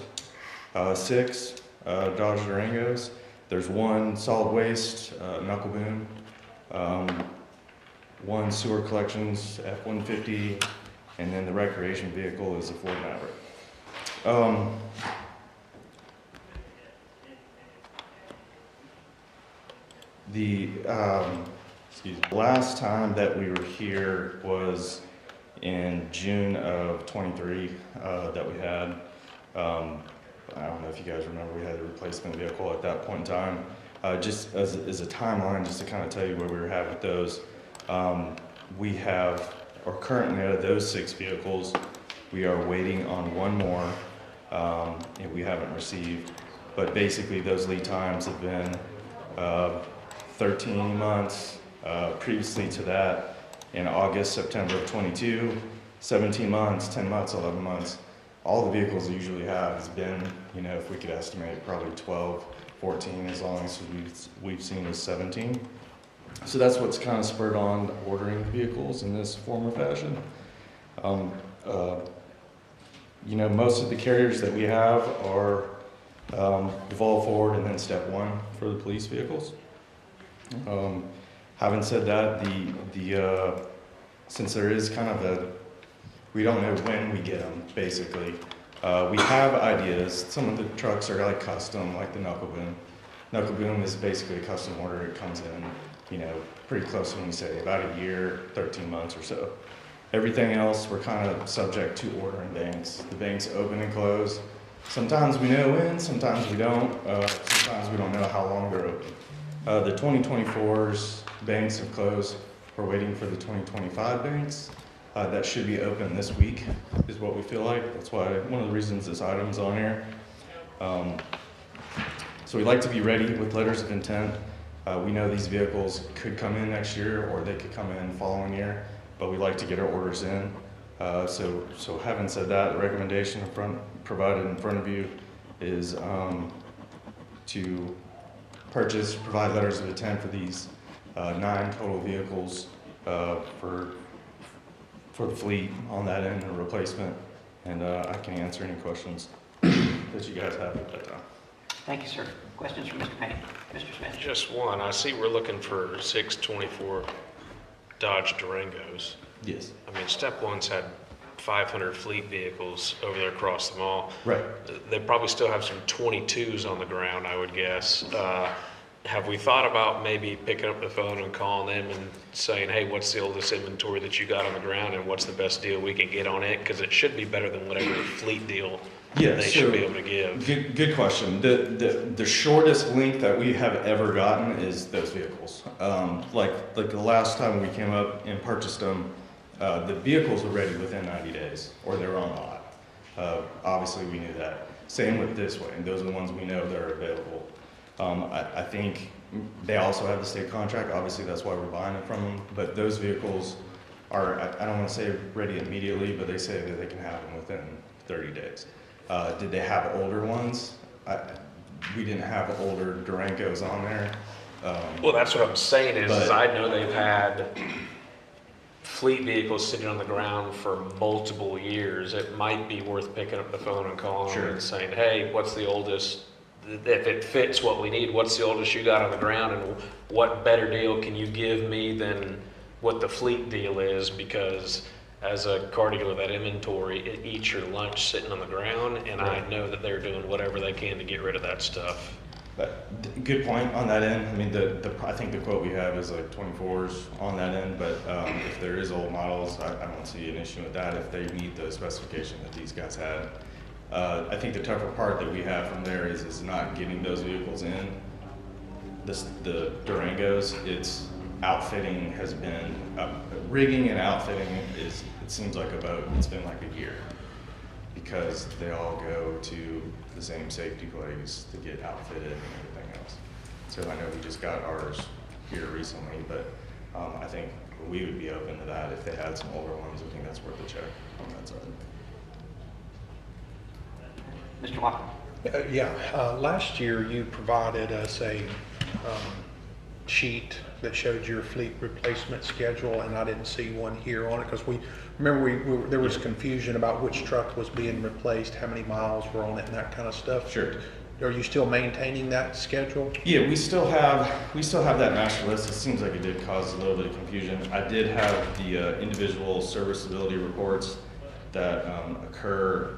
V: 6 Dodge Durangos. There's 1 solid waste knuckle boom, 1 sewer collections F-150, and then the recreation vehicle is a Ford Maverick. The last time that we were here was in June of 23 that we had I don't know if you guys remember, we had a replacement vehicle at that point in time. Just as a timeline, just to kind of tell you where we were at with those, we have, or currently out of those 6 vehicles, we are waiting on 1 more, and we haven't received. But basically, those lead times have been 13 months. Previously to that, in August, September of 22, 17 months, 10 months, 11 months. All the vehicles usually have has been, you know, if we could estimate, probably 12, 14, as long as we've seen is 17. So that's what's kind of spurred on ordering vehicles in this form or fashion. You know, most of the carriers that we have are Evolve Forward and then Step One for the police vehicles. Having said that, since there is kind of we don't know when we get them, basically. We have ideas. Some of the trucks are like custom, like the Knuckle Boom. Knuckle Boom is basically a custom order. It comes in, you know, pretty close when you say about a year, 13 months or so. Everything else, we're kind of subject to ordering banks. The banks open and close. Sometimes we know when, sometimes we don't. Sometimes we don't know how long they're open. The 2024's banks have closed. We're waiting for the 2025 banks. That should be open this week, is what we feel like. That's why one of the reasons this item's on here. So we'd like to be ready with letters of intent. We know these vehicles could come in next year or they could come in following year, but we'd like to get our orders in. So having said that, the recommendation provided in front of you is to provide letters of intent for these 9 total vehicles for the fleet on that end, a replacement, and I can answer any questions that you guys have at that time.
B: Thank you, sir. Questions from Mr. Payne? Mr. Smith?
N: Just one. I see we're looking for 624 Dodge Durangos.
V: Yes.
N: I mean, Step One's had 500 fleet vehicles over there across the mall.
V: Right.
N: They probably still have some 22s on the ground, I would guess. Have we thought about maybe picking up the phone and calling them and saying, hey, what's the oldest inventory that you got on the ground and what's the best deal we can get on it? Because it should be better than whatever fleet deal they should be able to give.
V: Good question. The shortest link that we have ever gotten is those vehicles. Like the last time we came up and purchased them, the vehicles were ready within 90 days or they were on the lot. Obviously we knew that. Same with this way, and those are the ones we know that are available. I think they also have the state contract. Obviously, that's why we're buying it from them. But those vehicles are, I don't want to say ready immediately, but they say that they can have them within 30 days. Did they have older ones? We didn't have older Durangos on there.
N: Well, that's what I'm saying is I know they've had fleet vehicles sitting on the ground for multiple years. It might be worth picking up the phone and calling them and saying, hey, what's the oldest? If it fits what we need, what's the oldest you got on the ground and what better deal can you give me than what the fleet deal is? Because as a car dealer, that inventory, it eats your lunch sitting on the ground, and I know that they're doing whatever they can to get rid of that stuff.
V: Good point on that end. I mean, I think the quote we have is like 24s on that end, but if there is old models, I don't see an issue with that if they meet the specification that these guys had. I think the tougher part that we have from there is not getting those vehicles in. The Durangos, its outfitting has been, rigging and outfitting it seems like it's been like a year because they all go to the same safety place to get outfitted and everything else. So I know we just got ours here recently, but I think we would be open to that if they had some older ones. I think that's worth a check on that side.
B: Mr. Walker?
F: Last year you provided us a sheet that showed your fleet replacement schedule, and I didn't see one here on it because there was confusion about which truck was being replaced, how many miles were on it, and that kind of stuff.
V: Sure.
F: Are you still maintaining that schedule?
V: Yeah, we still have that master list. It seems like it did cause a little bit of confusion. I did have the individual serviceability reports that occur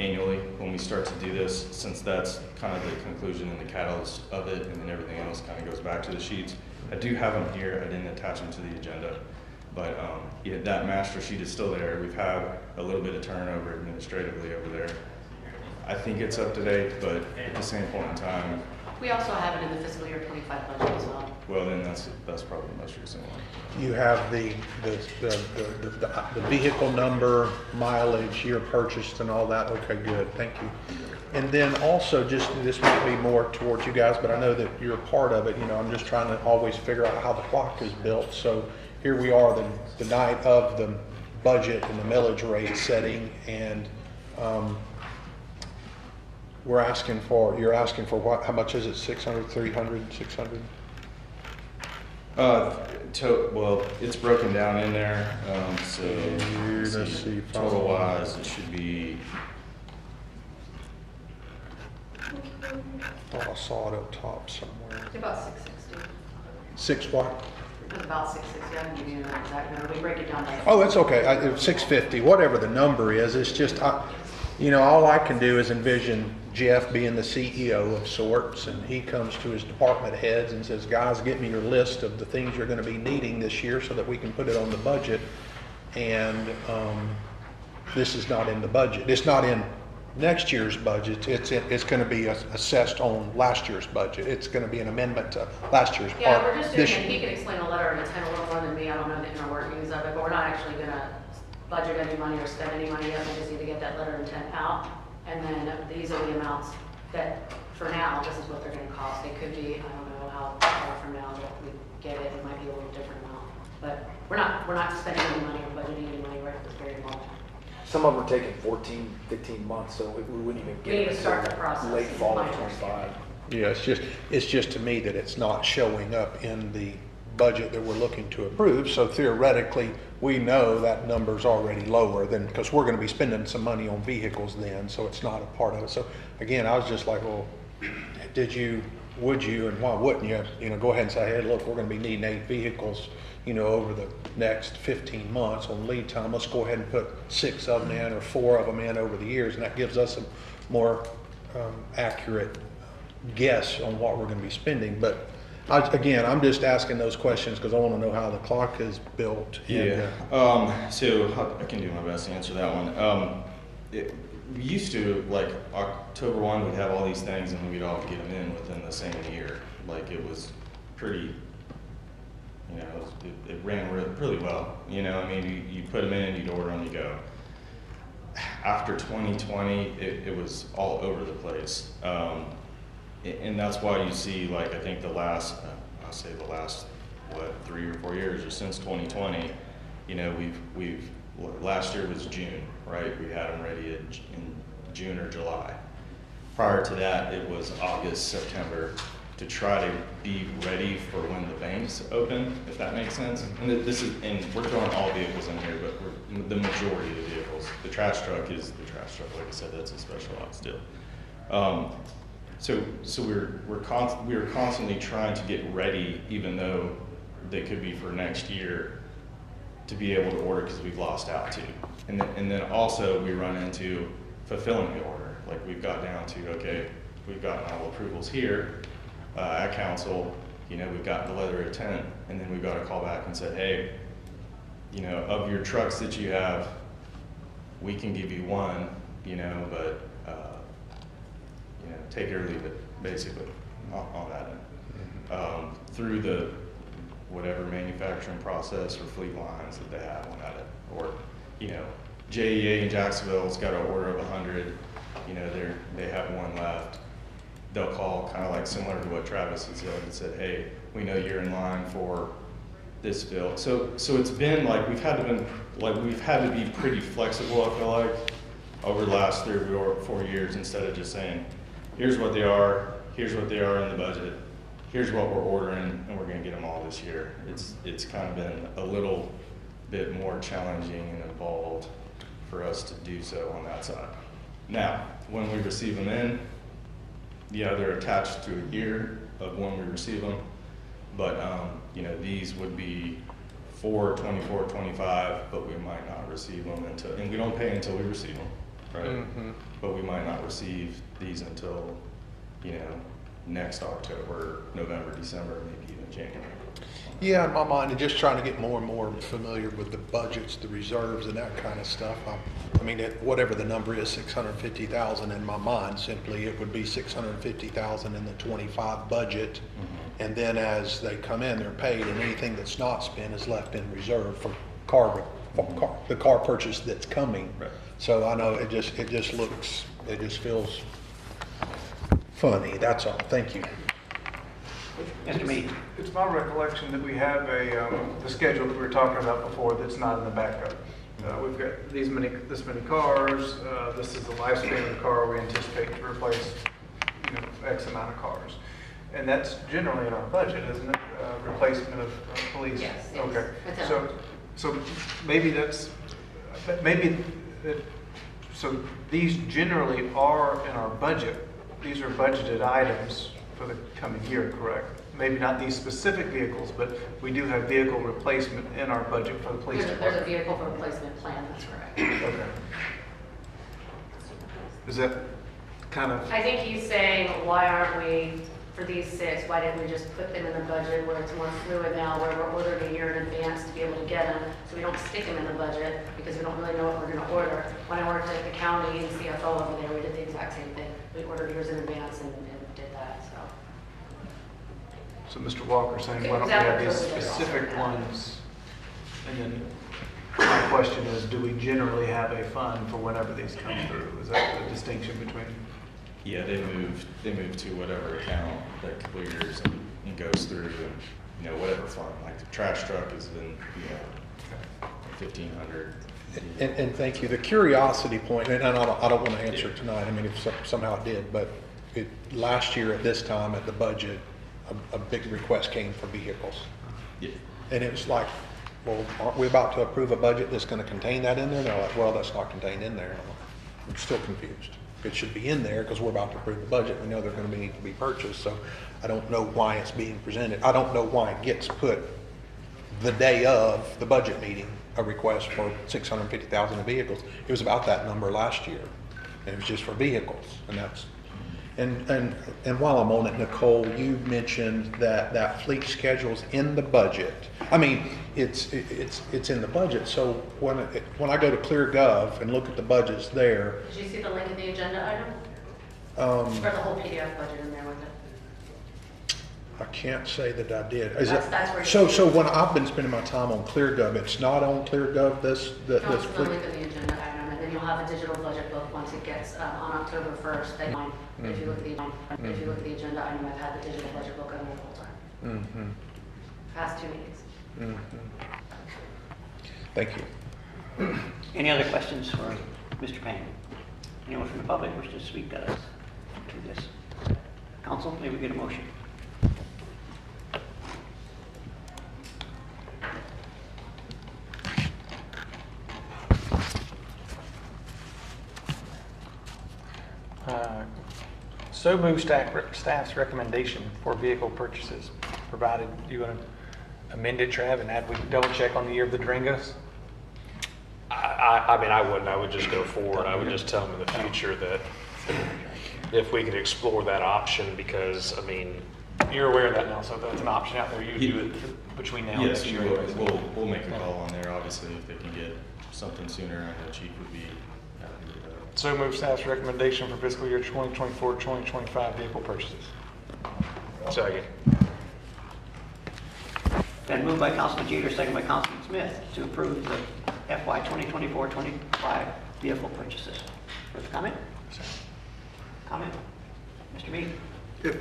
V: annually when we start to do this, since that's kind of the conclusion and the catalyst of it, and then everything else kind of goes back to the sheets. I do have them here. I didn't attach them to the agenda, but yeah, that master sheet is still there. We've had a little bit of turnover administratively over there. I think it's up to date, but at the same point in time,
E: We also have it in the fiscal year 25 budget as well.
V: well, then that's probably the most recent one.
F: You have the vehicle number, mileage, year purchased and all that. Okay, good, thank you. And then also, just, this might be more towards you guys, but I know that you're a part of it, you know, I'm just trying to always figure out how the clock is built. So here we are, the night of the budget and the millage rate setting, and you're asking for what, how much is it, 600, 300, 600?
V: Well, it's broken down in there, so
F: let's see,
V: total wise, it should be,
F: Thought I saw it up top somewhere.
E: It's about 660.
F: 6 what?
E: It's about 660. I can give you an exact number. We break it down by.
F: Oh, it's okay. 650, whatever the number is. It's just, you know, all I can do is envision Jeff being the CEO of sorts, and he comes to his department heads and says, guys, get me your list of the things you're going to be needing this year so that we can put it on the budget. And this is not in the budget. It's not in next year's budget. It's going to be assessed on last year's budget. It's going to be an amendment to last year's
E: Yeah,
F: part.
E: we're just doing it. He can explain the letter of intent a little more than me. I don't know the inner workings of it, but we're not actually going to budget any money or spend any money yet. We just need to get that letter of intent out. And then these are the amounts that, for now, this is what they're going to cost. It could be, I don't know how far from now that we get it. It might be a little different amount. But we're not spending any money or budgeting any money right at this very moment.
G: Some of them are taking 14, 15 months, so we wouldn't even
E: We
G: get
E: need
G: it
E: to start the
G: until
E: process.
G: late fall of
E: Is my
G: 25.
F: Yeah, it's just to me that it's not showing up in the budget that we're looking to approve. So theoretically, we know that number's already lower than, because we're going to be spending some money on vehicles then, so it's not a part of it. So again, I was just like, well, would you, and why wouldn't you, go ahead and say, hey, look, we're going to be needing 8 vehicles, over the next 15 months on lead time. Let's go ahead and put 6 of them in or 4 of them in over the years, and that gives us a more accurate guess on what we're going to be spending. But again, I'm just asking those questions because I want to know how the clock is built.
V: yeah. So I can do my best to answer that one. We used to, like, October 1, we'd have all these things and we'd all get them in within the same year. Like, it was pretty, it ran really well. I mean, you put them in, you'd order them, you go. After 2020, it was all over the place. And that's why you see, like, I think the last, what, 3 or 4 years, or since 2020, we've last year was June, right? We had them ready in June or July. Prior to that, it was August, September, to try to be ready for when the banks open, if that makes sense. And and we're throwing all vehicles in here, but the majority of the vehicles. The trash truck is the trash truck. Like I said, that's a special ops deal. So we were constantly trying to get ready, even though they could be for next year, to be able to order because we've lost out too. And then also we run into fulfilling the order. Like, we've got down to, okay, we've gotten all approvals here at council, we've gotten the letter of intent, and then we've got to call back and say, hey, of your trucks that you have, we can give you one, but take it or leave it, basically, on that end. Through the whatever manufacturing process or fleet lines that they have on that end. Or, JEA in Jacksonville's got an order of 100, they have one left. They'll call, kind of like similar to what Travis had said, and said, hey, we know you're in line for this field. So it's been like, we've had to be pretty flexible, I feel like, over the last 3 or 4 years, instead of just saying, here's what they are in the budget, here's what we're ordering, and we're going to get them all this year. It's kind of been a little bit more challenging and involved for us to do so on that side. Now, when we receive them in, yeah, they're attached to a year of when we receive them, but these would be for 24, 25, but we might not receive them until, and we don't pay until we receive them, right? Mm-hmm. But we might not receive these until, next October, November, December, maybe even January.
F: Yeah, in my mind, and just trying to get more and more familiar with the budgets, the reserves, and that kind of stuff. I mean, whatever the number is, 650,000 in my mind, simply it would be 650,000 in the 25 budget. And then as they come in, they're paid, and anything that's not spent is left in reserve for the car purchase that's coming.
V: Right.
F: So I know it just feels funny. That's all. Thank you.
B: Mr. Mead.
T: It's my recollection that we have the schedule that we were talking about before that's not in the backup. We've got this many cars. This is the lifespan of the car we anticipate to replace, X amount of cars. And that's generally in our budget, isn't it? Replacement of police.
E: Yes.
T: Okay.
E: It's
T: So so these generally are in our budget. These are budgeted items for the coming year, correct? Maybe not these specific vehicles, but we do have vehicle replacement in our budget for the police
E: There's a
T: department.
E: vehicle for replacement plan, that's correct.
T: Okay. Is that kind of,
E: I think he's saying, why aren't we, for these 6, why didn't we just put them in the budget where it's more fluid now, where we're ordering a year in advance to be able to get them, so we don't stick them in the budget because we don't really know what we're gonna order. When I worked at the county and CFO over there, we did the exact same thing. We ordered years in advance and did that, so.
T: so Mr. Walker saying, why don't we have these specific ones? And then my question is, do we generally have a fund for whenever these come through? Is that the distinction between?
V: Yeah, they move to whatever account that clears and goes through, and, whatever fund, like the trash truck is in, 1,500.
F: And thank you. The curiosity point, and I don't want to answer it tonight. I mean, if somehow it did, but last year at this time at the budget, a big request came for vehicles.
V: Yeah.
F: And it was like, well, aren't we about to approve a budget that's going to contain that in there? And they're like, well, that's not contained in there. I'm still confused. It should be in there because we're about to approve the budget. We know they're going to need to be purchased. So I don't know why it's being presented. I don't know why it gets put the day of the budget meeting, a request for 650,000 of vehicles. It was about that number last year. And it was just for vehicles. And that's, and while I'm on it, Nicole, you mentioned that fleet schedule's in the budget. I mean, it's in the budget. So when I go to ClearGov and look at the budgets there.
E: Did you see the link in the agenda item? Or the whole PDF budget in there with it?
F: I can't say that I did.
E: That's where you
F: So when I've been spending my time on ClearGov, it's not on ClearGov, this
E: No, it's the
F: fleet?
E: link in the agenda item, and then you'll have a digital budget book once it gets on October 1st. If you look at the agenda item, I've had the digital budget book on the whole time.
F: Mm-hmm.
E: Past 2 meetings.
F: Mm-hmm. Thank you.
B: Any other questions for Mr. Payne? Anyone from the public wish to speak to this? Council, may we get a motion?
I: So move staff's recommendation for vehicle purchases, provided you want to amend it, Trav, and add, we double check on the year of the Durangas?
N: I mean, I wouldn't. I would just go forward. I would just tell them in the future that if we could explore that option, because, I mean,
I: You're aware of that now, so if that's an option out there, you do it between now and
V: Yes,
I: next
V: we
I: year.
V: will. We'll make a call on there, obviously, if they can get something sooner. I know Chief would be happy with that.
I: So move staff's recommendation for fiscal year 2024, 2025 vehicle purchases.
N: Second.
B: Been moved by Councilman Jeter, second by Councilman Smith, to approve the FY 2024-25 vehicle purchases. Further comment? Comment? Mr. Mead?
T: If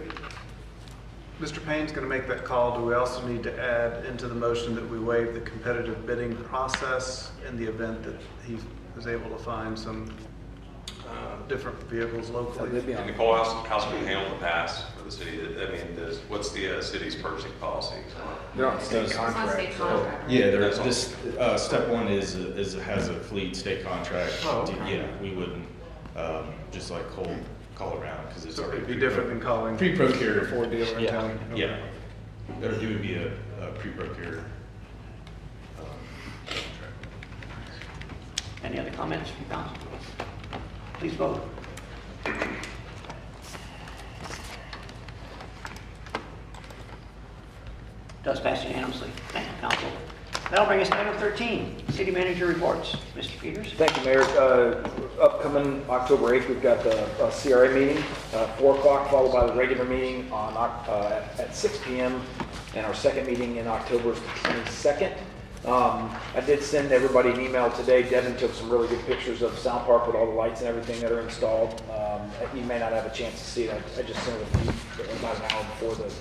T: Mr. Payne's going to make that call, do we also need to add into the motion that we waive the competitive bidding process in the event that he is able to find some different vehicles locally?
H: And Nicole, how's we handle the pass for the city? I mean, what's the city's purchasing policy?
G: They're on state
E: It's on
G: contract.
E: state contract.
V: Yeah, this step one has a fleet state contract.
T: Oh, okay.
V: Yeah, we wouldn't just like call around because it's
T: So
V: already
T: it'd be different than calling
V: pre-procured.
T: a Ford dealer in town. Okay.
V: Yeah, it would be a pre-procured.
B: Any other comments from council? Please vote. Does pass unanimously. Thank you, council. That'll bring us to item 13, city manager reports. Mr. Peters?
G: Thank you, Mayor. Upcoming October 8th, we've got the CRA meeting, 4 o'clock, followed by the regular meeting on at 6 p.m. And our second meeting in October is the 22nd. I did send everybody an email today. Devin took some really good pictures of Sound Park with all the lights and everything that are installed. You may not have a chance to see it. I just sent it about an hour before the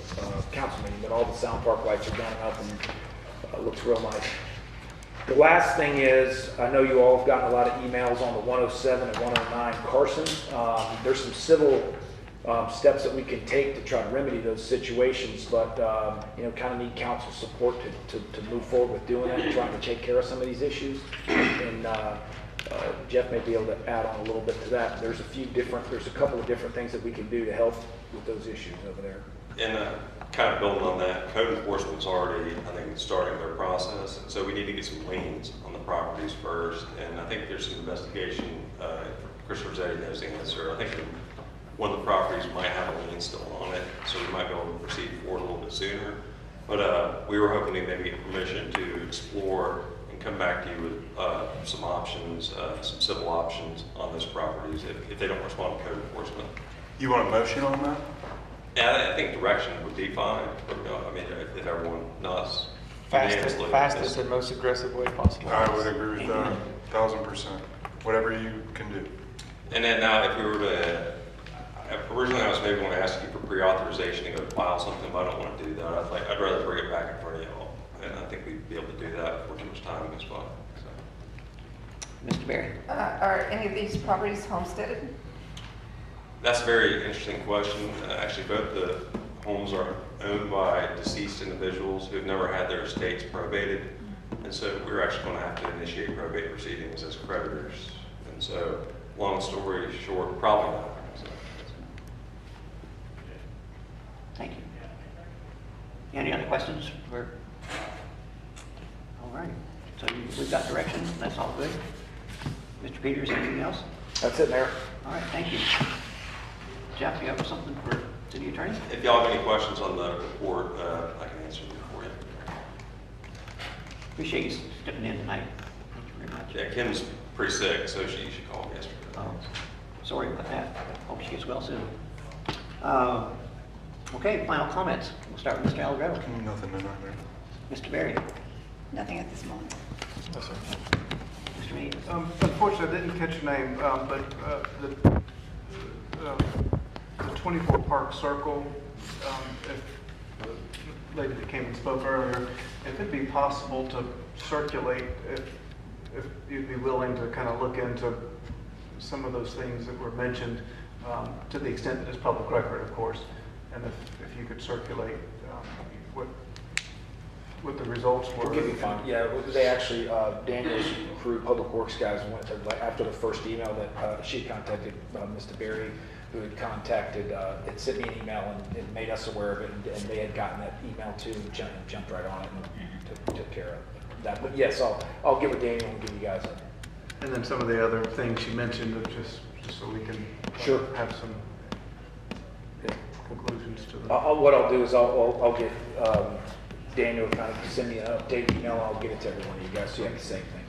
G: council meeting, but all the Sound Park lights are done up and looks real nice. The last thing is, I know you all have gotten a lot of emails on the 107 and 109 Carson. There's some civil steps that we can take to try to remedy those situations, but kind of need council support to move forward with doing that and trying to take care of some of these issues. And Jeff may be able to add on a little bit to that. There's a couple of different things that we can do to help with those issues over there.
H: And kind of building on that, code enforcement's already, I think, starting their process. And so we need to get some liens on the properties first. And I think there's some investigation. Chris Rossetti knows the answer. I think one of the properties might have a lien still on it, so we might be able to proceed forward a little bit sooner. But we were hoping to maybe get permission to explore and come back to you with some options, some civil options on those properties if they don't respond to code enforcement.
K: You want a motion on that?
H: Yeah, I think direction would be fine. I mean, if everyone nods.
T: Fastest and most aggressive way possible.
K: I would agree with that, 1,000%. Whatever you can do.
H: And then now, if we were to, originally I was maybe going to ask you for pre-authorization to go file something, but I don't want to do that. I'd rather bring it back in front of y'all, and I think we'd be able to do that before too much time goes by. So.
B: Mr. Berry?
L: Are any of these properties homesteaded?
H: That's a very interesting question. Actually, both the homes are owned by deceased individuals who have never had their estates probated. And so we're actually going to have to initiate probate proceedings as creditors. And so, long story short, probably not. So.
B: Thank you. Any other questions? All right. So we've got direction. That's all good. Mr. Peters, anything else?
G: That's it, Mayor.
B: All right. Thank you. Jeff, you have something for city attorney?
H: If y'all have any questions on the report, I can answer them for you.
B: Appreciate you stepping in tonight. Thank you very much.
H: Yeah, Kim's pretty sick, so she called yesterday.
B: Oh, sorry about that. Hope she gets well soon. Okay, final comments. We'll start with Mr. Allegretto.
K: Nothing tonight, Mayor.
B: Mr. Berry.
L: Nothing at this moment.
T: No, sir.
B: Mr. Mead.
T: Unfortunately, I didn't catch your name, but the 24 Park Circle, if the lady that came and spoke earlier, if it'd be possible to circulate, if you'd be willing to kind of look into some of those things that were mentioned, to the extent that it's public record, of course, and if you could circulate what the results were.
G: We'll give you fine. Yeah, they actually, Daniel's crew, Public Works guys, went to, after the first email that she contacted Mr. Berry, who had contacted, had sent me an email and made us aware of it, and they had gotten that email too, and jumped right on it and took care of that. But yes, I'll get with Daniel and give you guys a.
T: And then some of the other things you mentioned, just so we can have some conclusions to them.
G: What I'll do is I'll get Daniel to kind of send me an update email. I'll get it to every one of you guys so you have the same thing.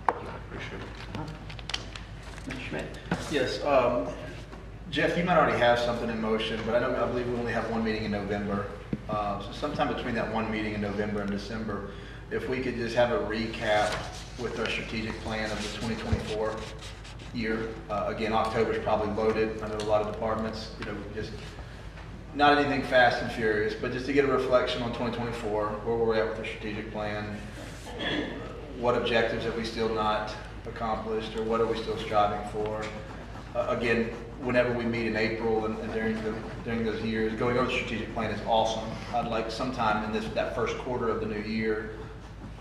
T: Appreciate it.
B: Mr. Schmidt.
R: Yes, Jeff, you might already have something in motion, but I believe we only have one meeting in November. So sometime between that one meeting in November and December, if we could just have a recap with our strategic plan of the 2024 year. Again, October's probably loaded. I know a lot of departments, just not anything fast and furious, but just to get a reflection on 2024, where we're at with the strategic plan, what objectives have we still not accomplished, or what are we still striving for? Again, whenever we meet in April and during those years, going over the strategic plan is awesome. I'd like sometime in that first quarter of the new year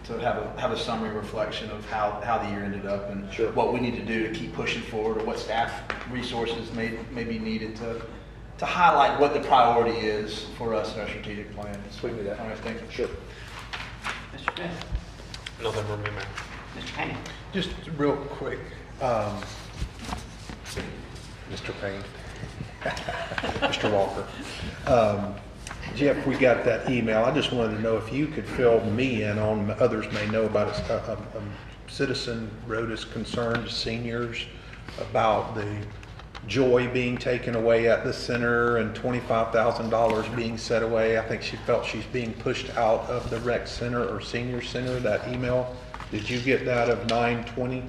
R: to have a summary reflection of how the year ended up and what we need to do to keep pushing forward, or what staff resources may be needed to highlight what the priority is for us in our strategic plan.
G: We can do that.
R: All right, thank you.
G: Sure.
B: Mr. Smith.
N: Nothing from me, Mayor.
B: Mr. Payne.
F: Just real quick, Mr. Payne, Mr. Walker. Jeff, we got that email. I just wanted to know if you could fill me in on, others may know about it. A citizen wrote his concern to seniors about the joy being taken away at the center and $25,000 being set away. I think she felt she's being pushed out of the rec center or senior center, that email. Did you get that of 9/20?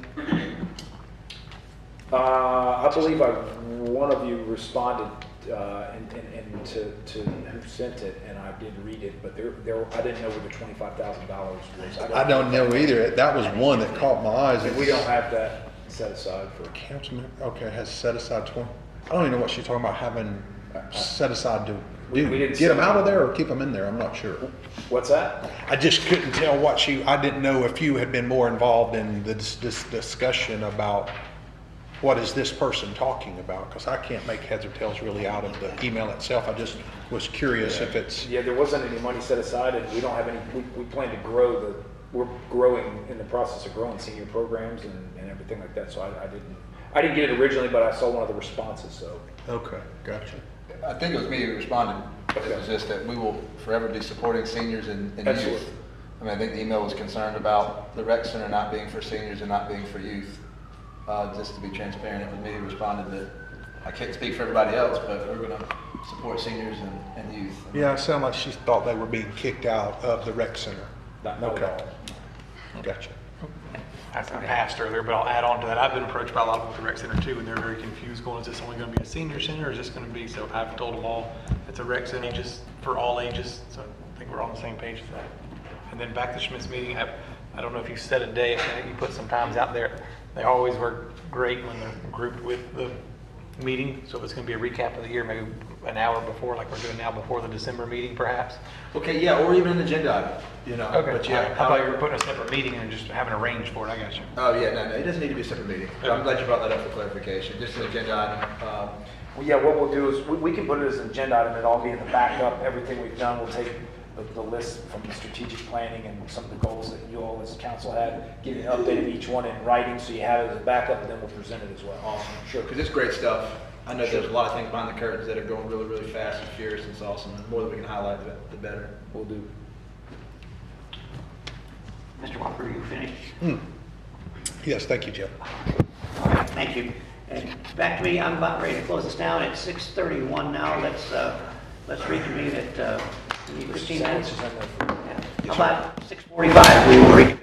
G: I believe one of you responded and to who sent it, and I did read it, but I didn't know where the $25,000 was.
F: I don't know either. That was one that caught my eyes.
G: And we don't have that set aside for.
F: Councilman, okay, has set aside 20. I don't even know what she's talking about having set aside to
G: We
F: do.
G: didn't
F: Get them
G: set-
F: out of there or keep them in there? I'm not sure.
G: What's that?
F: I just couldn't tell I didn't know if you had been more involved in this discussion about what is this person talking about? Because I can't make heads or tails really out of the email itself. I just was curious if it's,
G: Yeah, there wasn't any money set aside, and we don't have any, we plan to grow we're growing, in the process of growing senior programs and everything like that, so I didn't get it originally, but I saw one of the responses, so.
F: okay, gotcha.
R: I think it was me who responded. It was just that we will forever be supporting seniors and
G: Absolutely.
R: youth. I mean, I think the email was concerned about the rec center not being for seniors and not being for youth. Just to be transparent, it was me who responded that I can't speak for everybody else, but we're going to support seniors and youth.
F: Yeah, it sounded like she thought they were being kicked out of the rec center.
G: Not
F: Okay.
G: at all.
F: Gotcha.
I: I asked earlier, but I'll add on to that. I've been approached by a lot of people at the rec center too, and they're very confused going, is this only going to be a senior center or is this going to be, so I've told them all, it's a rec center just for all ages, so I think we're on the same page for that. And then back to Schmidt's meeting, I don't know if you set a day, you put some times out there. They always work great when they're grouped with the meeting, so if it's going to be a recap of the year, maybe an hour before, like we're doing now before the December meeting perhaps.
R: Okay, yeah, or even an agenda item, you know.
I: Okay.
R: But yeah,
I: How about you were putting a separate meeting and just having arranged for it? I got you.
R: Oh, yeah, no, it doesn't need to be a separate meeting. But I'm glad you brought that up for clarification. Just an agenda item.
G: Well, yeah, what we'll do is, we can put it as an agenda item, and it'll be in the backup, everything we've done, we'll take the list from the strategic planning and some of the goals that you all as council had, give you an update of each one in writing, so you have it as a backup, and then we'll present it as well.
R: Awesome, sure, because it's great stuff. I know there's a lot of things behind the curtains that are going really, really fast and furious, and it's awesome. And the more that we can highlight, the better.
G: We'll do.
B: Mr. Walker, are you finished?
F: Yes, thank you, Jeff.
B: All right, thank you. And back to me, I'm about ready to close this down at 6:31 now. Let's reconvene at, we need 15 minutes. Yeah. How about 6:45? We will reconvene.